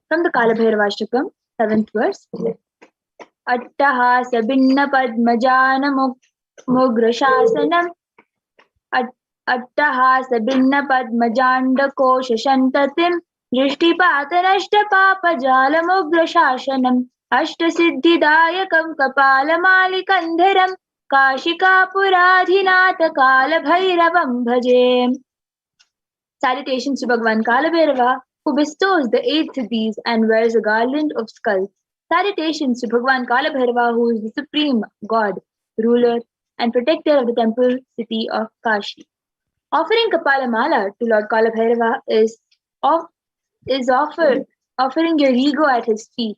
From the Kalabhairavashtakam, 7th verse. Attahasya binna padmajana mugrasasanam Attahasya binna padmajanda kosha shantatim Drishtipatanashta papajala mugrashasanam Ashta siddhidayakam kapala malikandharam Kashikapuradhinata Kalabhairavam bhaje. Salutations to Bhagavan Kalabhairava, who bestows the 8th of these and wears a garland of skulls. Salutations to Bhagavan Kalabhairava, who is the supreme God, ruler and protector of the temple city of Kashi. Offering Kapala Mala to Lord Kalabhairava is offering your ego at his feet,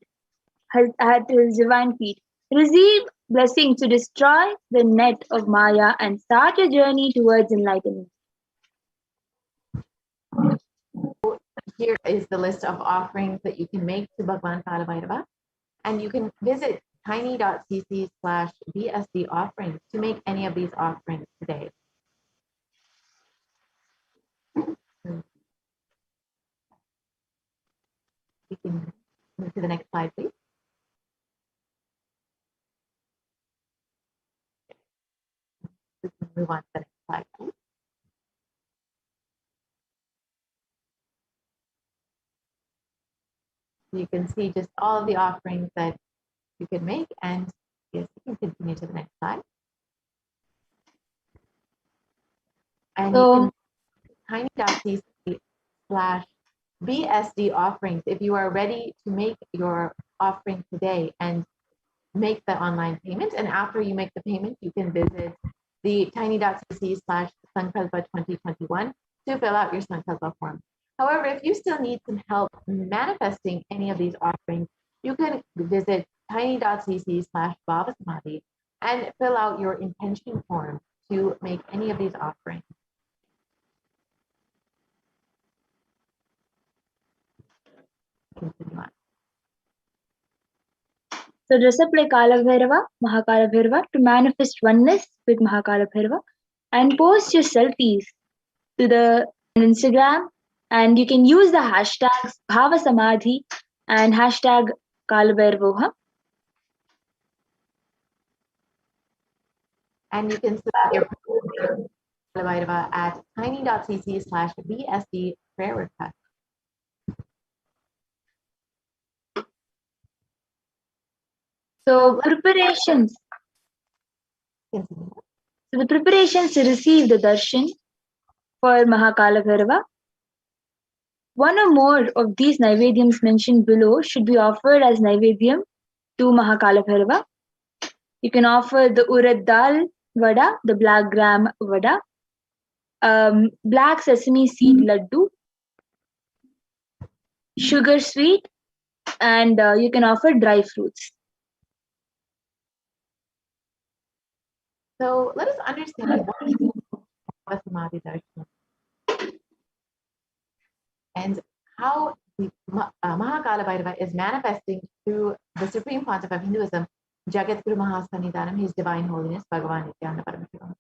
at his divine feet. Receive blessings to destroy the net of Maya and start your journey towards enlightenment. Here is the list of offerings that you can make to Bhagavan Kalabhairava, and you can visit tiny.cc/BSD offerings to make any of these offerings today. We can move to the next slide, please. We can move on to the next slide, please. You can see just all of the offerings that you can make, and yes, you can continue to the next slide. And So, you can tiny.cc/BSD offerings if you are ready to make your offering today and make the online payment. And after you make the payment, you can visit the tiny.cc/Sankalpa 2021 to fill out your Sankalpa form. However, if you still need some help manifesting any of these offerings, you can visit tiny.cc/Bhava Samadhi and fill out your intention form to make any of these offerings. Continue on. So dress up like Kala Bhairava, Mahakala Bhairava to manifest oneness with Mahakala Bhairava and post your selfies to the Instagram, and you can use the hashtags Bhava Samadhi and hashtag Kala Bhairavoham. And you can submit your Bhairava at tiny.cc/BSD prayer request. So preparations. Continue. So the preparations to receive the darshan for Mahakala Bhairava. One or more of these Naivedyams mentioned below should be offered as Naivedyam to Mahakala Bhairava. You can offer the urad dal vada, the black gram vada, black sesame seed laddu, sugar sweet, and you can offer dry fruits. So let us understand what is Bhava Samadhi Darshan and how the Mahakala Bhairava is manifesting through the Supreme Pontiff of Hinduism, Jagat Guru Mahasannidhanam, His Divine Holiness, Bhagavan Nithyananda Paramashivam.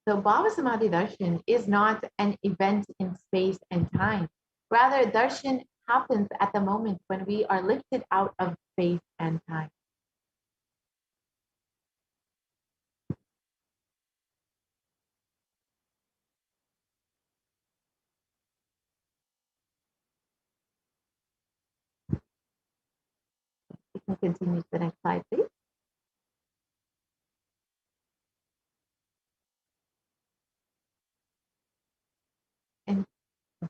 So Bhava Samadhi Darshan is not an event in space and time. Rather, darshan happens at the moment when we are lifted out of space and time. We can continue to the next slide, please. And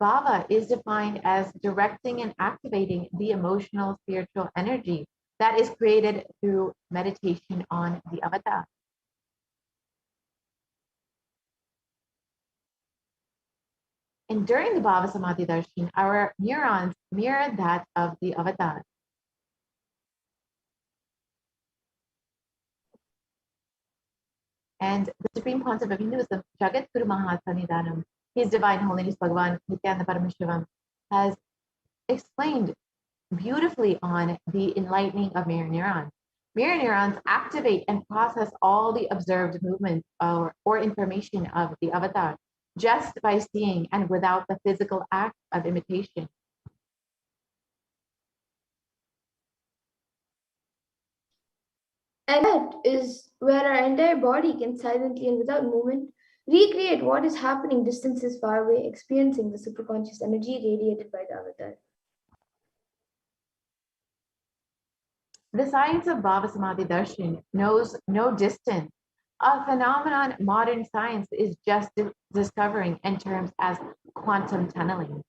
Bhava is defined as directing and activating the emotional spiritual energy that is created through meditation on the avatar. And during the Bhava Samadhi Darshan, our neurons mirror that of the avatar. And the Supreme Pontiff of Hinduism, Jagat Guru Mahasannidhanam, His Divine Holiness Bhagavan Nithyananda Paramashivam, has explained beautifully on the enlightening of mirror neurons. Mirror neurons activate and process all the observed movements or information of the avatar just by seeing and without the physical act of imitation. And that is where our entire body can silently and without movement recreate what is happening distances far away, experiencing the superconscious energy radiated by the avatar. The science of Bhava Samadhi Darshan knows no distance, a phenomenon modern science is just discovering in terms as quantum tunneling.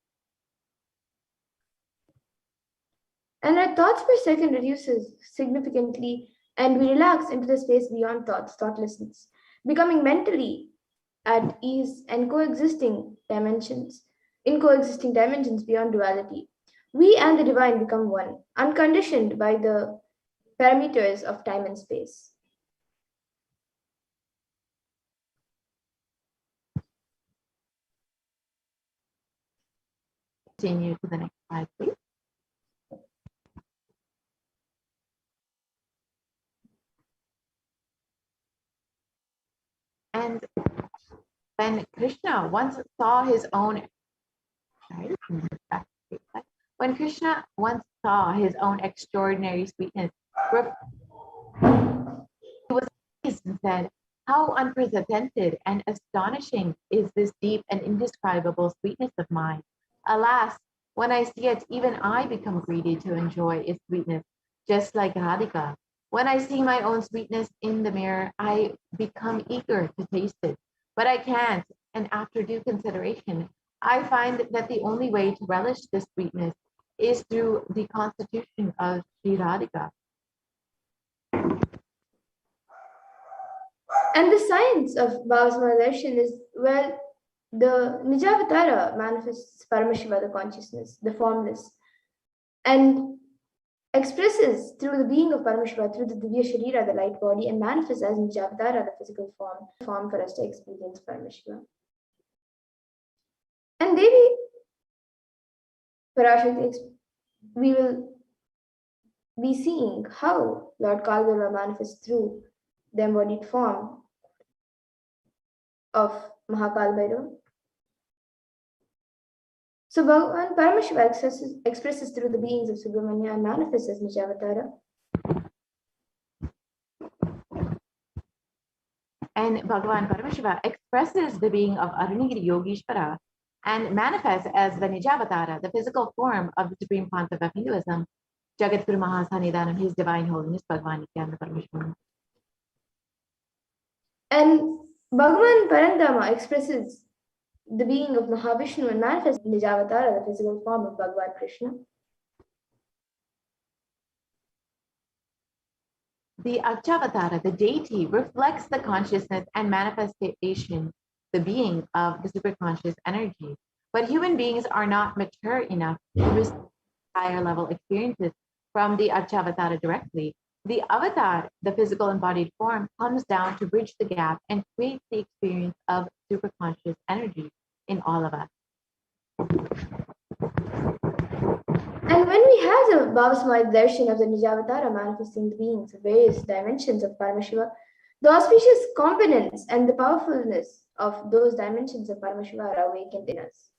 And our thoughts per second reduces significantly, and we relax into the space beyond thoughts, thoughtlessness, becoming mentally at ease and coexisting dimensions beyond duality. We and the divine become one, unconditioned by the parameters of time and space. Continue to the next slide, please. And when Krishna once saw his own, when Krishna once saw his own extraordinary sweetness, he was amazed and said, "How unprecedented and astonishing is this deep and indescribable sweetness of mine. Alas, When I see it, even I become greedy to enjoy its sweetness, just like Radhika. When I see my own sweetness in the mirror, I become eager to taste it, but I can't. And after due consideration, I find that the only way to relish this sweetness is through the constitution of Sri Radhika. And the science of Bhava darshan is, well, the Nijavatara manifests Paramashiva, the consciousness, the formless, and expresses through the being of Paramashiva, through the Divya Sharira, the light body, and manifests as Nijavatara, the physical form for us to experience Paramashiva. And Devi Parashakti, we will be seeing how Lord Kalbhaiva manifests through the embodied form of Mahakalbhairava. So Bhagavan Paramashiva expresses through the beings of Subramanya and manifests as Nijavatara. And Bhagavan Paramashiva expresses the being of Arunagiri Yogeshwara and manifests as the Nijavatara, the physical form of the Supreme Pontiff of Hinduism, Jagadguru Mahasanidanam, His Divine Holiness, Bhagavan Nithyananda Paramashivam. And Bhagavan Parandama expresses the being of Mahavishnu and manifests Nijavatara, the physical form of Bhagavan Krishna. The Archavatara, the deity, reflects the consciousness and manifestation, the being of the superconscious energy. But human beings are not mature enough to receive higher level experiences from the Archavatara directly. The avatar, the physical embodied form, comes down to bridge the gap and create the experience of superconscious energy in all of us. And when we have the Bhavasamaya darshan of the Nijavatara manifesting the beings of various dimensions of Paramashiva, the auspicious components and the powerfulness of those dimensions of Paramashiva are awakened in us.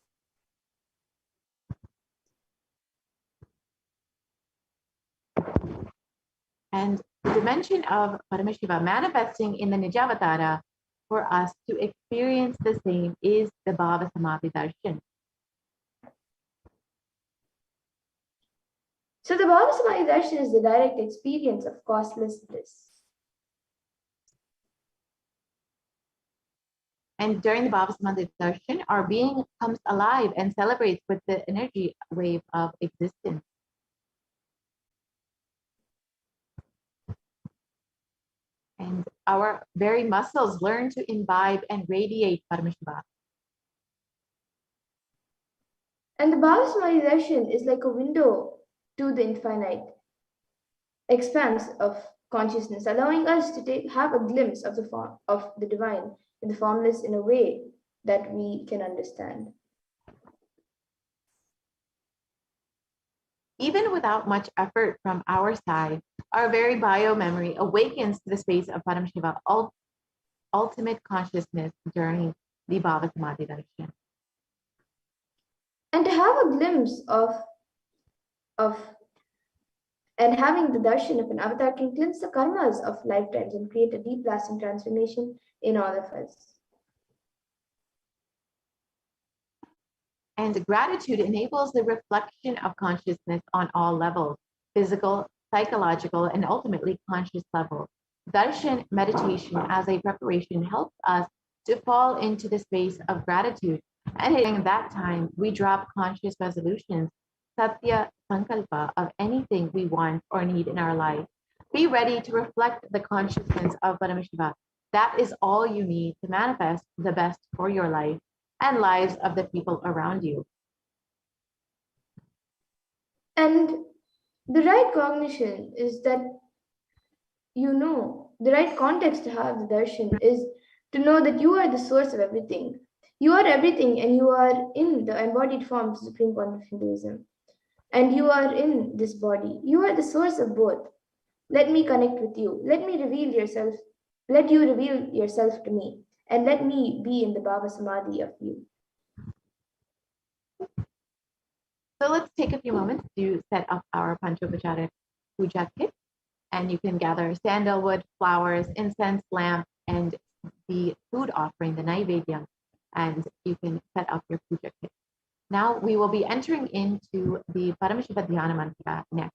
And the dimension of Paramashiva manifesting in the Nijavatara for us to experience the same is the Bhava Samadhi Darshan. So the Bhavasamaya darshan is the direct experience of causeless bliss. And during the Bhava Samadhi Darshan, our being comes alive and celebrates with the energy wave of existence. And our very muscles learn to imbibe and radiate Paramashiva. And the Bhavasamaya darshan is like a window to the infinite expanse of consciousness, allowing us to have a glimpse of the form of the divine in the formless in a way that we can understand. Even without much effort from our side, our very bio-memory awakens to the space of Paramashiva, ultimate consciousness during the Bhava Samadhi Darshan. And to have a glimpse of and having the darshan of an avatar can cleanse the karmas of lifetimes and create a deep lasting transformation in all of us. And gratitude enables the reflection of consciousness on all levels, physical, psychological, and ultimately conscious levels. Darshan meditation as a preparation helps us to fall into the space of gratitude. And during that time, we drop conscious resolutions, satya sankalpa, of anything we want or need in our life. Be ready to reflect the consciousness of Paramashiva. That is all you need to manifest the best for your life and lives of the people around you. And the right cognition is that the right context to have the darshan is to know that you are the source of everything. You are everything and you are in the embodied form of the Supreme Point of Hinduism. And you are in this body. You are the source of both. Let me connect with you. Let you reveal yourself to me. And let me be in the Bhava Samadhi of you. So let's take a few moments to set up our Panchopachara Puja kit. And you can gather sandalwood, flowers, incense, lamp, and the food offering, the Naivedyam. And you can set up your puja kit. Now we will be entering into the Paramashiva Dhyana Mantra next.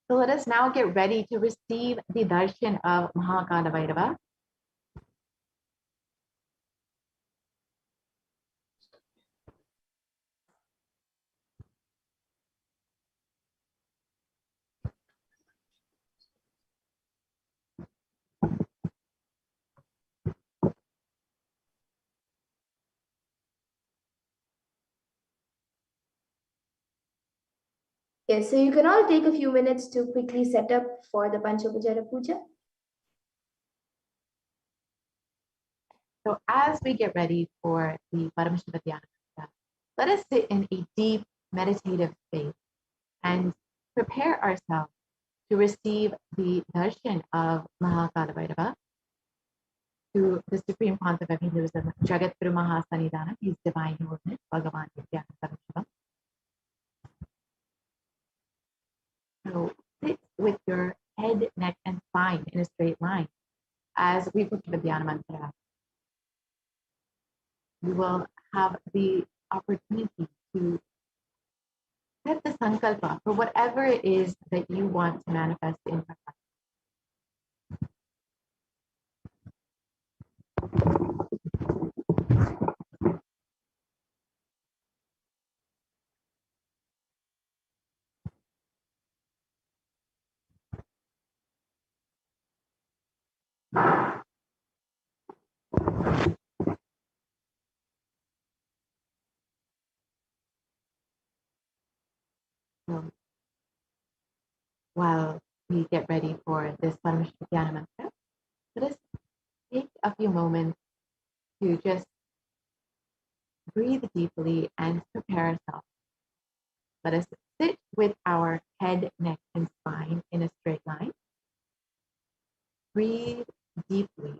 So let us now get ready to receive the darshan of Mahakala Bhairava. Yes, so you can all take a few minutes to quickly set up for the Panchopachara Puja. So as we get ready for the Paramashiva Dhyana Mantra, let us sit in a deep meditative state and prepare ourselves to receive the darshan of Mahakala Bhairava, to the Supreme Concept of Hinduism, Jagat Guru Mahasanidana, His Divine Holiness, Bhagavan Nithyananda Paramashivam. So sit with your head, neck, and spine in a straight line as we put the Dhyana Mantra. You will have the opportunity to set the sankalpa for whatever it is that you want to manifest in your life. So while we get ready for this Paramashiva Dhyana Mantra, let us take a few moments to just breathe deeply and prepare ourselves. Let us sit with our head, neck, and spine in a straight line. Breathe deeply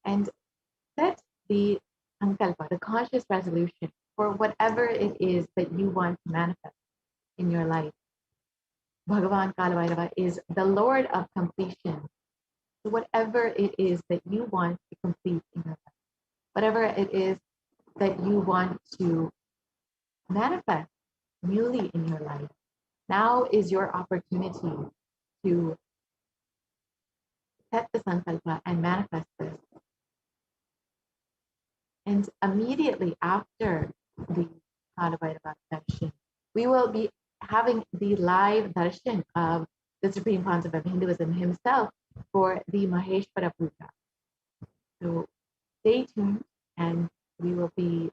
and set the sankalpa, the conscious resolution for whatever it is that you want to manifest in your life. Bhagavan Kalabhairava is the Lord of completion. So whatever it is that you want to complete in your life, whatever it is that you want to manifest newly in your life, now is your opportunity to set the sankalpa and manifest this. And immediately after the Kalabhairava darshan, we will be having the live darshan of the Supreme Concept of Hinduism himself for the Maheshwara Puja. So stay tuned and we will be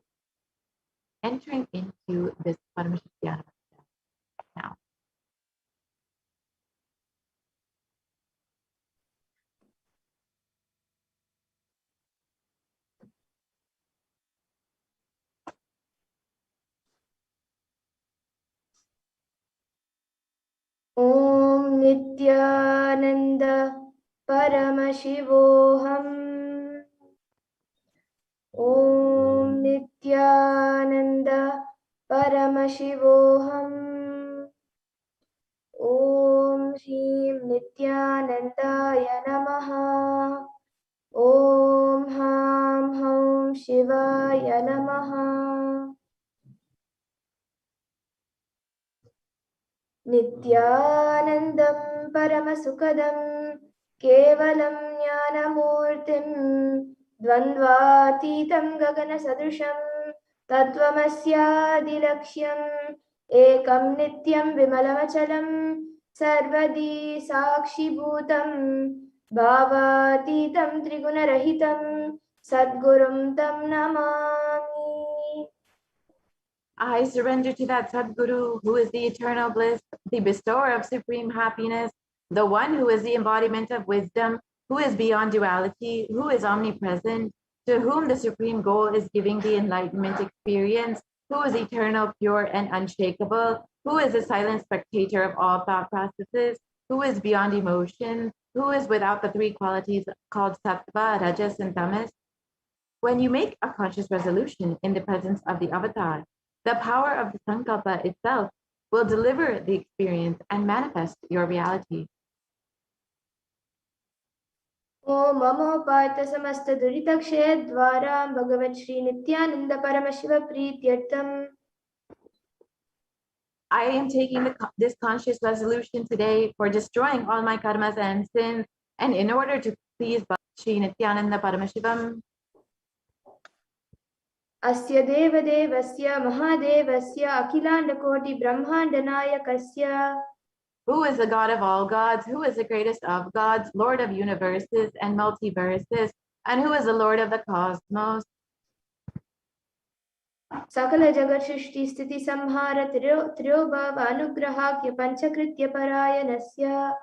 entering into this Paramashiva Dhyana now. Om Nithyananda Paramashivoham. Om Nithyananda Paramashivoham. Om Shrim Nithyanandaya Namaha. Om Ham Hum Shivaya Namaha. Nithyanandam Paramasukadam Kevalam Jnanamurtim Dvandvatitam Gagana Sadrisham Tattvamasyaadilaksham Ekam Nityam Vimalamachalam Sarvadi Sakshibhutam Bhavatitam Trigunarahitam Sadgurum Tam Namami. I surrender to that Sadguru who is the eternal bliss, the bestower of supreme happiness, the one who is the embodiment of wisdom, who is beyond duality, who is omnipresent, to whom the supreme goal is giving the enlightenment experience, who is eternal, pure, and unshakable, who is a silent spectator of all thought processes, who is beyond emotion, who is without the three qualities called sattva, rajas, and tamas. When you make a conscious resolution in the presence of the avatar, the power of the sankalpa itself will deliver the experience and manifest your reality. ॐ ममोपात समस्त दुरितक्षय द्वारा भगवत् Shri Nityanand Paramshiva प्रीत्यर्थम I am taking this conscious resolution today for destroying all my karmas and sins, and in order to please Shri Nithyananda Paramashivam, अस्य देवदेवस्य महादेवस्य अखिलाण्डकोटि ब्रह्माण्डनायकस्य who is the God of all gods, who is the greatest of gods, Lord of universes and multiverses, and who is the Lord of the cosmos, सकल जगत सृष्टि स्थिति संहार त्रयोभव अनुग्रहाख्य पंचकृत्य परायणस्य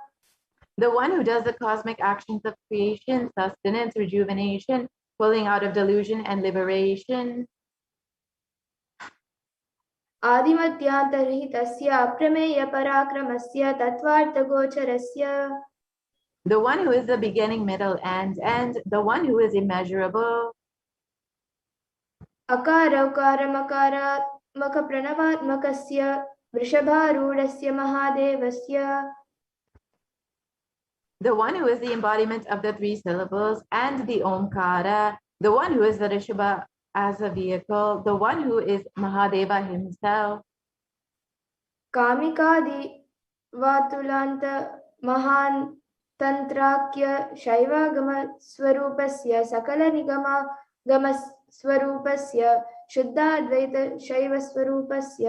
the one who does the cosmic actions of creation, sustenance, rejuvenation, pulling out of delusion and liberation, आदिमध्यान्तरहितस्य अप्रमेय पराक्रमस्य तत्त्वार्थगोचरस्य the one who is the beginning, middle, and end, the one who is immeasurable, अकार उकार मकारात्मक प्रणवात्मकस्य वृषभारूढस्य महादेवस्य the one who is the embodiment of the three syllables and the Omkara, the one who is the Rishabha as a vehicle, the one who is Mahadeva himself, कामिकादि वातुलान्त महान् तन्त्राख्य शैवागम स्वरूपस्य सकल निगमागम स्वरूपस्य शुद्धाद्वैत शैव स्वरूपस्य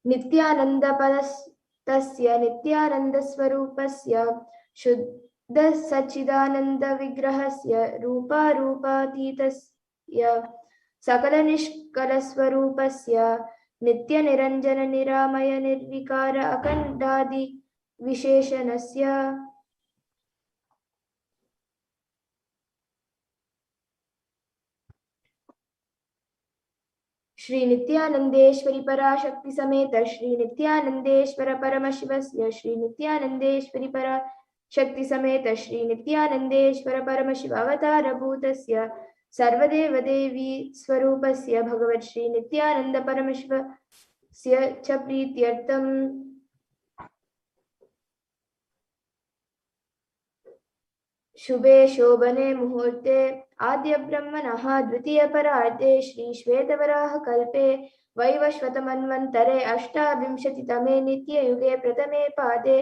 नित्यानंद पदस्य नित्यानंद स्वरूपस्य शुद्ध सच्चिदानंद विग्रहस्य रूपारूपातीतस्य सकल निष्कल स्वरूपस्य नित्य निरंजन निरामय निर्विकार अखंडादि विशेषणस्य श्री नित्यानंदेश्वरी पराशक्ति समेत श्री नित्यानंदेश्वर परमशिवस्य श्री नित्यानंदेश्वरी पराशक्ति समेत श्री नित्यानंदेश्वर परमशिव अवतार भूतस्य सर्वदेव देवी स्वरूपस्य भगवत् श्री नित्यानंद परमशिवस्य च प्रीत्यर्थम शुभे शोभने मुहूर्ते आद्य ब्रह्मणः द्वितीय परार्धे श्री श्वेतवराह कल्पे वैवस्वत मन्वन्तरे अष्टाविंशतितमे नित्ययुगे प्रथमे पादे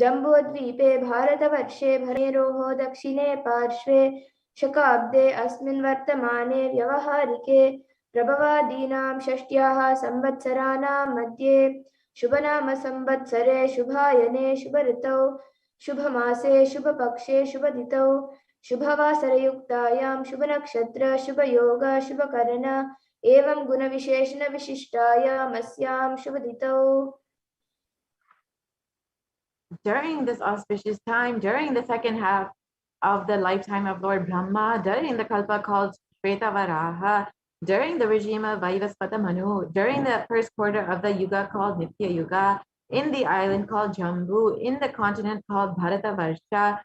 जम्बूद्वीपे भारतवर्षे भरेरोः दक्षिणे पार्श्वे शकाब्दे अस्मिन् वर्तमाने व्यवहारिके प्रभवादीनां षष्ट्याः संवत्सराणां मध्ये शुभनाम संवत्सरे शुभायने शुभ ऋतौ शुभमासे शुभपक्षे शुभतिथौ शुभवासरयुक्तायां शुभनक्षत्र शुभयोग शुभकर्ण एवं गुणविशेषण विशिष्टायाम् अस्यां शुभतिथौ. During this auspicious time, during the second half of the lifetime of Lord Brahma, during the Kalpa called Shvetavaraha, during the regime of Vaivasvata Manu, during the first quarter of the Yuga called Nitya Yuga, in the island called Jambu, in the continent called Bharatavarsha,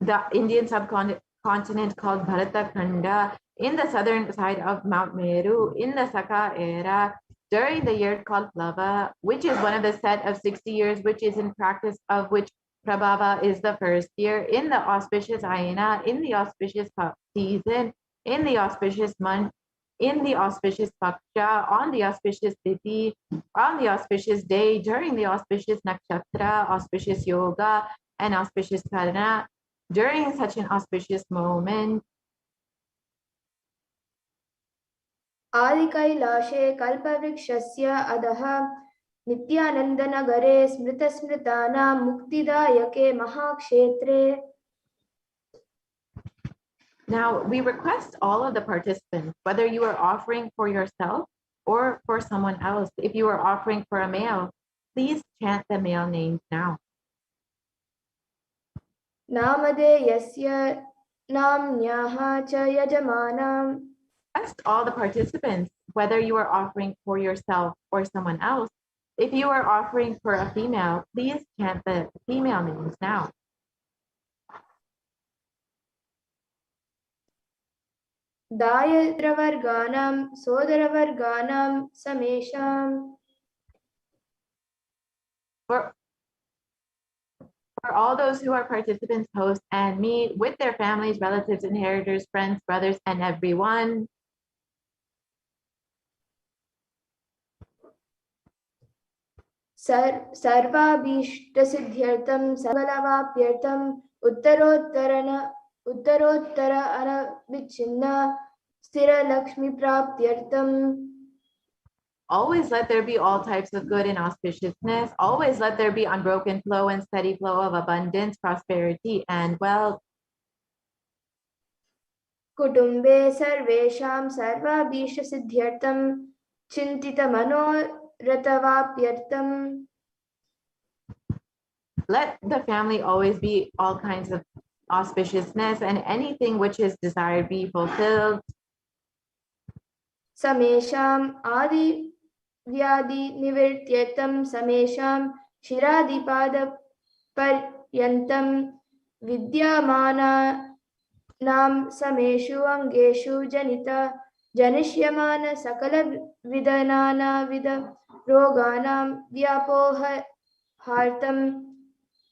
the Indian subcontinent called Bharatakanda, in the southern side of Mount Meru, in the Saka era, during the year called Plava, which is one of the set of 60 years, which is in practice of which Prabhava is the first year, in the auspicious Ayana, in the auspicious season, in the auspicious month, in the auspicious Paksha, on the auspicious Tithi, on the auspicious day, during the auspicious Nakshatra, auspicious Yoga, and auspicious Karna, during such an auspicious moment, आदिकैलाशे कल्पवृक्षस्य अधः नित्यानन्दनगरे स्मृतस्मृतानां मुक्तिदायके महाक्षेत्रे. Now, we request all of the participants, whether you are offering for yourself or for someone else, if you are offering for a male, please chant the male names now. नामधेयस्य नाम्न्याः च यजमानां. Request all the participants, whether you are offering for yourself or someone else, if you are offering for a female, please chant the female names now. दायद्रवर्गाणां सोदरवर्गाणां समेषां. For for all those who are participants, hosts, and me, with their families, relatives, inheritors, friends, brothers, and everyone. सर्वाभीष्टसिद्ध्यर्थं सकलवाप्यर्थं उत्तरोत्तर अनविच्छिन्न स्थिरलक्ष्मीप्राप्त्यर्थं. Always let there be all types of good and auspiciousness. Always let there be unbroken flow and steady flow of abundance, prosperity, and wealth. कुटुम्बे सर्वेषां सर्वाभीष्टसिद्ध्यर्थं चिन्तितमनोरथवाप्यर्थं. Let the family always be all kinds of auspiciousness, and anything which is desired be fulfilled. समेषाम् आदिव्याधिनिवृत्त्यर्थं समेषां शिरादिपादपर्यन्तं विद्यमानानां समेषु अङ्गेषु जनिष्यमान सकलविधनानाविध रोगाणां व्यापोहार्थं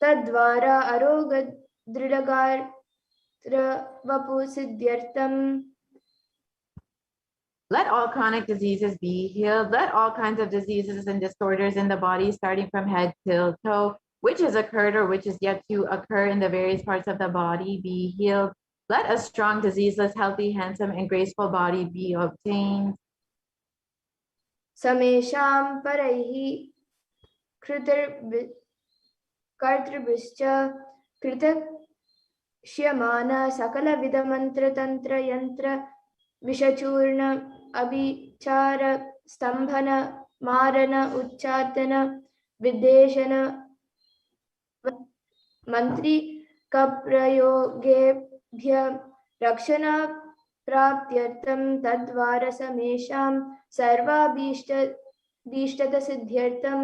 तद्वारा आरोग्यदृढगात्रवपुसिद्ध्यर्थं. Let all chronic diseases be healed. Let all kinds of diseases and disorders in the body, starting from head till toe, which has occurred or which is yet to occur in the various parts of the body, be healed. Let a strong, diseaseless, healthy, handsome, and graceful body be obtained. समेषां परैः कर्तृभिश्च कृतक्ष्यमान सकलविधमन्त्रतन्त्रयन्त्र विषचूर्ण अभिचार स्तम्भन मारन उच्चाटन विदेशन मन्त्रिकप्रयोगेभ्य रक्षण प्राप्त्यर्थं तद्वार समेषां सर्वाभीष्टसिद्ध्यर्थं.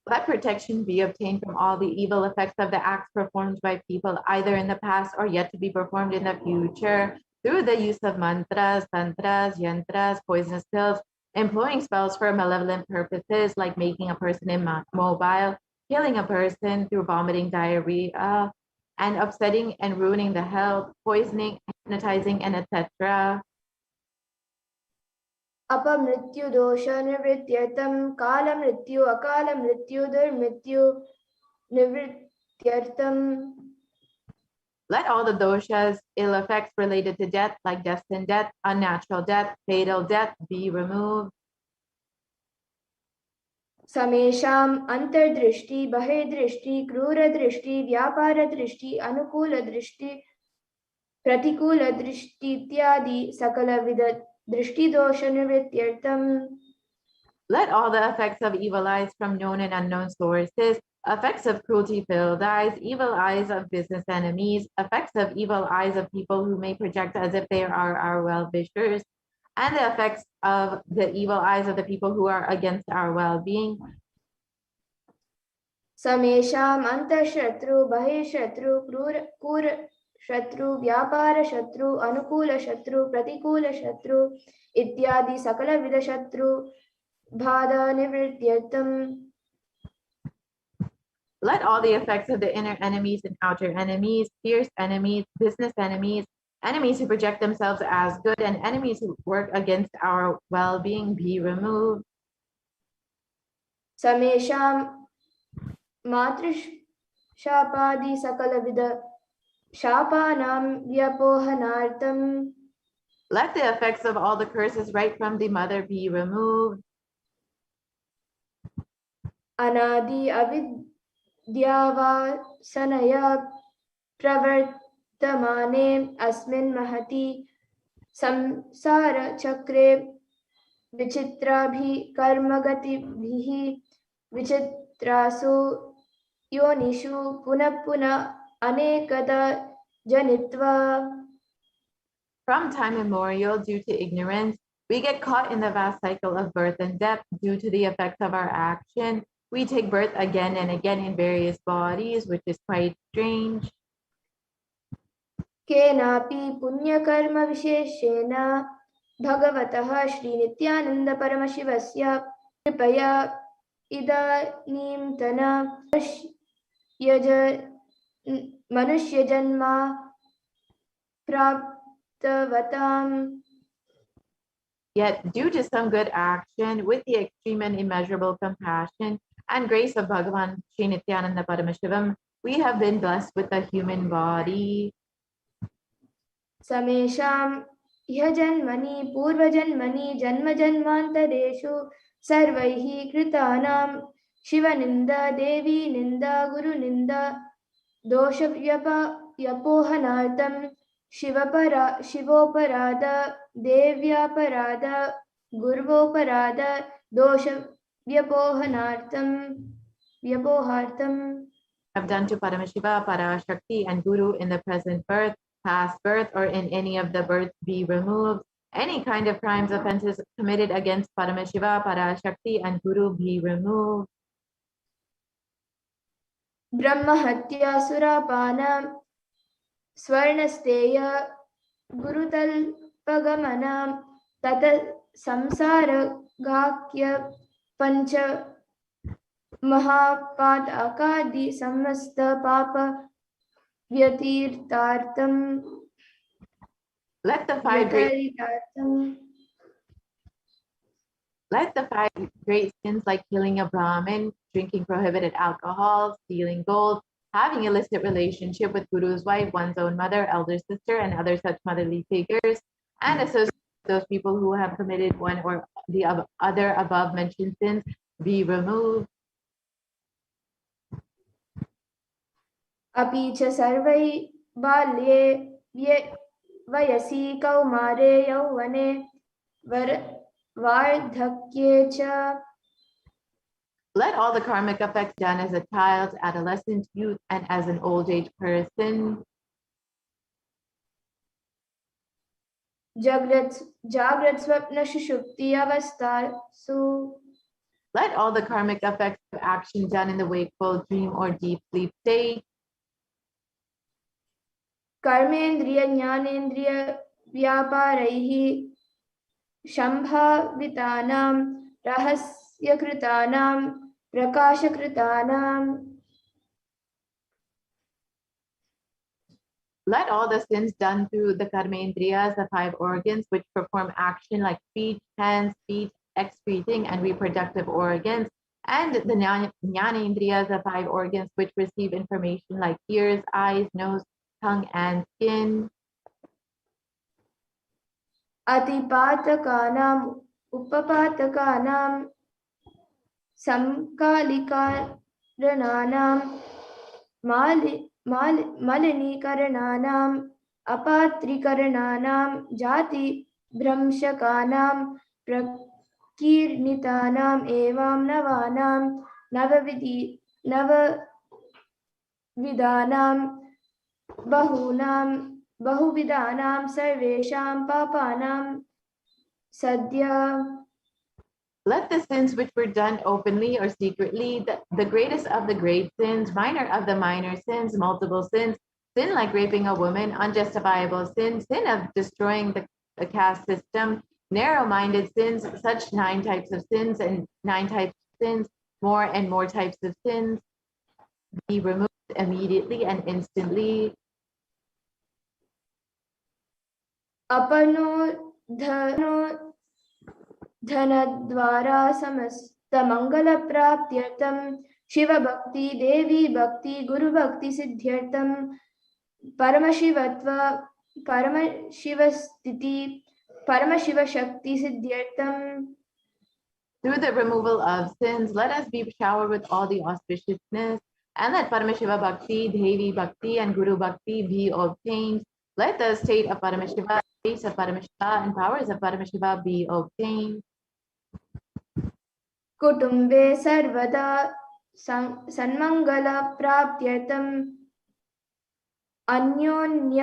Let protection be obtained from all the evil effects of the acts performed by people, either in the past or yet to be performed in the future, through the use of mantras, tantras, yantras, poisonous pills, employing spells for malevolent purposes, like making a person immobile, killing a person through vomiting diarrhea, and upsetting and ruining the health, poisoning, hypnotizing, and etc. अपमृत्युदोषनिवृत्त्यर्थं कालमृत्यु अकालमृत्यु दुर्मृत्यु निवृत्त्यर्थं. Let all the doshas, ill effects related to death, like destined death, unnatural death, fatal death, be removed. समेषाम् अंतर्दृष्टि बहिर्दृष्टि क्रूरदृष्टि व्यापारदृष्टि अनुकूलदृष्टि प्रतिकूलदृष्टि इत्यादि सकलविध दृष्टिदोषनिवृत्त्यर्थं. Let all the effects of evil eyes from known and unknown sources, effects of cruelty-filled eyes, evil eyes of business enemies, effects of evil eyes of people who may project as if they are our well-wishers, and the effects of the evil eyes of the people who are against our well-being. समेषाम् अंतःशत्रु बहिर्शत्रु क्रूर शत्रु व्यापार शत्रु अनुकूल शत्रु प्रतिकूल शत्रु इत्यादि सकलविध शत्रु बाधा निवृत्त्यर्थं. Let all the effects of the inner enemies and outer enemies, fierce enemies, business enemies, enemies who project themselves as good, and enemies who work against our well-being be removed. समेषाम् मातृशापादि सकलविध शापानां व्यपोहनार्थं. Let the effects of all the curses right from the mother be removed. अनादि अविद्यावासनया प्रवर्तमाने अस्मिन् महति संसारचक्रे विचित्राभिः कर्मगतिभिः विचित्रासु योनिषु पुनः पुनः अनेकदा जनित्वा. From time immemorial, due to ignorance, we get caught in the vast cycle of birth and death due to the effects of our action. We take birth again and again in various bodies, which is quite strange. केनापि पुण्यकर्म विशेषेण भगवतः श्री नित्यानंद परमशिवस्य कृपया इदानीन्तन यज मनुष्यजन्मा प्राप्तवताम्. Yet, due to some good action, with the extreme and immeasurable compassion and grace of Bhagavan Sri Nithyananda Paramashivam, we have been blessed with a human body. समेषां ह्यजन्मनि पूर्वजन्मनि जन्मजन्मान्तरेषु सर्वैः कृतानां शिवनिन्दा देवीनिन्दा गुरुनिन्दा दोषव्यपोहनार्थं शिवोपराध देव्यापराध गुर्वोपराध व्यपोहार्थं Have done to Paramashiva, Parashakti, and Guru in the present birth, past birth, or in any of the births be removed. Any kind of crimes, offenses committed against Paramashiva, Parashakti, and Guru be removed. ब्रह्महत्या सुरापान स्वर्णस्तेय गुरुतल्पगमनं तत संसारगाख्य पंच महापातकादि समस्त पाप व्यतीतार्थम. Let the five great sins like killing a Brahmin, drinking prohibited alcohol, stealing gold, having illicit relationship with Guru's wife, one's own mother, elder sister, and other such motherly figures, and associate those people who have committed one or the other above mentioned sins be removed. अपि च सर्वै बाल्ये वयसि कौमारे यौवने वार्धक्ये च. Let all the karmic effects done as a child, adolescent, youth, and as an old age person. जाग्रत स्वप्न सुषुप्ति अवस्थासु. Let all the karmic effects of action done in the wakeful, dream, or deep sleep state. कर्मेन्द्रिय ज्ञानेन्द्रिय व्यापारैः संभावितानां रहस्यकृतानां प्रकाशकृतानां. Let all the sins done through the karmendriyas, the five organs which perform action like speech, hands, feet, excreting, and reproductive organs, and the jnanendriyas, the five organs which receive information like ears, eyes, nose, tongue, and skin. अतिपातकानां उपपातकानां समकालिकारणानां मलिनीकरणानां अपात्रीकरणानां जातिभ्रंशकानां प्रकीर्णितानाम् एवं नवानां नवविधानां बहुविधानां सर्वेषां पापानां सद्या. Let the sins which were done openly or secretly, the greatest of the great sins, minor of the minor sins, multiple sins, sin like raping a woman, unjustifiable sin, sin of destroying the caste system, narrow-minded sins, such 9 types of sins and 9 types of sins, more and more types of sins, be removed immediately and instantly. धनद्वारा समस्त मंगलप्राप्त्यर्थं शिवभक्ति देवी भक्ति गुरुभक्ति सिद्ध्यर्थं परमशिवत्व परमशिवस्थिति परमशिवशक्ति सिद्ध्यर्थं. Through the removal of sins, let us be showered with all the auspiciousness, and let Paramashiva Bhakti, Devi Bhakti, and Guru Bhakti be obtained. Let the state of Paramashiva, grace of Paramashiva, and powers of Paramashiva be obtained. कुटुम्बे सर्वदा सन्मङ्गलप्राप्त्यर्थं अन्योन्य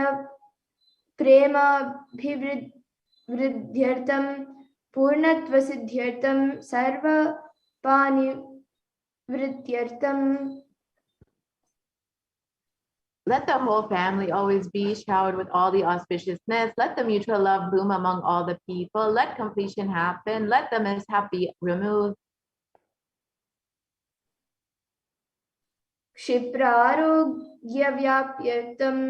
प्रेमाभिवृद्ध्यर्थं पूर्णत्वसिद्ध्यर्थं सर्वपानिवृत्त्यर्थं. Let the whole family always be showered with all the auspiciousness. Let the mutual love bloom among all the people. Let completion happen. Let the mishap be removed. क्षिप्रारोग्यव्याप्यर्थम्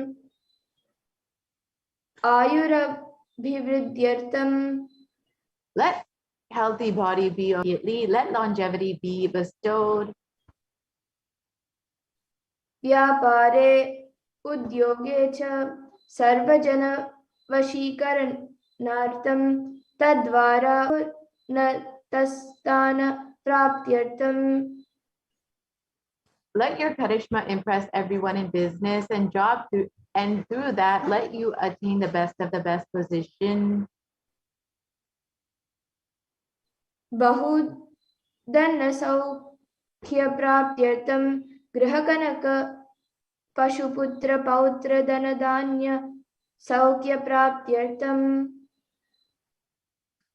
आयुरभिवृद्ध्यर्थम् Let healthy body be immediately. Let longevity be bestowed. व्यापारे उद्योगे च सर्वजनवशीकरणार्थं तद्वारा न तस्तान प्राप्त्यर्थम् Let your charisma impress everyone in business and job, and through that, let you attain the best of the best position. बहुधनसौख्यप्राप्त्यर्थं गृहकनक पशुपुत्र पौत्र धनधान्य सौख्यप्राप्त्यर्थम्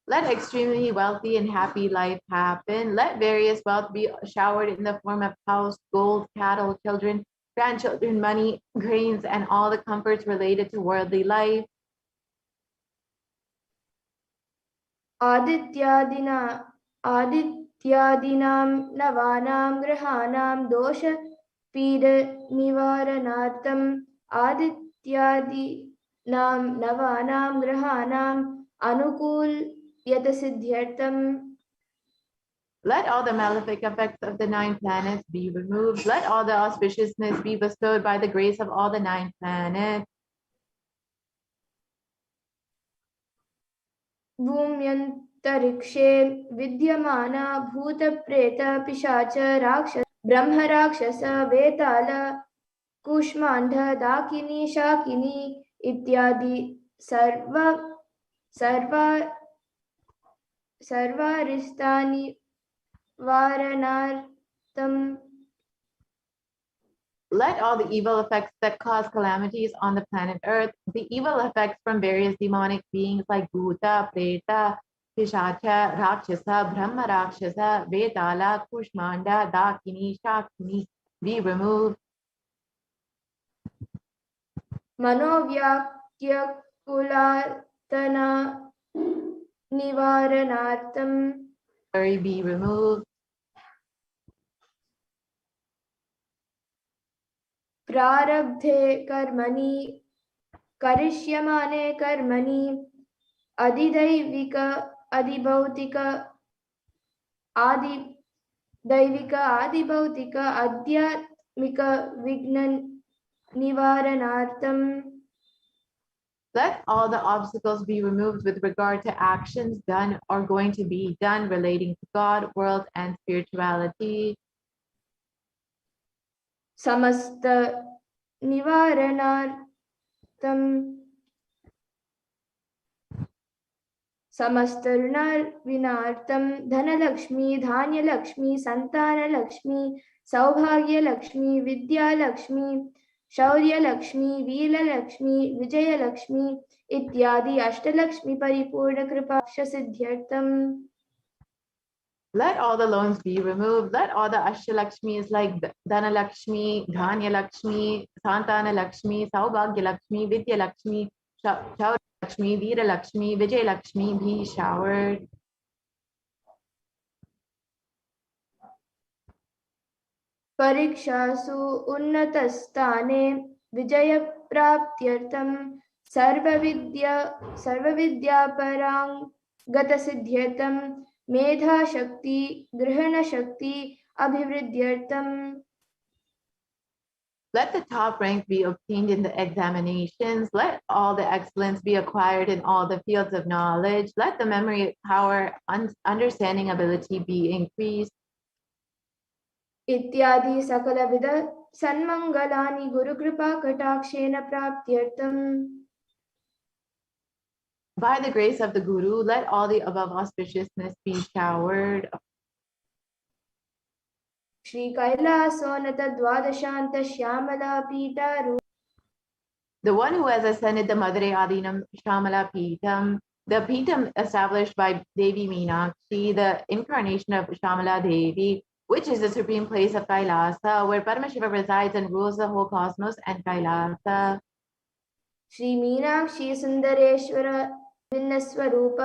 Let extremely wealthy and happy life happen. Let various wealth be showered in the form of house, gold, cattle, children, grandchildren, money, grains, and all the comforts related to worldly life. आदित्यादीनां नवानां ग्रहाणां दोष पीड निवारणार्थम् आदित्यादीनां नवानां ग्रहाणाम् अनुकूल्यतसिद्ध्यर्थम् Let all the malefic effects of the 9 planets be removed. Let all the auspiciousness be bestowed by the grace of all the 9 planets. भूम्यन्तरिक्षे विद्यमाना भूतप्रेत पिशाच राक्षस ब्रह्म राक्षस वेताल कूष्माण्ड दाकिनी शाकिनी इत्यादि सर्वारिष्टानि वारणार्थम् Let all the evil effects that cause calamities on the planet Earth, the evil effects from various demonic beings like Bhuta, Preta, Pishacha, Rakshasa, Brahma Rakshasa, Vetala, Kushmanda, Dakini, Shakini, be removed. मनोव्याक्य कुलातना निवारणार्थम् Worry be removed. प्रारब्धे कर्मणि करिष्यमाणे कर्मणि अधिदैविक अधिभौतिक आदिदैविक आदिभौतिक आध्यात्मिक विघ्न निवारणार्थम् Let all the obstacles be removed with regard to actions done or going to be done relating to God, world, and spirituality. समस्त निवारणार्थम् समस्त ऋणविनार्थं धनलक्ष्मी धान्यलक्ष्मी संतानलक्ष्मी सौभाग्यलक्ष्मी विद्यालक्ष्मी शौर्यलक्ष्मी वीरलक्ष्मी विजयलक्ष्मी इत्यादि अष्टलक्ष्मी परिपूर्ण कृपाक्षसिद्ध्यर्थम् Let all the loans be removed. Let all the Ashtalakshmis like Dhanalakshmi, Dhanyalakshmi, Santanalakshmi, Saubhagyalakshmi, Vidyalakshmi, Shauralakshmi, Veeralakshmi, Vijayalakshmi be showered. परीक्षासु उन्नतस्थाने विजयप्राप्त्यर्थं सर्वविद्यापराङ्गतसिद्ध्यर्थं मेधाशक्ति ग्रहणशक्ति अभिवृद्ध्यर्थम् Let the top rank be obtained in the examinations. Let all the excellence be acquired in all the fields of knowledge. Let the memory, power, understanding ability be increased. इत्यादि सकलविध सन्मङ्गलानि Gurukripa कटाक्षेन प्राप्त्यर्थम् By the grace of the Guru, let all the above auspiciousness be showered. Shri कैलासोन्नत द्वादशान्त Shyamala पीठारूढ The one who has ascended the Madre Adinam Shamala Peetam, the Peetam established by Devi Meenakshi, the incarnation of Shamala Devi, which is the supreme place of Kailasa, where Paramashiva resides and rules the whole cosmos and Kailasa. Shri Meenakshi Sundareshwar भिन्न स्वरूप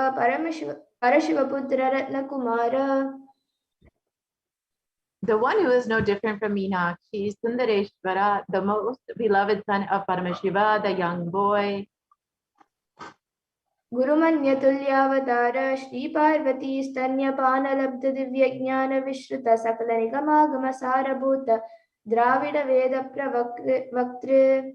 परमशिवपुत्र Ratnakumar The one who is no different from Meenakshi, Sundareshwara, the most beloved son of Paramashiva, the young boy. गुरुमन्यतुल्यावतार Shri Parvati स्तन्यपानलब्ध Divya ज्ञान विश्रुत सकल निगमागम सारभूत द्राविड वेद प्रवक्तृ.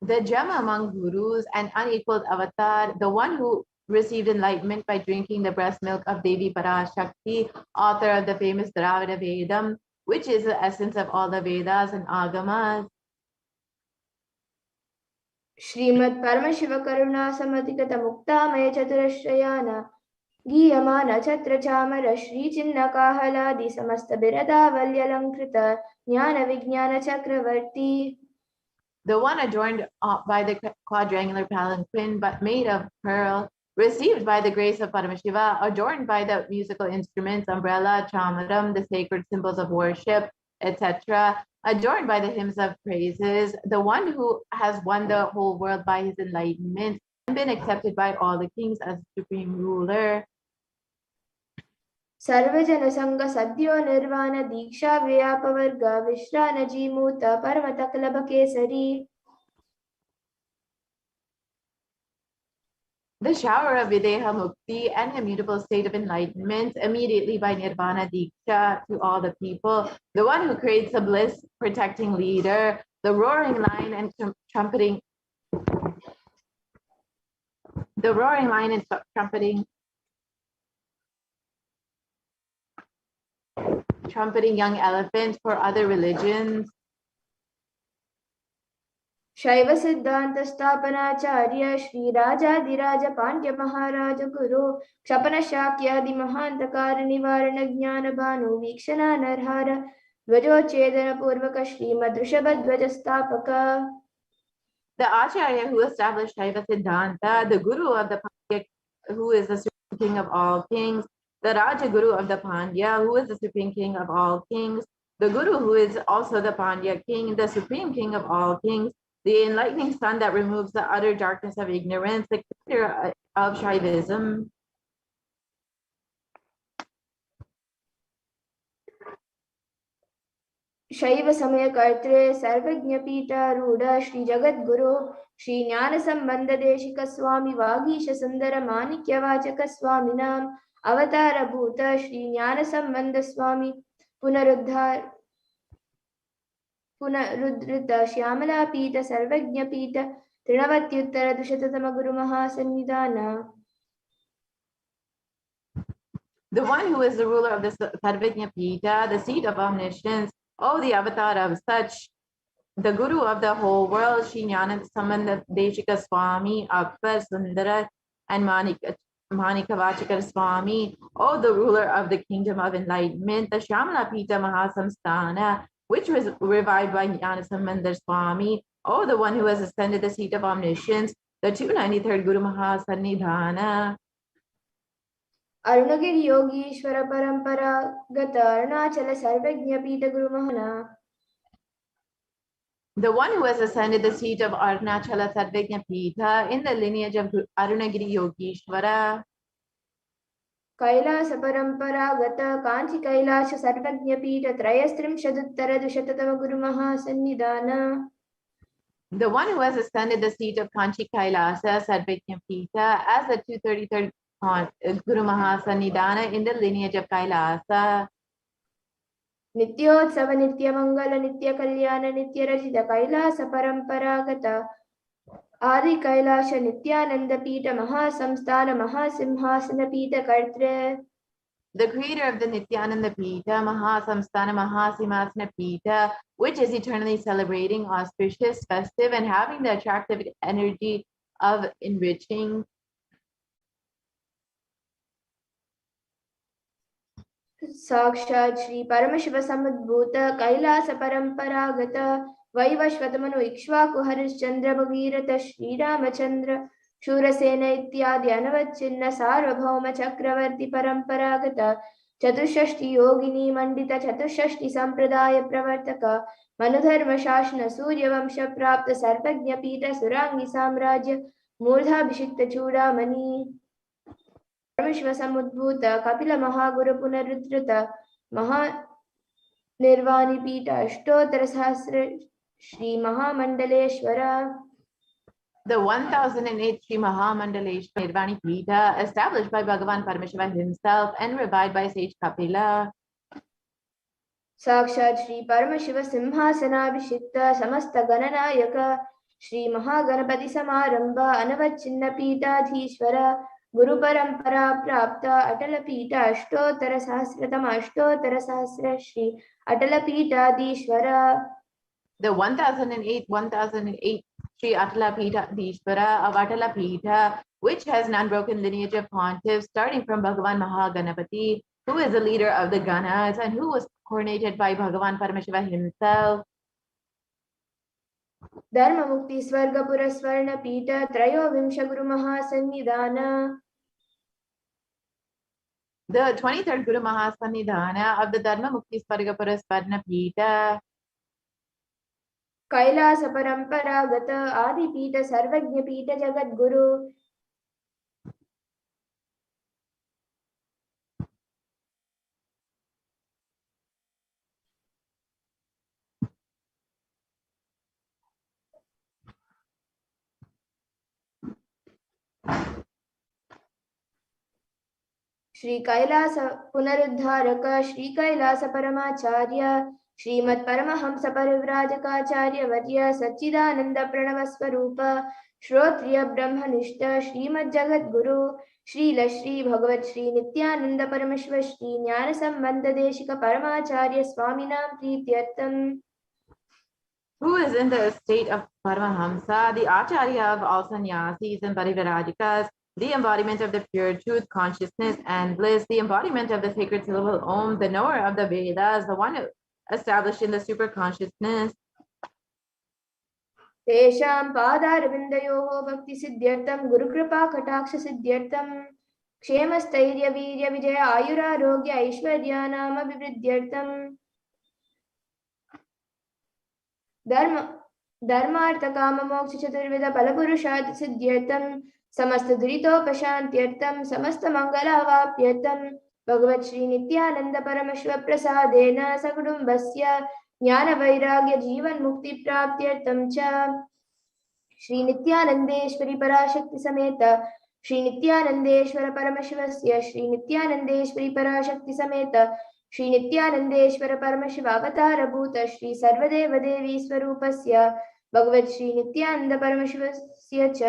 The gem among gurus and unequaled avatar, the one who received enlightenment by drinking the breast milk of Devi Parashakti, author of the famous Dravida Vedam, which is the essence of all the Vedas and Agamas. Shrimad Paramshiva करुणा समधिगत मुक्तामय चतुरश्रयान गीयमान छत्र चामर श्री चिन्ह काहलादि समस्त बिरदावल्यलंकृत ज्ञान विज्ञान चक्रवर्ती. The one adorned by the quadrangular palanquin, but made of pearl, received by the grace of Paramashiva, adorned by the musical instruments, umbrella, chamaram, the sacred symbols of worship, etc., adorned by the hymns of praises, the one who has won the whole world by his enlightenment and been accepted by all the kings as supreme ruler. सर्वजन संग सद्यो निर्वाण दीक्षा व्यापवर्ग विश्रान जीमूत परम तकलब Kesari. The shower of Videha Mukti and immutable state of enlightenment immediately by Nirvana Diksha to all the people, the one who creates a bliss protecting leader, the roaring lion and trumpeting young elephant for other religions. शैव सिद्धांत स्थापनाचार्य श्री राजाधिराज पांड्य महाराज गुरु क्षपन शाक्यादि महांतकार निवारण ज्ञान भानु वीक्षणा नरहार ध्वजोच्छेदन पूर्वक श्रीमद् ऋषभध्वज स्थापक. The Acharya who established Shaiva Siddhanta, the Guru of the Pandya, who is the Supreme King of all kings, the Raja Guru of the Pandya, who is the Supreme King of all kings, the Guru who is also the Pandya King, the Supreme King of all kings, the enlightening sun that removes the utter darkness of ignorance, the creator of Shaivism. शैव समय कर्त्रे सर्वज्ञ पीठारूढ़ श्री जगद्गुरु श्री ज्ञान संबंध देशिक स्वामी वागीश सुंदर माणिक्य वाचक स्वामिनाम अवतार भूत श्री ज्ञान संबंध स्वामी पुनरुद्धृत श्यामला पीठ सर्वज्ञ पीठ तृणवत्युत्तर द्विशततम गुरु महासन्निधान. The one who is the ruler of the Sarvajna Pita, the seat of omniscience, oh, the avatar of such, the Guru of the whole world, Shri Jnana Sambandha Deshika Swami, Akbar Sundara, and Manikavachakar Swami, oh, the ruler of the kingdom of enlightenment, the Shamala Pita Mahasamsthana, which was revived by Jnana Sambandha Swami, oh, the one who has ascended the seat of omniscience, the 293rd Guru Mahasannidhana. अरुणगिरि Yogeshwar परंपरागत अरुणाचल सर्वज्ञ पीठ गुरु महना. The one who has ascended the seat of Arunachala Sarvajna Pita in the lineage of Arunagiri Yogishvara. Kailash परंपरागत कांची कैलाश सर्वज्ञ पीठ त्रयस्त्रिंशदुत्तर द्विशततम गुरु महासन्निधान. The one who has ascended the seat of Kanchi Kailasa Sarvajna Pita as the 233rd Guru Mahasannidhana in the lineage of Kailasa. नित्योत्सव नित्य मंगल नित्य कल्याण नित्य रचित कैलास परंपरागत आदि कैलाश नित्यानंद पीठ महासंस्थान महासिंहासन पीठ कर्त्रे. The creator of the Nithyananda Pita, Mahasamsthana Mahasimhasana Pita, which is eternally celebrating, auspicious, festive, and having the attractive energy of enriching. साक्षात् श्री परमशिव समुद्भूत कैलास परंपरागत वैवस्वत मनु इक्ष्वाकु हरिश्चंद्र भगीरथ श्री रामचंद्र शूरसेन इत्यादि अनवच्छिन्न सार्वभौम चक्रवर्ती परंपरागत चतुष्षष्टि योगिनी मंडित चतुष्षष्टि संप्रदाय प्रवर्तक मनुधर्म शासन सूर्यवंश प्राप्त सर्वज्ञ पीठ सुरांगी साम्राज्य मूर्धाभिषिक्त चूड़ामणि. परमेश्वर समुद्भूत Kapil Mahaguru पुनरुद्धृत निर्वाणिपीठ अष्टोत्तरसहस्र Shri महामण्डलेश्वर The 1008 Sri Mahamandaleshwara Nirvani Pita, established by Bhagavan Paramashiva himself and revived by sage Kapila. साक्षात् श्री परमशिव सिंहासनाभिषिक्त समस्त गणनायक श्री महागणपति समारंभ अनवच्छिन्न पीठाधीश्वर गुरु परंपरा प्राप्त अटल पीठ अष्टोत्तर सहस्र श्री अटल पीठाधीश्वर. The 1008 Sri Atala Pita Dishvara of Atala Pita, which has an unbroken lineage of pontiffs starting from Bhagavan Mahaganapati, who is the leader of the Ganas and who was coronated by Bhagavan Paramashiva himself. धर्म मुक्ति स्वर्गपुर स्वर्ण पीठ त्रयोविंश गुरु महासन्निधान. The 23rd Guru Mahasannidhana of the Dharma Mukti Swargapura Swarna Pita. Kailash परंपरागत आदि पीठ सर्वज्ञ पीठ जगत गुरु. श्री कैलास पुनरुद्धारक श्री कैलास परमाचार्य श्रीमत् परमहंस परिव्राजकाचार्य वर्य सच्चिदानंद प्रणव स्वरूप श्रोत्रिय ब्रह्मनिष्ठ श्रीमद् जगत गुरु श्रील श्री भगवत श्री नित्यानंद परमशिव श्री ज्ञान संबंध Desika परमाचार्य स्वामिनां प्रीत्यर्थम. Who is in the state of Paramahamsa, the Acharya of all sannyasis and parivarajikas, the embodiment of the pure truth, consciousness, and bliss, the embodiment of the sacred syllable Om, the knower of the Vedas, the one established in the super consciousness. तेषां पादारविन्दयोः भक्तिसिद्ध्यर्थं गुरुकृपा कटाक्षसिद्ध्यर्थं क्षेमस्थैर्य वीर्य विजय आयुरारोग्य ऐश्वर्यानाम अभिवृद्ध्यर्थं धर्मार्थ काम मोक्ष चतुर्विध फलपुरुषार्थ सिद्ध्यर्थं समस्त दुरितोपशान्त्यर्थं समस्त मंगलावाप्यर्थं भगवत् श्री नित्यानंद परमशिव प्रसादेन सकुटुम्बस्य ज्ञान वैराग्य जीवन मुक्ति प्राप्त्यर्थं च श्री नित्यानंदेश्वरी पराशक्ति समेत श्री नित्यानंदेश्वर परमशिवस्य श्री नित्यानंदेश्वरी पराशक्ति समेत श्री नित्यानंदेश्वर परमशिव अवतार भूत श्री सर्वदेव देवी स्वरूपस्य भगवत् श्री नित्यानंद परमशिवस्य च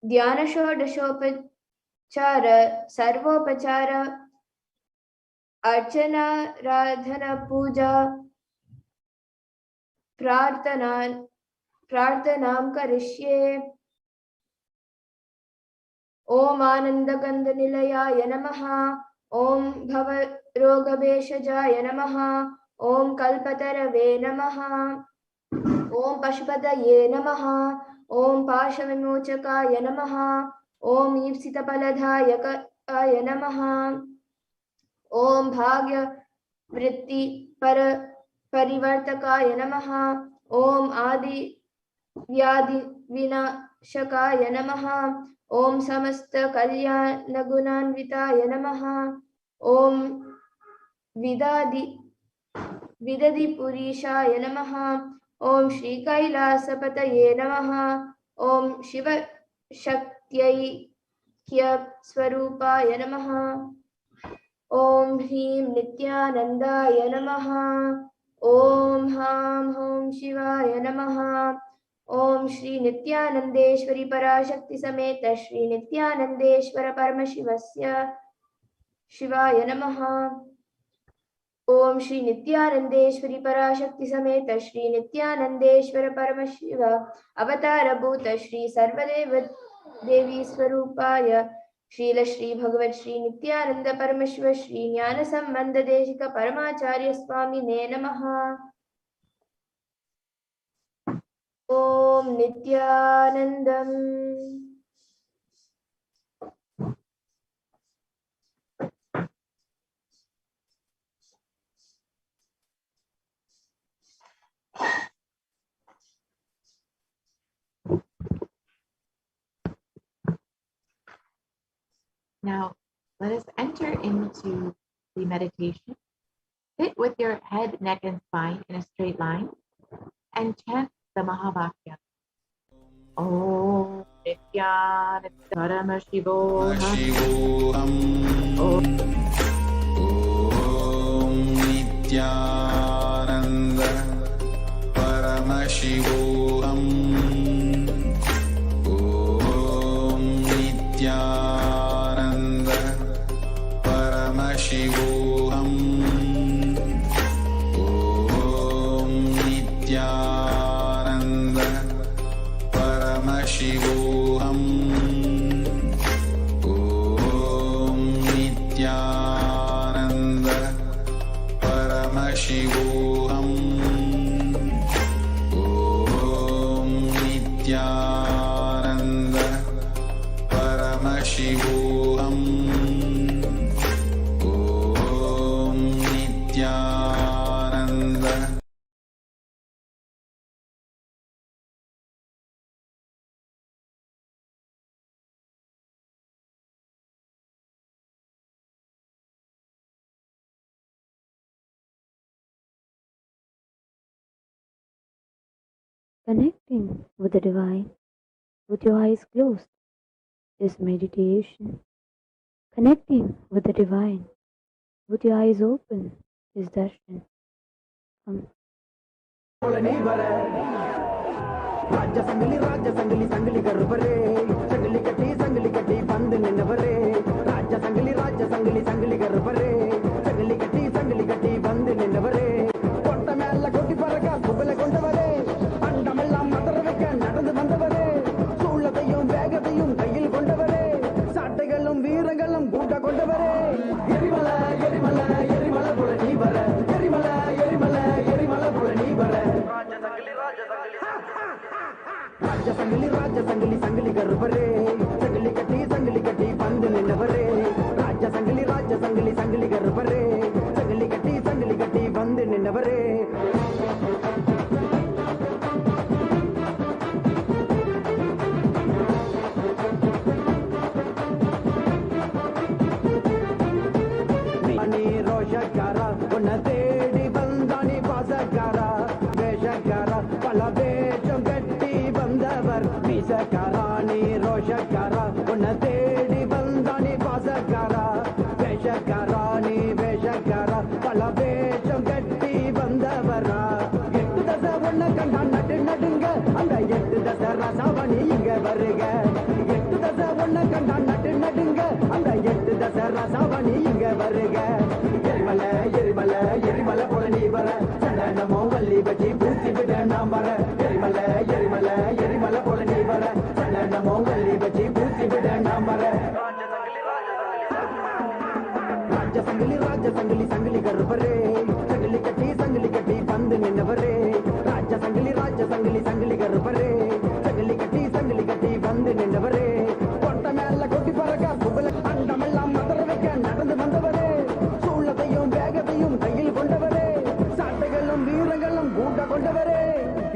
ध्यान षोडशोपचार सर्वोपचार अर्चना राधना पूजा प्रार्थनां करिष्ये. ओम आनंदगंध निलयाय नमः. ओम भव रोगभेषजाय नमः. ओम कल्पतरवे नमः. ओम पशुपतये नमः. ओम पाशविमोचकाय नमः. ओम ईप्सितफलदायकाय नमः. ओम भाग्य वृत्ति परिवर्तकाय नमः. ओम आदि व्याधि विनाशकाय नमः. ओम समस्त कल्याण गुणान्विताय नमः. ओम विदधि पुरीशाय नमः. ओम श्री कैलासपतये नमः. ओम शिव शक्त्यैक्य स्वरूपाय नमः. ओम ह्रीं नित्यानंदाय नमः. ओम हां हों शिवाय नमः. ओम श्री नित्यानंदेश्वरी पराशक्ति समेत श्री नित्यानंदेश्वर परमशिवस्य शिवाय नमः. ओम श्री नित्यानंदेश्वरी पराशक्ति समेत श्री नित्यानंदेश्वर परमशिव अवतार भूत श्री सर्वदेव देवी स्वरूपाय श्रील श्री भगवत श्री नित्यानंद परमशिव श्री ज्ञान संबंध देशिक परमाचार्य स्वामिने नमः. ओम Nityanandam. Now, let us enter into the meditation. Sit with your head, neck, and spine in a straight line and chant the Mahavakya. Om Nithyananda Paramashivoham. Paramashivoham. Om Nithyananda Paramashivoham. Om Nithyananda Paramashivoham. Om Nithyananda Paramashivoham. Om Nithyananda Paramashivoham. Om Nithyananda Paramashivoham. Om Nithyananda. Connecting with the divine with your eyes closed is meditation. Connecting with the divine with your eyes open is darshan. ராஜ சங்கிலி சங்கிலி கருப்பரே சங்கிலி கட்டி பந்து நின்னவரே ராஜ சங்கிலி சங்கிலி கருப்பரே சங்கிலி கட்டி பந்து நின்னவரே கொட்ட மேல கொட்டி பறக்க புகழ கொண்டவரே அண்டமெல்லாம் மதற வைக்க நடந்து வந்தவரே சூழத்தையும் வேகத்தையும் கையில் கொண்டவரே சாட்டைகளும் வீரங்களும் கூட்ட கொண்டவரே எரிமலை எரிமலை எரிமலை போல நீ வர எரிமலை எரிமலை எரிமலை போல நீ வர ராஜ சங்கிலி சங்கிலி கருப்பரே சங்கிலி கட்டி பந்து நின்னவரே ராஜ சங்கிலி சங்கிலி கருப்பரே சங்கிலி கட்டி பந்து நின்னவரே ரோஷக்காரா உன்னை தேடி வந்தானி பாசக்காரா வேஷக்காரா பல வேஷம் கட்டி வந்தவர் மீசக்காரா நீ ரோஷக்காரா உன்னை தேடி வந்தானி பாசக்காரா வேஷக்காரா நீ வேஷக்காரா பல வேஷம் கட்டி வந்தவரா எட்டு தசை ஒன்ன கண்டா நடுங்க அந்த எட்டு தசை ரசாவணி இங்க வருக எட்டு தசை ஒன்ன கண்டா நடுங்க அந்த எட்டு தசை ரசாவணி இங்க வருக எரிமலை எரிமலை எரிமலை போல நீ வர சண்டனமோ வள்ளி வச்சி பூசி விட நாம் வர எரிமலை எரிமலை எரிமலை போல நீ வர சண்டனமோ வள்ளி வச்சி பூசி விட நாம் வர ராஜ சங்கிலி சங்கிலி கருப்பரே சங்கிலி கட்டி பந்து நின்னவரே ராஜ சங்கிலி சங்கிலி கருப்பரே சங்கிலி கட்டி பந்து நின்னவரே கொட்ட மேல கொட்டி பறக்க புகழ அண்டமெல்லாம் மதற வைக்க நடந்து வந்தவரே சூழத்தையும் வேகத்தையும் கையில் கொண்டவரே சாட்டைகளும் வீரங்களும் கூட்ட கொண்டவரே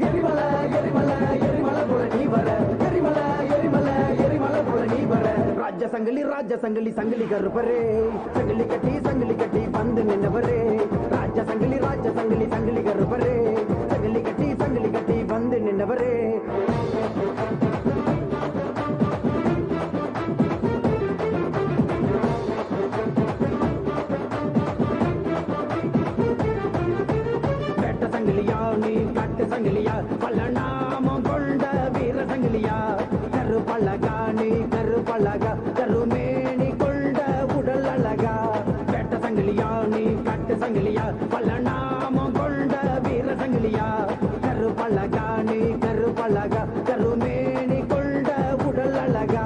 எரிமலை எரிமலை எரிமலை போல நீ வர எரிமலை எரிமலை எரிமலை போல நீ வர ராஜ சங்கிலி சங்கிலி கருப்பரே சங்கிலி கட்டி பந்து நின்னவரே ராஜ சங்கிலி சங்கிலி கருப்பரே சங்கிலி கட்டி பந்து நின்னவரே நீ கட்டு சங்கிலியா பல நாமம் கொண்ட வீர சங்கிலியா கருப்பழகா நீ கருப்பழகா கருமேனி கொண்ட உடல் அழகா வேட்ட சங்கிலியா நீ கட்டு சங்கிலியா பல நாமம் கொண்ட வீர சங்கிலியா கருப்பழகா நீ கருப்பழகா கருமேனி கொண்ட உடல் அழகா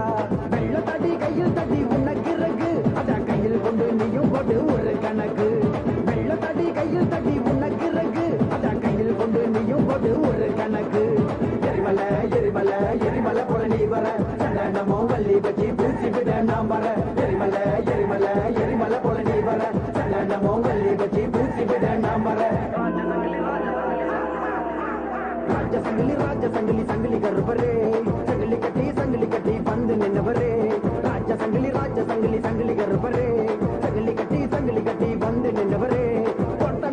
வெள்ள தடி கையில் தடி உனக்கு இறகு அத கையில் கொண்டு நீயும் போட்டு ஒரு கணக்கு வெள்ள தடி கையில் தடி உனக்கு இறகு அத கையில் கொண்டு நீயும் போட்டு ஒரு கணக்கு எரிமலை எரிமலை எரிமலை போல நீ வர சண்டனமோ வள்ளி வச்சி பூச்சி விட நாம் வர எரிமலை எரிமலை எரிமலை போல நீ வர சண்டனமோ வள்ளி வச்சி பூச்சி விட நாம் வர ராஜ சங்கிலி சங்கிலி கருப்பரே சங்கிலி கட்டி பந்து நின்னவரே ராஜ சங்கிலி சங்கிலி கருப்பரே சங்கிலி கட்டி பந்து நின்னவரே கொட்ட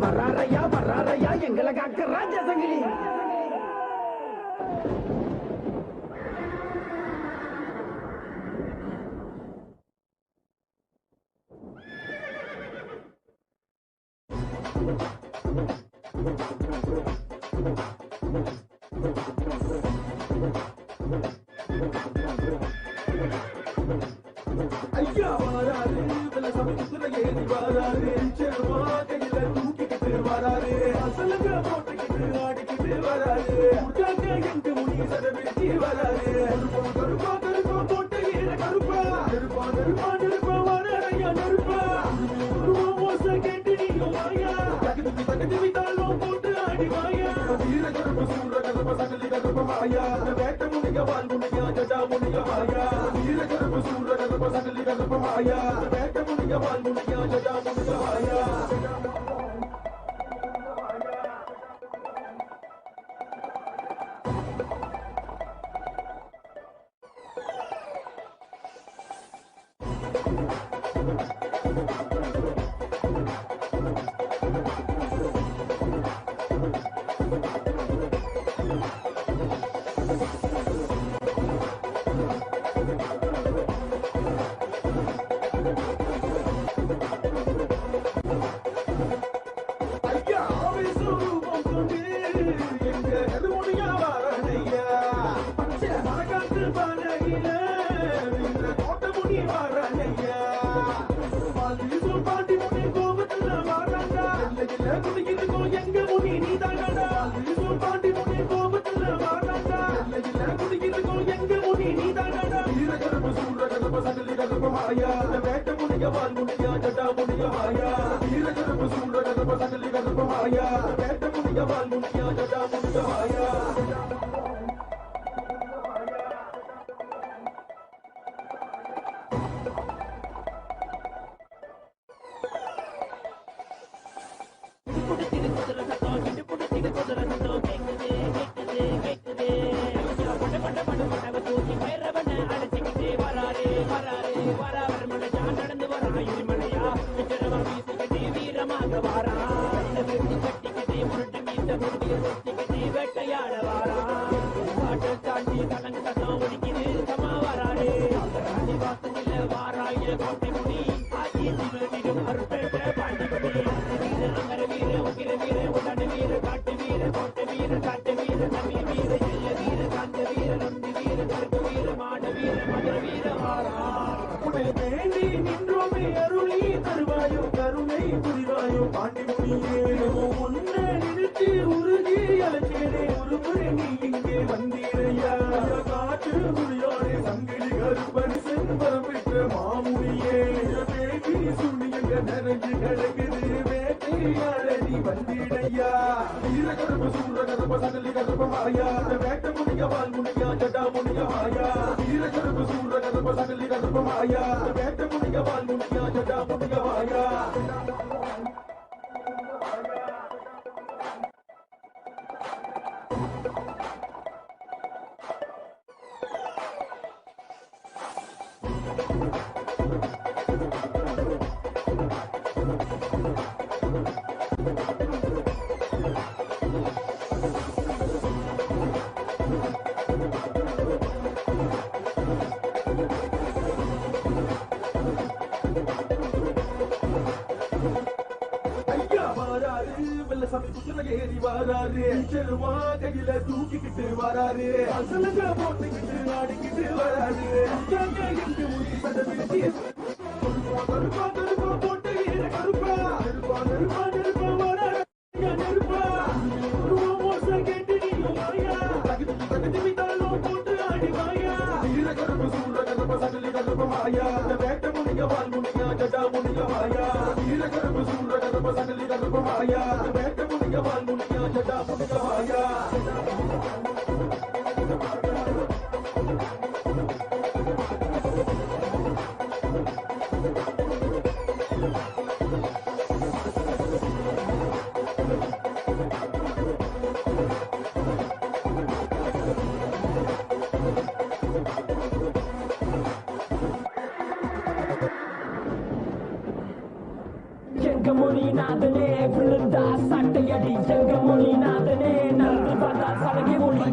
வராரையா வராரையா எங்களை காக்க ராஜா சங்கிலி. ஐயா வாராரு வெள்ள சமயத்துல ஏறி வாராரு செருவா கையில தூக்கிக்கிட்டு வராரு அசலுங்க போட்டுக்கிட்டு ஆடிக்கிட்டு வராரு உட்டாக்க எங்க முனி சதவிச்சு வராரு கருப்பா கருப்பா போட்ட ஈர கருப்பா நெருப்பா நெருப்பா நெருப்பா வராரையா நெருப்பா மோச கேட்டு நீயும் வாயா தகுதி விதாலும் போட்டு ஆடி வாயா வீர கருப்பு சூர கருப்ப சகலி கருப்ப மாயா வேட்ட முனிக வால் முனியா ஜடா முனிக மாயா வீர கருப்பு சூர கருப்ப சகலி கருப்ப மாயா வேட்ட முனிக வால் முனியா ஜடா முனிக மாயா. வேட்ட முனிக வால் முனியா ஜடா முனிக மாயா வீர கருப்பு சூர கருப்ப சகலி கருப்ப மாயா வேட்ட முனிக வால் முனியா ஜடா முனிக மாயா. ஏறி வராரு செருவா கையில தூக்கிக்கிட்டு வராரு அசலுங்க போட்டுக்கிட்டு ஆடிக்கிட்டு வராரு எங்க முடி சதவிச்சு கருப்பா கருப்பா போட்ட ஈர கருப்பா நெருப்பா நெருப்பா நெருப்பா வராரையா நெருப்பா மோச கேட்டு நீயும் வாயா தகுதி விதாலும் போட்டு ஆடி வாயா வீர கருப்பு சூர கருப்ப சகலி கருப்ப மாயா வேட்ட முனிக வால் முனியா ஜடா முனிக மாயா வீர கருப்பு சூர கருப்ப சகலி கருப்ப மாயா வேட்ட முனிக வால் முனியா ஜடா முனிக மாயா. Moni na the leg, full of dust. அடி ஜங்க மொழி நாதனே நடந்து பார்த்தா சலகை மொழி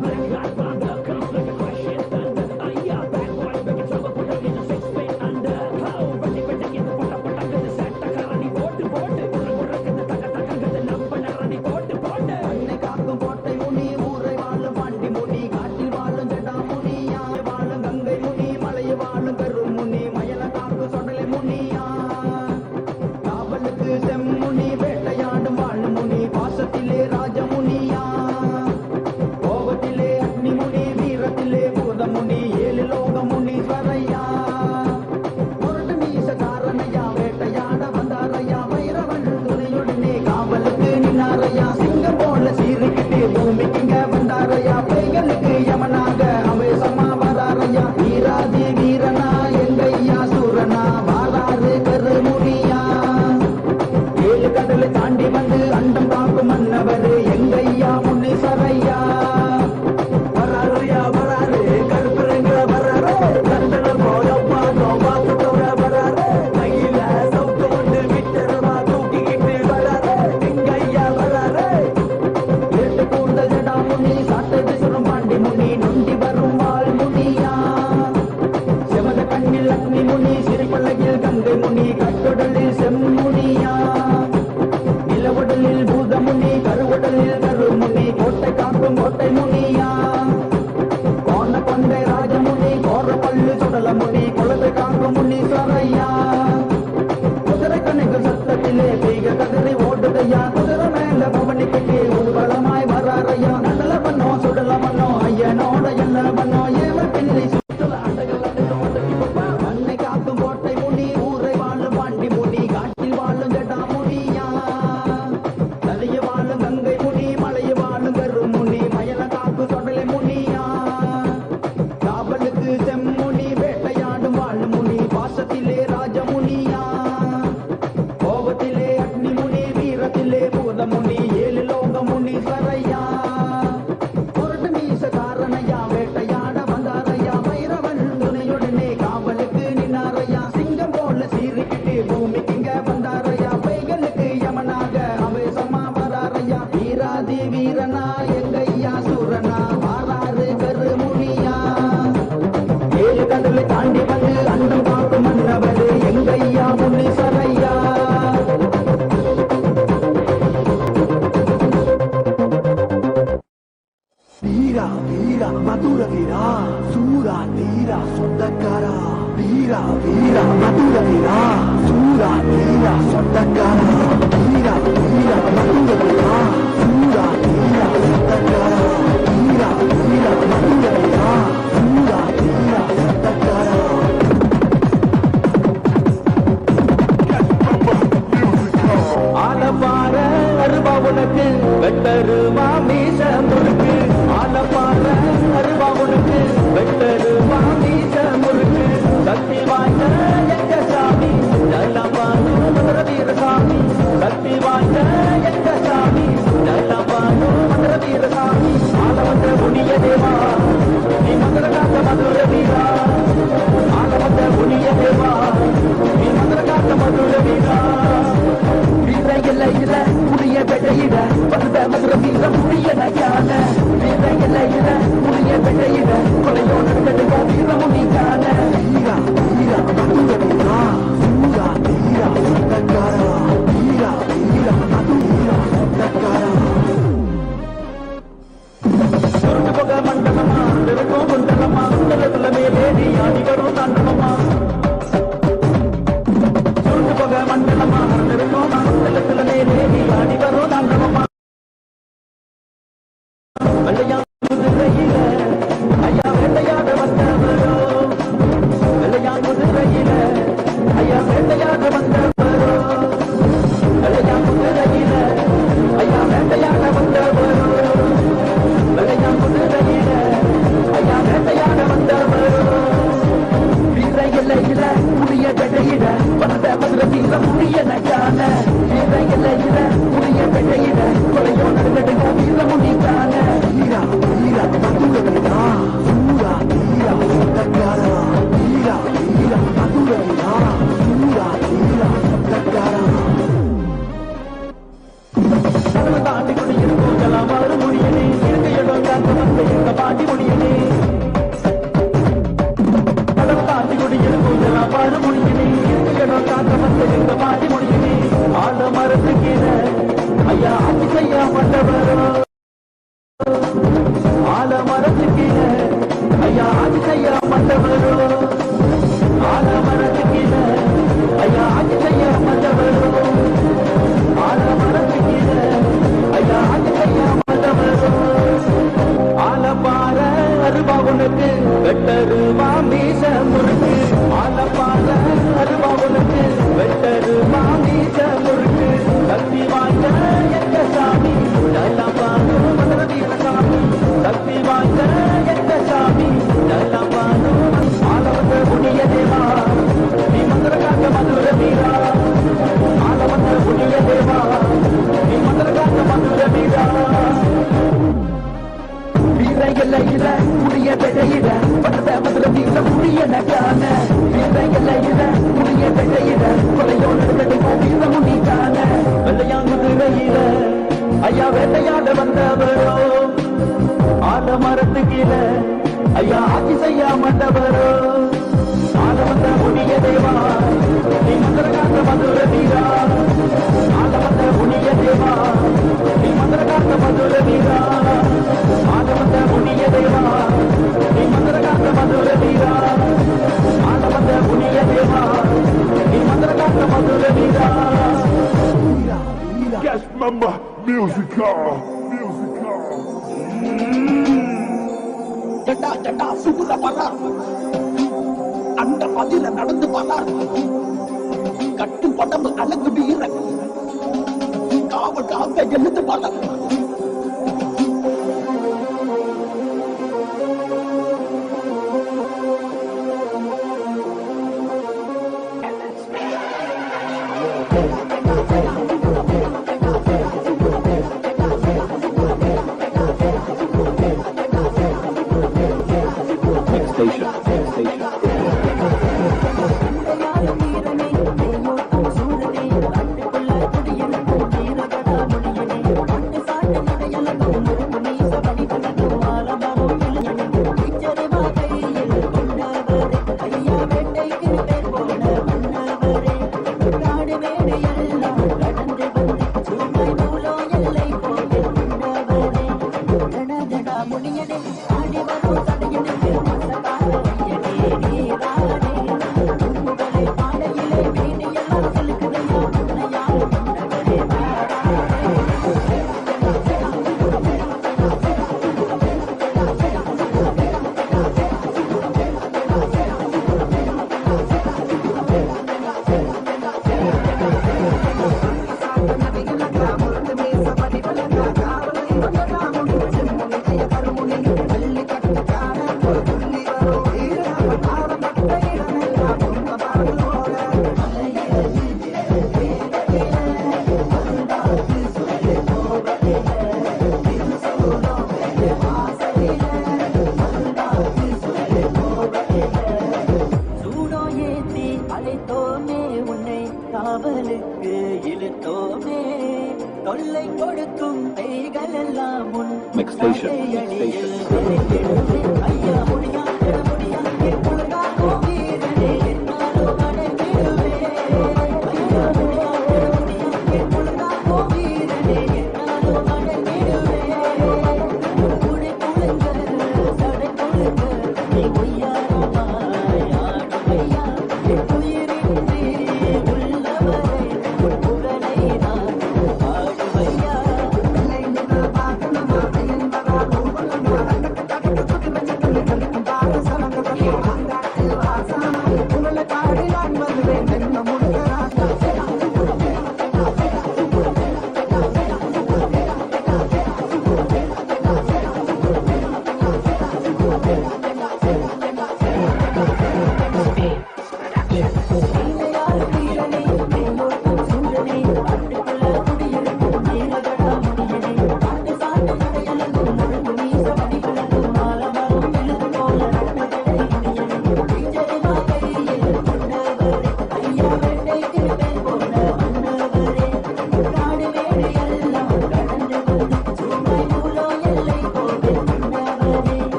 பாடி முடியனே கடல் தாண்டி குடியில் கொஞ்சம் பாடு முடியனே இடம் காக்க வந்து எங்க பாடி முடியனே ஆல மரத்து கீழே ஐயா ஆட்சி செய்ய வந்தவரோ ஆல மரத்து கீழே ஐயா ஆட்சி செய்ய வந்தவரோ ஆல மரத்து கீழே ஐயா ஆட்சி செய்ய வந்தவரோ ஆல மரத்து கீழே ஐயா ஆட்சி செய்ய வந்தவரோ ஆல பார அருவா உனக்கு வெட்டருவா மீச முறுக்கு ஆல பார அருவா உனக்கு வெட்டருவா மீச முறுக்கு சக்தி வாய்ந்த எங்க சாமி எல்லாம் பாடு மதுரவீர சாமி சக்தி வாய்ந்த எங்க சாமி எல்லாம் பாடு ஆல வந்த புண்ணிய தேவா நீ மந்திர காக்க மதுர வீரா ஆல வந்த புண்ணிய தேவா நீ மந்திர காக்க மதுர வீரா வீர இல்ல புளிய பெடையிட பட்ட மதுர வீர புளிய நகான வீர இல்ல புளிய பெடையிட கொலையோடு வீர முனிக்கான வெள்ளையாங்குதிரையில ஐயா வேட்டையாட வந்தவரோ ஆல மரத்து கீழே ஐயா ஆட்சி செய்ய மாட்டவரோ ஆல வந்த புனிய தேவா நீ மந்திர காக்க மதுர வீரா ஆல வந்த புனிய தேவா நீ மந்திர காக்க மதுர வீரா ஆல வந்த புனிய தேவா நீ மந்திர காக்க மதுர வீரா ஆல வந்த புனிய தேவா நீ மந்திர காக்க மதுர வீரா Yes, mama, musical. ஜட்டா சுகுல பரார் அந்த பதில நடந்து பரார் கட்டு படம்பு அழகு வீர காவல் காக்க எழுந்து பரார்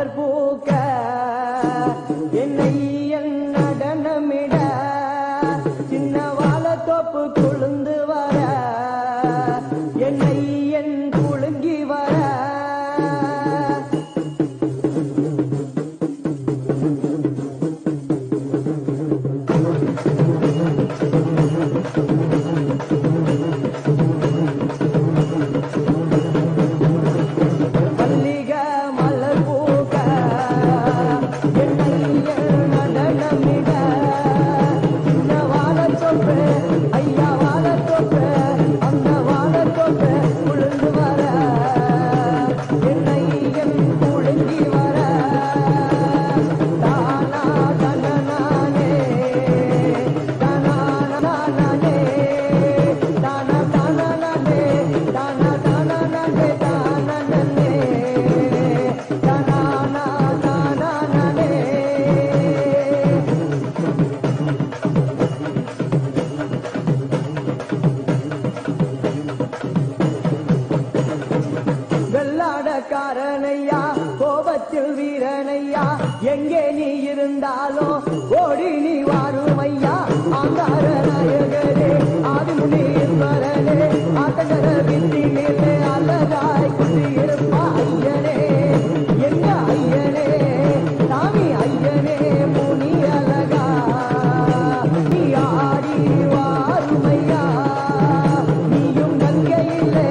மலர் பூக்க என்னை என் நடனமிட சின்ன வாழத்தோப்பு கொழுந்து வர என்னை என் குலுங்கி வர வெள்ளாடக்காரனையா கோபத்தில் வீரனையா எங்கே நீ இருந்தாலும் ஓடி நீ வாருமையா ஆங்கார நாயகரே ஆதிமுனீஸ்வரனே ஆத்தகர வித்திலே அழகாய் குடியிருப்பா ஐயனே எங்க ஐயனே சாமி ஐயனே முனி அழகா நீ ஆடி வாருமையா நீயும் கங்கையிலே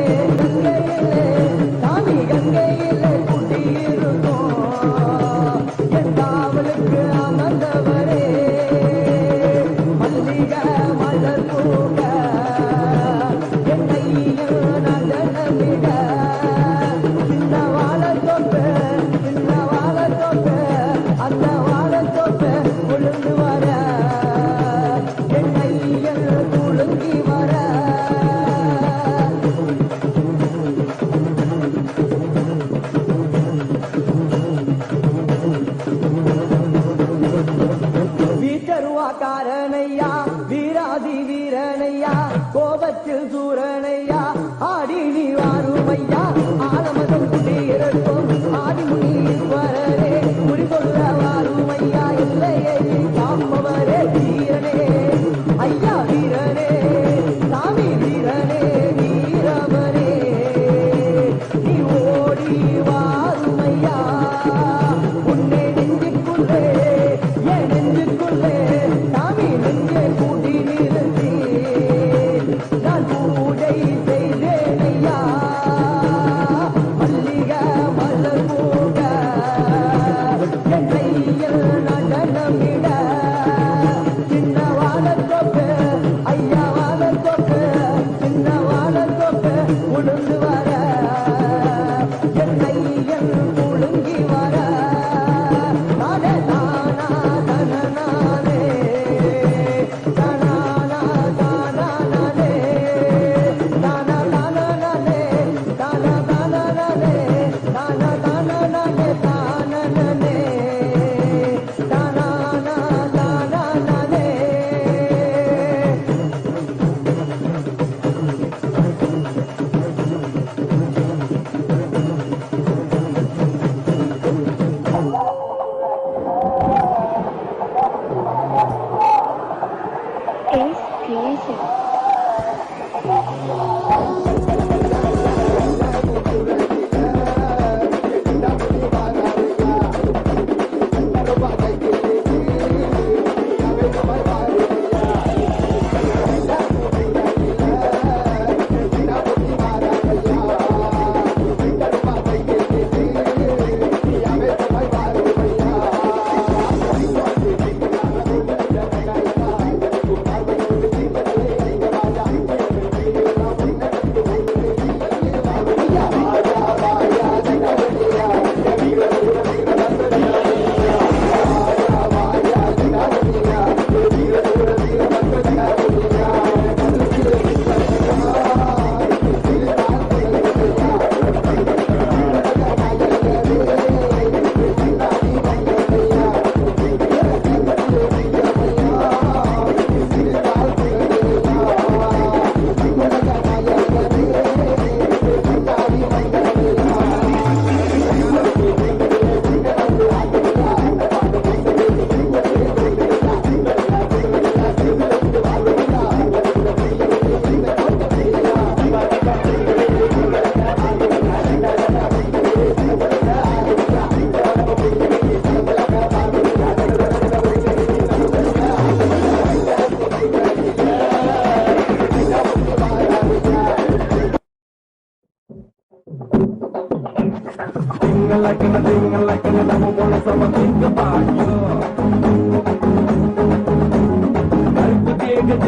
சாமி கங்கையிலே குடியிருக்கும் என் காவலுக்கு அமர்ந்தவரே மல்லிகை மலர் பூக்க என்னை நடனமிட சின்ன வாழத்தோப்பு அந்த வாழத்தோப்பு கொழுந்து வர என்னை குலுங்கி வர வீட்டருவாக்காரனையா வீராதி வீரனையா கோபத்தில் சூரனையா ஆடி நீ வாருமையா ஆலமதம் குடியிருக்கும் ஆதிமுனீஸ்வரரே குறிகொள்ள வாருமையா இல்லையை காப்பவரே வீரனே ஐயா வீரனே சாமி வீரனே வீரவரே நீ ஓடி வாருமையா உன்னை நெஞ்சுக்குள்ளே என் நெஞ்சுக்குள்ளே சாமி நெஞ்சே கூடி நிறுத்தி நான்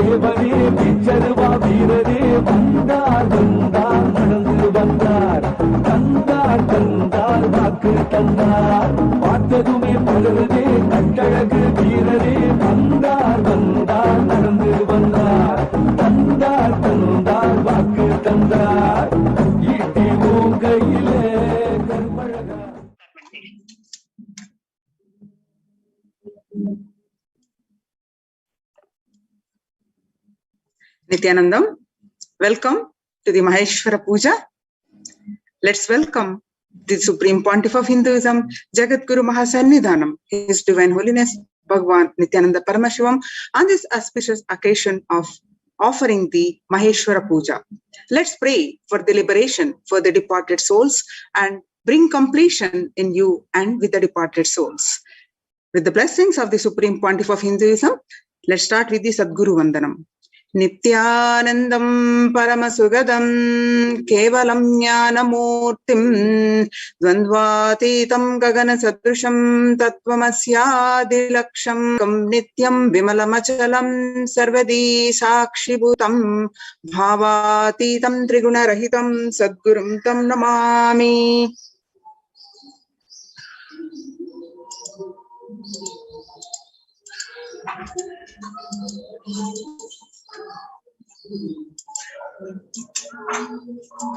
தேவனே பிச்சருவா வீரரே வந்தார் வந்தார் நடந்து வந்தார் தந்தார் தந்தார் வாக்கு தந்தார் பார்த்ததுமே பலருதே கட்டழகு வீரரே வந்தார் வந்தார் நடந்து வந்தார் தந்தார் தந்தார் வாக்கு தந்தார் ஈட்டி கையிலே கற்பழகா. Nithyanandam, welcome to the Maheshwara Puja. Let's welcome the Supreme Pontiff of Hinduism, Jagat Guru Mahasannidhanam, His Divine Holiness Bhagavan Nithyananda Paramashivam, on this auspicious occasion of offering the Maheshwara Puja. Let's pray for the liberation for the departed souls and bring completion in you and with the departed souls. With the blessings of the Supreme Pontiff of Hinduism, let's start with the Sadguru Vandanam. Nithyanandam Paramasugadam Kevalam Jnanamurtim Dvandvatitam Gagana Sadrusham Tattvamasyaadilaksham Nityam Vimalamachalam Sarvadi Sakshibhutam Bhavatitam Trigunarahitam Sadgurum Tam Namami.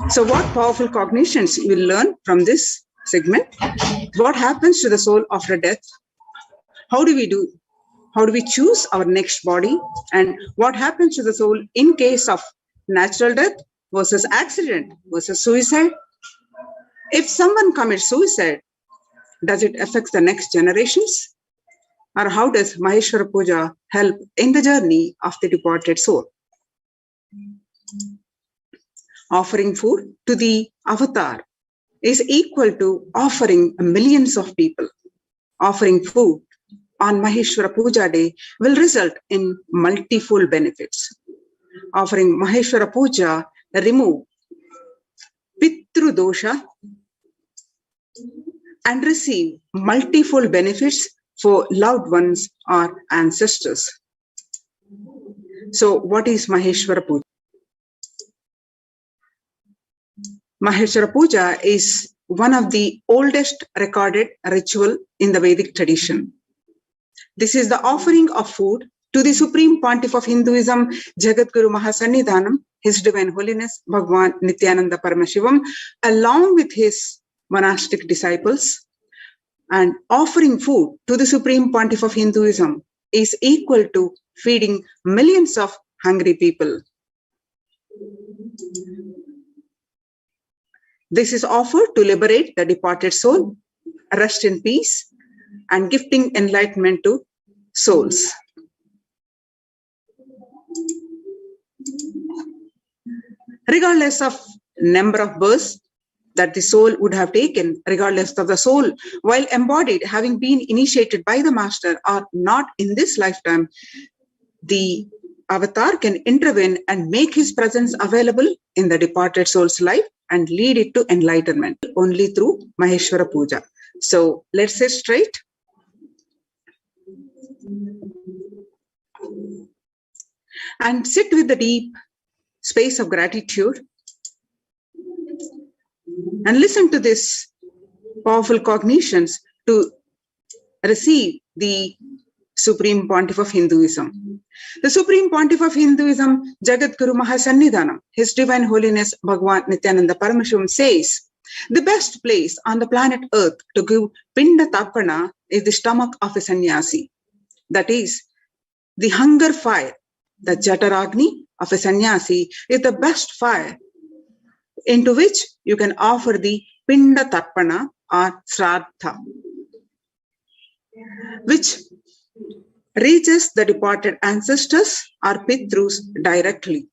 So what powerful cognitions you will learn from this segment? What happens to the soul after death? How do we choose our next body? And what happens to the soul in case of natural death versus accident versus suicide? If someone commits suicide, does it affect the next generations? Or how does Maheshwara Puja help in the journey of the departed soul? Offering food to the avatar is equal to offering millions of people. Offering food on Maheshwara Puja day will result in multifold benefits. Offering Maheshwara Puja remove Pitru dosha and receive multifold benefits for loved ones or ancestors. So what is Maheshwara Puja? Maheshwara Puja is one of the oldest recorded ritual in the Vedic tradition. This is the offering of food to the Supreme Pontiff of Hinduism, Jagat Guru Mahasannidhanam, His Divine Holiness Bhagavan Nithyananda Paramashivam, along with his monastic disciples. And offering food to the Supreme Pontiff of Hinduism is equal to feeding millions of hungry people. This is offered to liberate the departed soul, rest in peace, and gifting enlightenment to souls. Regardless of number of births that the soul would have taken, regardless of the soul, while embodied, having been initiated by the master or not in this lifetime, the avatar can intervene and make his presence available in the departed soul's life and lead it to enlightenment only through Maheshwara Puja. So let's say straight. And sit with the deep space of gratitude and listen to this powerful cognitions to receive the Supreme Pontiff of Hinduism. The Supreme Pontiff of Hinduism, Jagat Guru Mahasannidhanam, His Divine Holiness Bhagavan Nithyananda Paramashivam says, the best place on the planet Earth to give Pinda Tarpana is the stomach of a sannyasi. That is, the hunger fire, the Jataragni of a sannyasi is the best fire into which you can offer the Pinda Tarpana or Sraddha, which reaches the departed ancestors or Pitrus directly.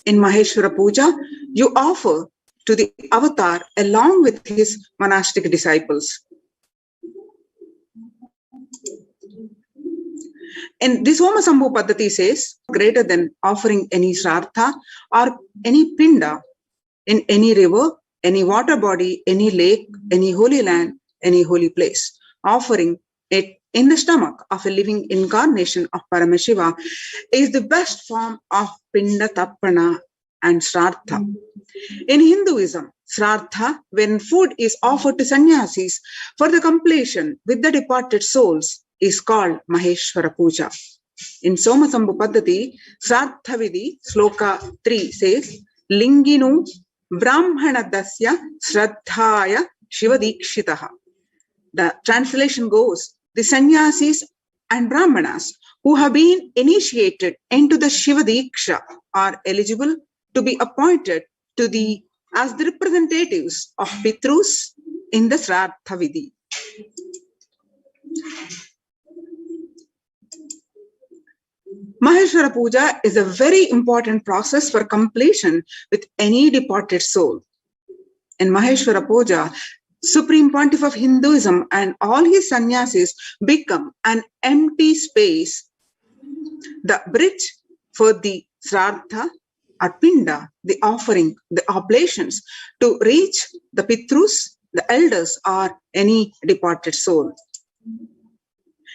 In Maheshwara Puja, you offer to the avatar along with his monastic disciples. And this Homa Sambhu Paddhati says, greater than offering any Sraddha or any Pinda in any river, any water body, any lake, any holy land, any holy place. Offering it in the stomach of a living incarnation of Paramashiva is the best form of Pinda Tappana and Sraddha. In Hinduism, Sraddha, when food is offered to sannyasis for the completion with the departed souls, is called Maheshwara Puja. In Somasambhu Paddhati, Sraddha Vidhi, Sloka 3 says, Linginu Brahmana Dasya Sraddhaya Shivadikshitaha. The translation goes, the sannyasis and brahmanas who have been initiated into the Shivadiksha are eligible to be appointed to as the representatives of Pitrus in the Sraddha Vidhi. Maheshwara Puja is a very important process for completion with any departed soul. In Maheshwara Puja, Supreme Pontiff of Hinduism and all his sannyasis become an empty space, the bridge for the Sraddha or Pinda, the offering, the oblations to reach the Pitrus, the elders, or any departed soul.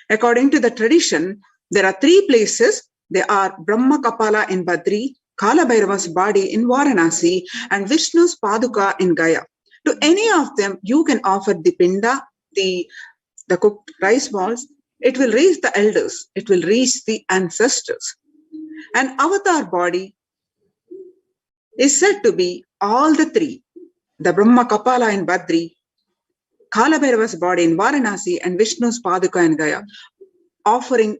According to the tradition, there are three places. They are Brahma Kapala in Badri, Kala Bhairava's body in Varanasi, and Vishnu's Paduka in Gaya. To any of them, you can offer the Pinda, the cooked rice balls. It will reach the elders. It will reach the ancestors. An avatar body is said to be all the three. The Brahma Kapala in Badri, Kala Bhairava's body in Varanasi, and Vishnu's Paduka in Gaya. Offering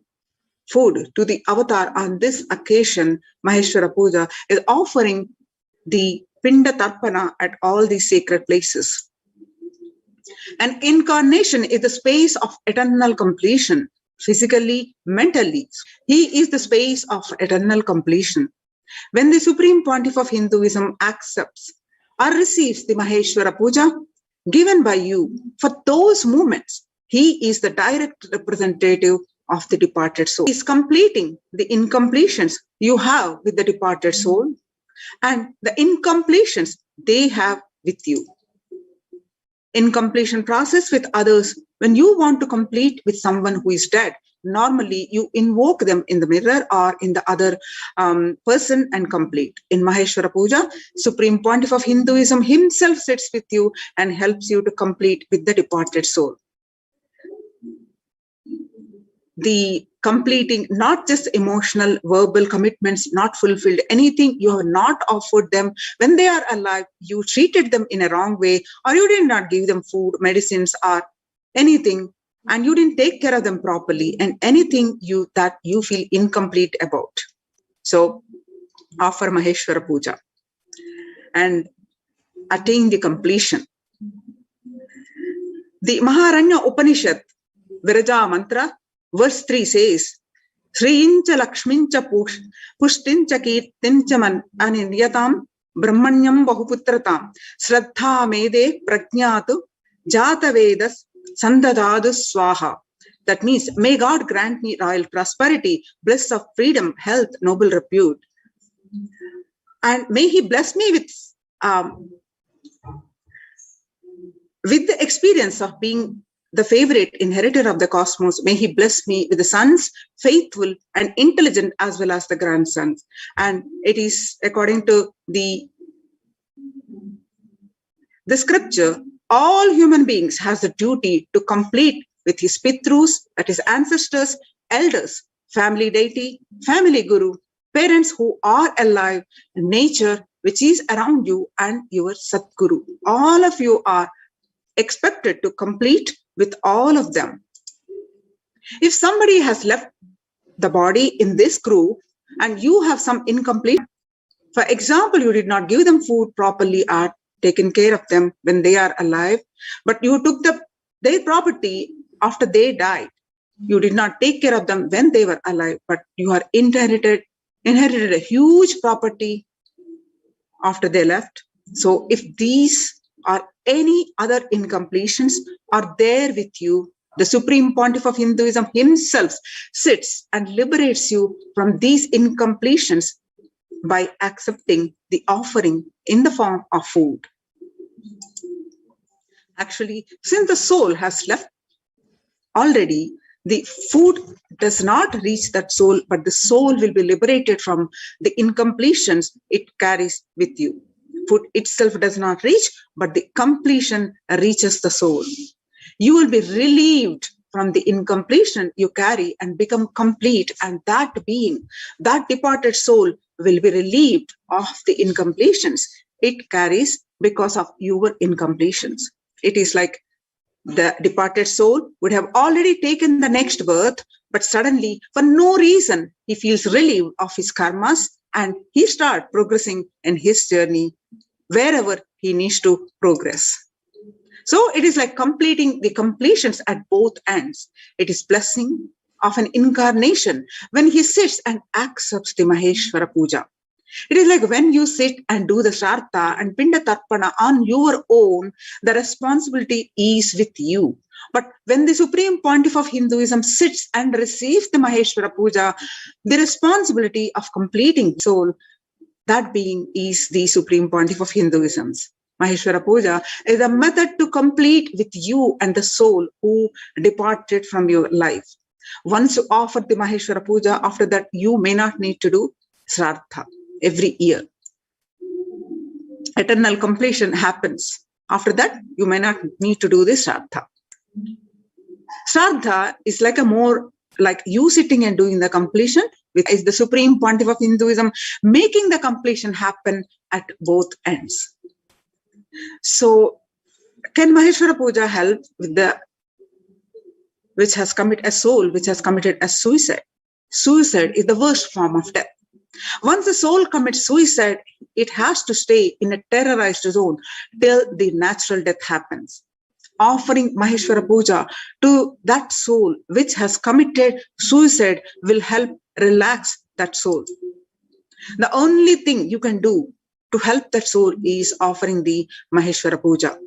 food to the avatar on this occasion, Maheshwara Puja, is offering the Pinda Tarpana at all these sacred places. An incarnation is the space of eternal completion, physically, mentally. He is the space of eternal completion. When the Supreme Pontiff of Hinduism accepts or receives the Maheshwara Puja given by you for those moments, he is the direct representative of the departed soul. He is completing the incompletions you have with the departed soul and the incompletions they have with you. Incompletion process with others, when you want to complete with someone who is dead, normally you invoke them in the mirror or in the other person and complete. In Maheshwara Puja, Supreme Pontiff of Hinduism himself sits with you and helps you to complete with the departed soul. The completing, not just emotional, verbal commitments not fulfilled, anything you have not offered them when they are alive, you treated them in a wrong way, or you did not give them food, medicines, or anything, and you didn't take care of them properly, and anything that you feel incomplete about. So offer Maheshwara Puja and attain the completion. The Maharanya Upanishad, Viraja Mantra, Verse 3 says, Sriincha Lakshmincha Pushtincha Kirtincha Man Aninyatam Brahmanyam Bahuputratam Sraddha Mede Prajnatu Jata Vedas Sandadadu Swaha. That means, may God grant me royal prosperity, bliss of freedom, health, noble repute. And may He bless me with the experience of being the favorite inheritor of the cosmos. May He bless me with the sons, faithful and intelligent, as well as the grandsons. And it is according to the scripture, all human beings has the duty to complete with his pitrus, that is ancestors, elders, family deity, family guru, parents who are alive, nature which is around you, and your Satguru. All of you are expected to complete with all of them. If somebody has left the body in this group and you have some incomplete, for example, you did not give them food properly or taken care of them when they are alive, but you took their property after they died. You did not take care of them when they were alive, but you are inherited a huge property after they left. So if these or any other incompletions are there with you, the Supreme Pontiff of Hinduism himself sits and liberates you from these incompletions by accepting the offering in the form of food. Actually, since the soul has left already, the food does not reach that soul, but the soul will be liberated from the incompletions it carries with you. Food itself does not reach, but the completion reaches the soul. You will be relieved from the incompletion you carry and become complete, and that being, that departed soul, will be relieved of the incompletions it carries because of your incompletions. It is like the departed soul would have already taken the next birth, but suddenly, for no reason, he feels relieved of his karmas and he starts progressing in his journey wherever he needs to progress. So it is like completing the completions at both ends. It is blessing of an incarnation when he sits and accepts the Maheshwara Puja. It is like when you sit and do the Sharta and Pinda Tarpana on your own, the responsibility is with you. But when the Supreme Pontiff of Hinduism sits and receives the Maheshwara Puja, the responsibility of completing the soul, that being is the Supreme Pontiff of Hinduism. Maheshwara Puja is a method to complete with you and the soul who departed from your life. Once you offer the Maheshwara Puja, after that you may not need to do Sraddha every year. Eternal completion happens. After that, you may not need to do this Sraddha. Sraddha is like a more like you sitting and doing the completion, which is the Supreme Pontiff of Hinduism, making the completion happen at both ends. So, can Maheshwara Puja help with the which has committed a soul which has committed a suicide? Suicide is the worst form of death. Once the soul commits suicide, it has to stay in a terrorized zone till the natural death happens. Offering Maheshwara Puja to that soul which has committed suicide will help relax that soul. The only thing you can do to help that soul is offering the Maheshwara Puja.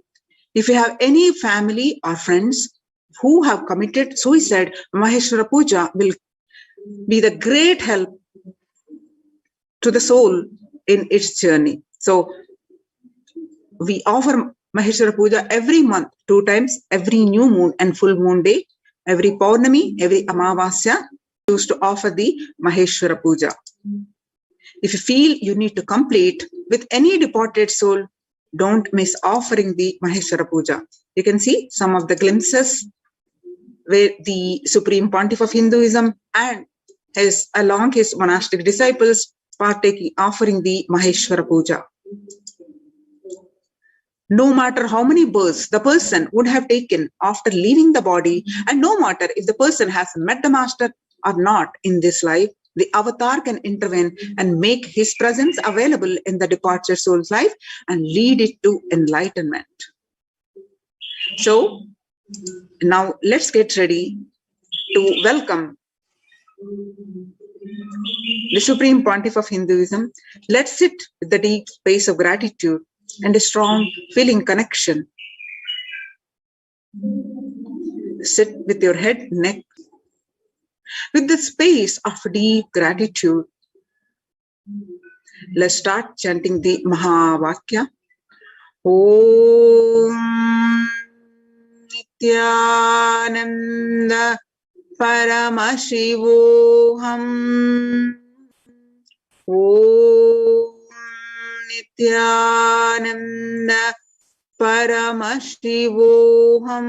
If you have any family or friends who have committed suicide, Maheshwara Puja will be the great help to the soul in its journey. So we offer Maheshwara Puja every month, 2 times, every new moon and full moon day, every Paurnami, every Amavasya, choose to offer the Maheshwara Puja. If you feel you need to complete with any departed soul, don't miss offering the Maheshwara Puja. You can see some of the glimpses where the Supreme Pontiff of Hinduism and along his monastic disciples partaking, offering the Maheshwara Puja. No matter how many births the person would have taken after leaving the body, and no matter if the person has met the master or not in this life, the avatar can intervene and make his presence available in the departed soul's life and lead it to enlightenment. So now let's get ready to welcome the Supreme Pontiff of Hinduism. Let's sit with the deep space of gratitude and a strong feeling connection. Sit with your head, neck, with the space of deep gratitude. Let's start chanting the Mahavakya. Om Nithyananda Paramashivoham. Om Nithyananda Paramashivoham.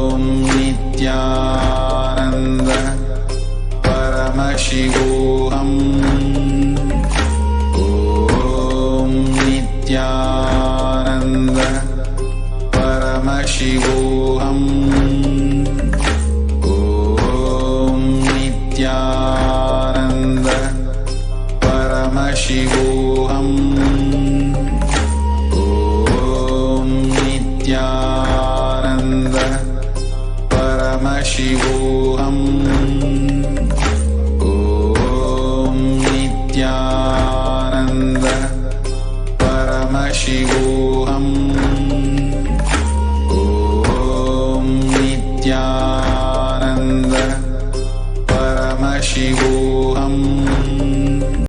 Om Nithyananda Paramashivoham.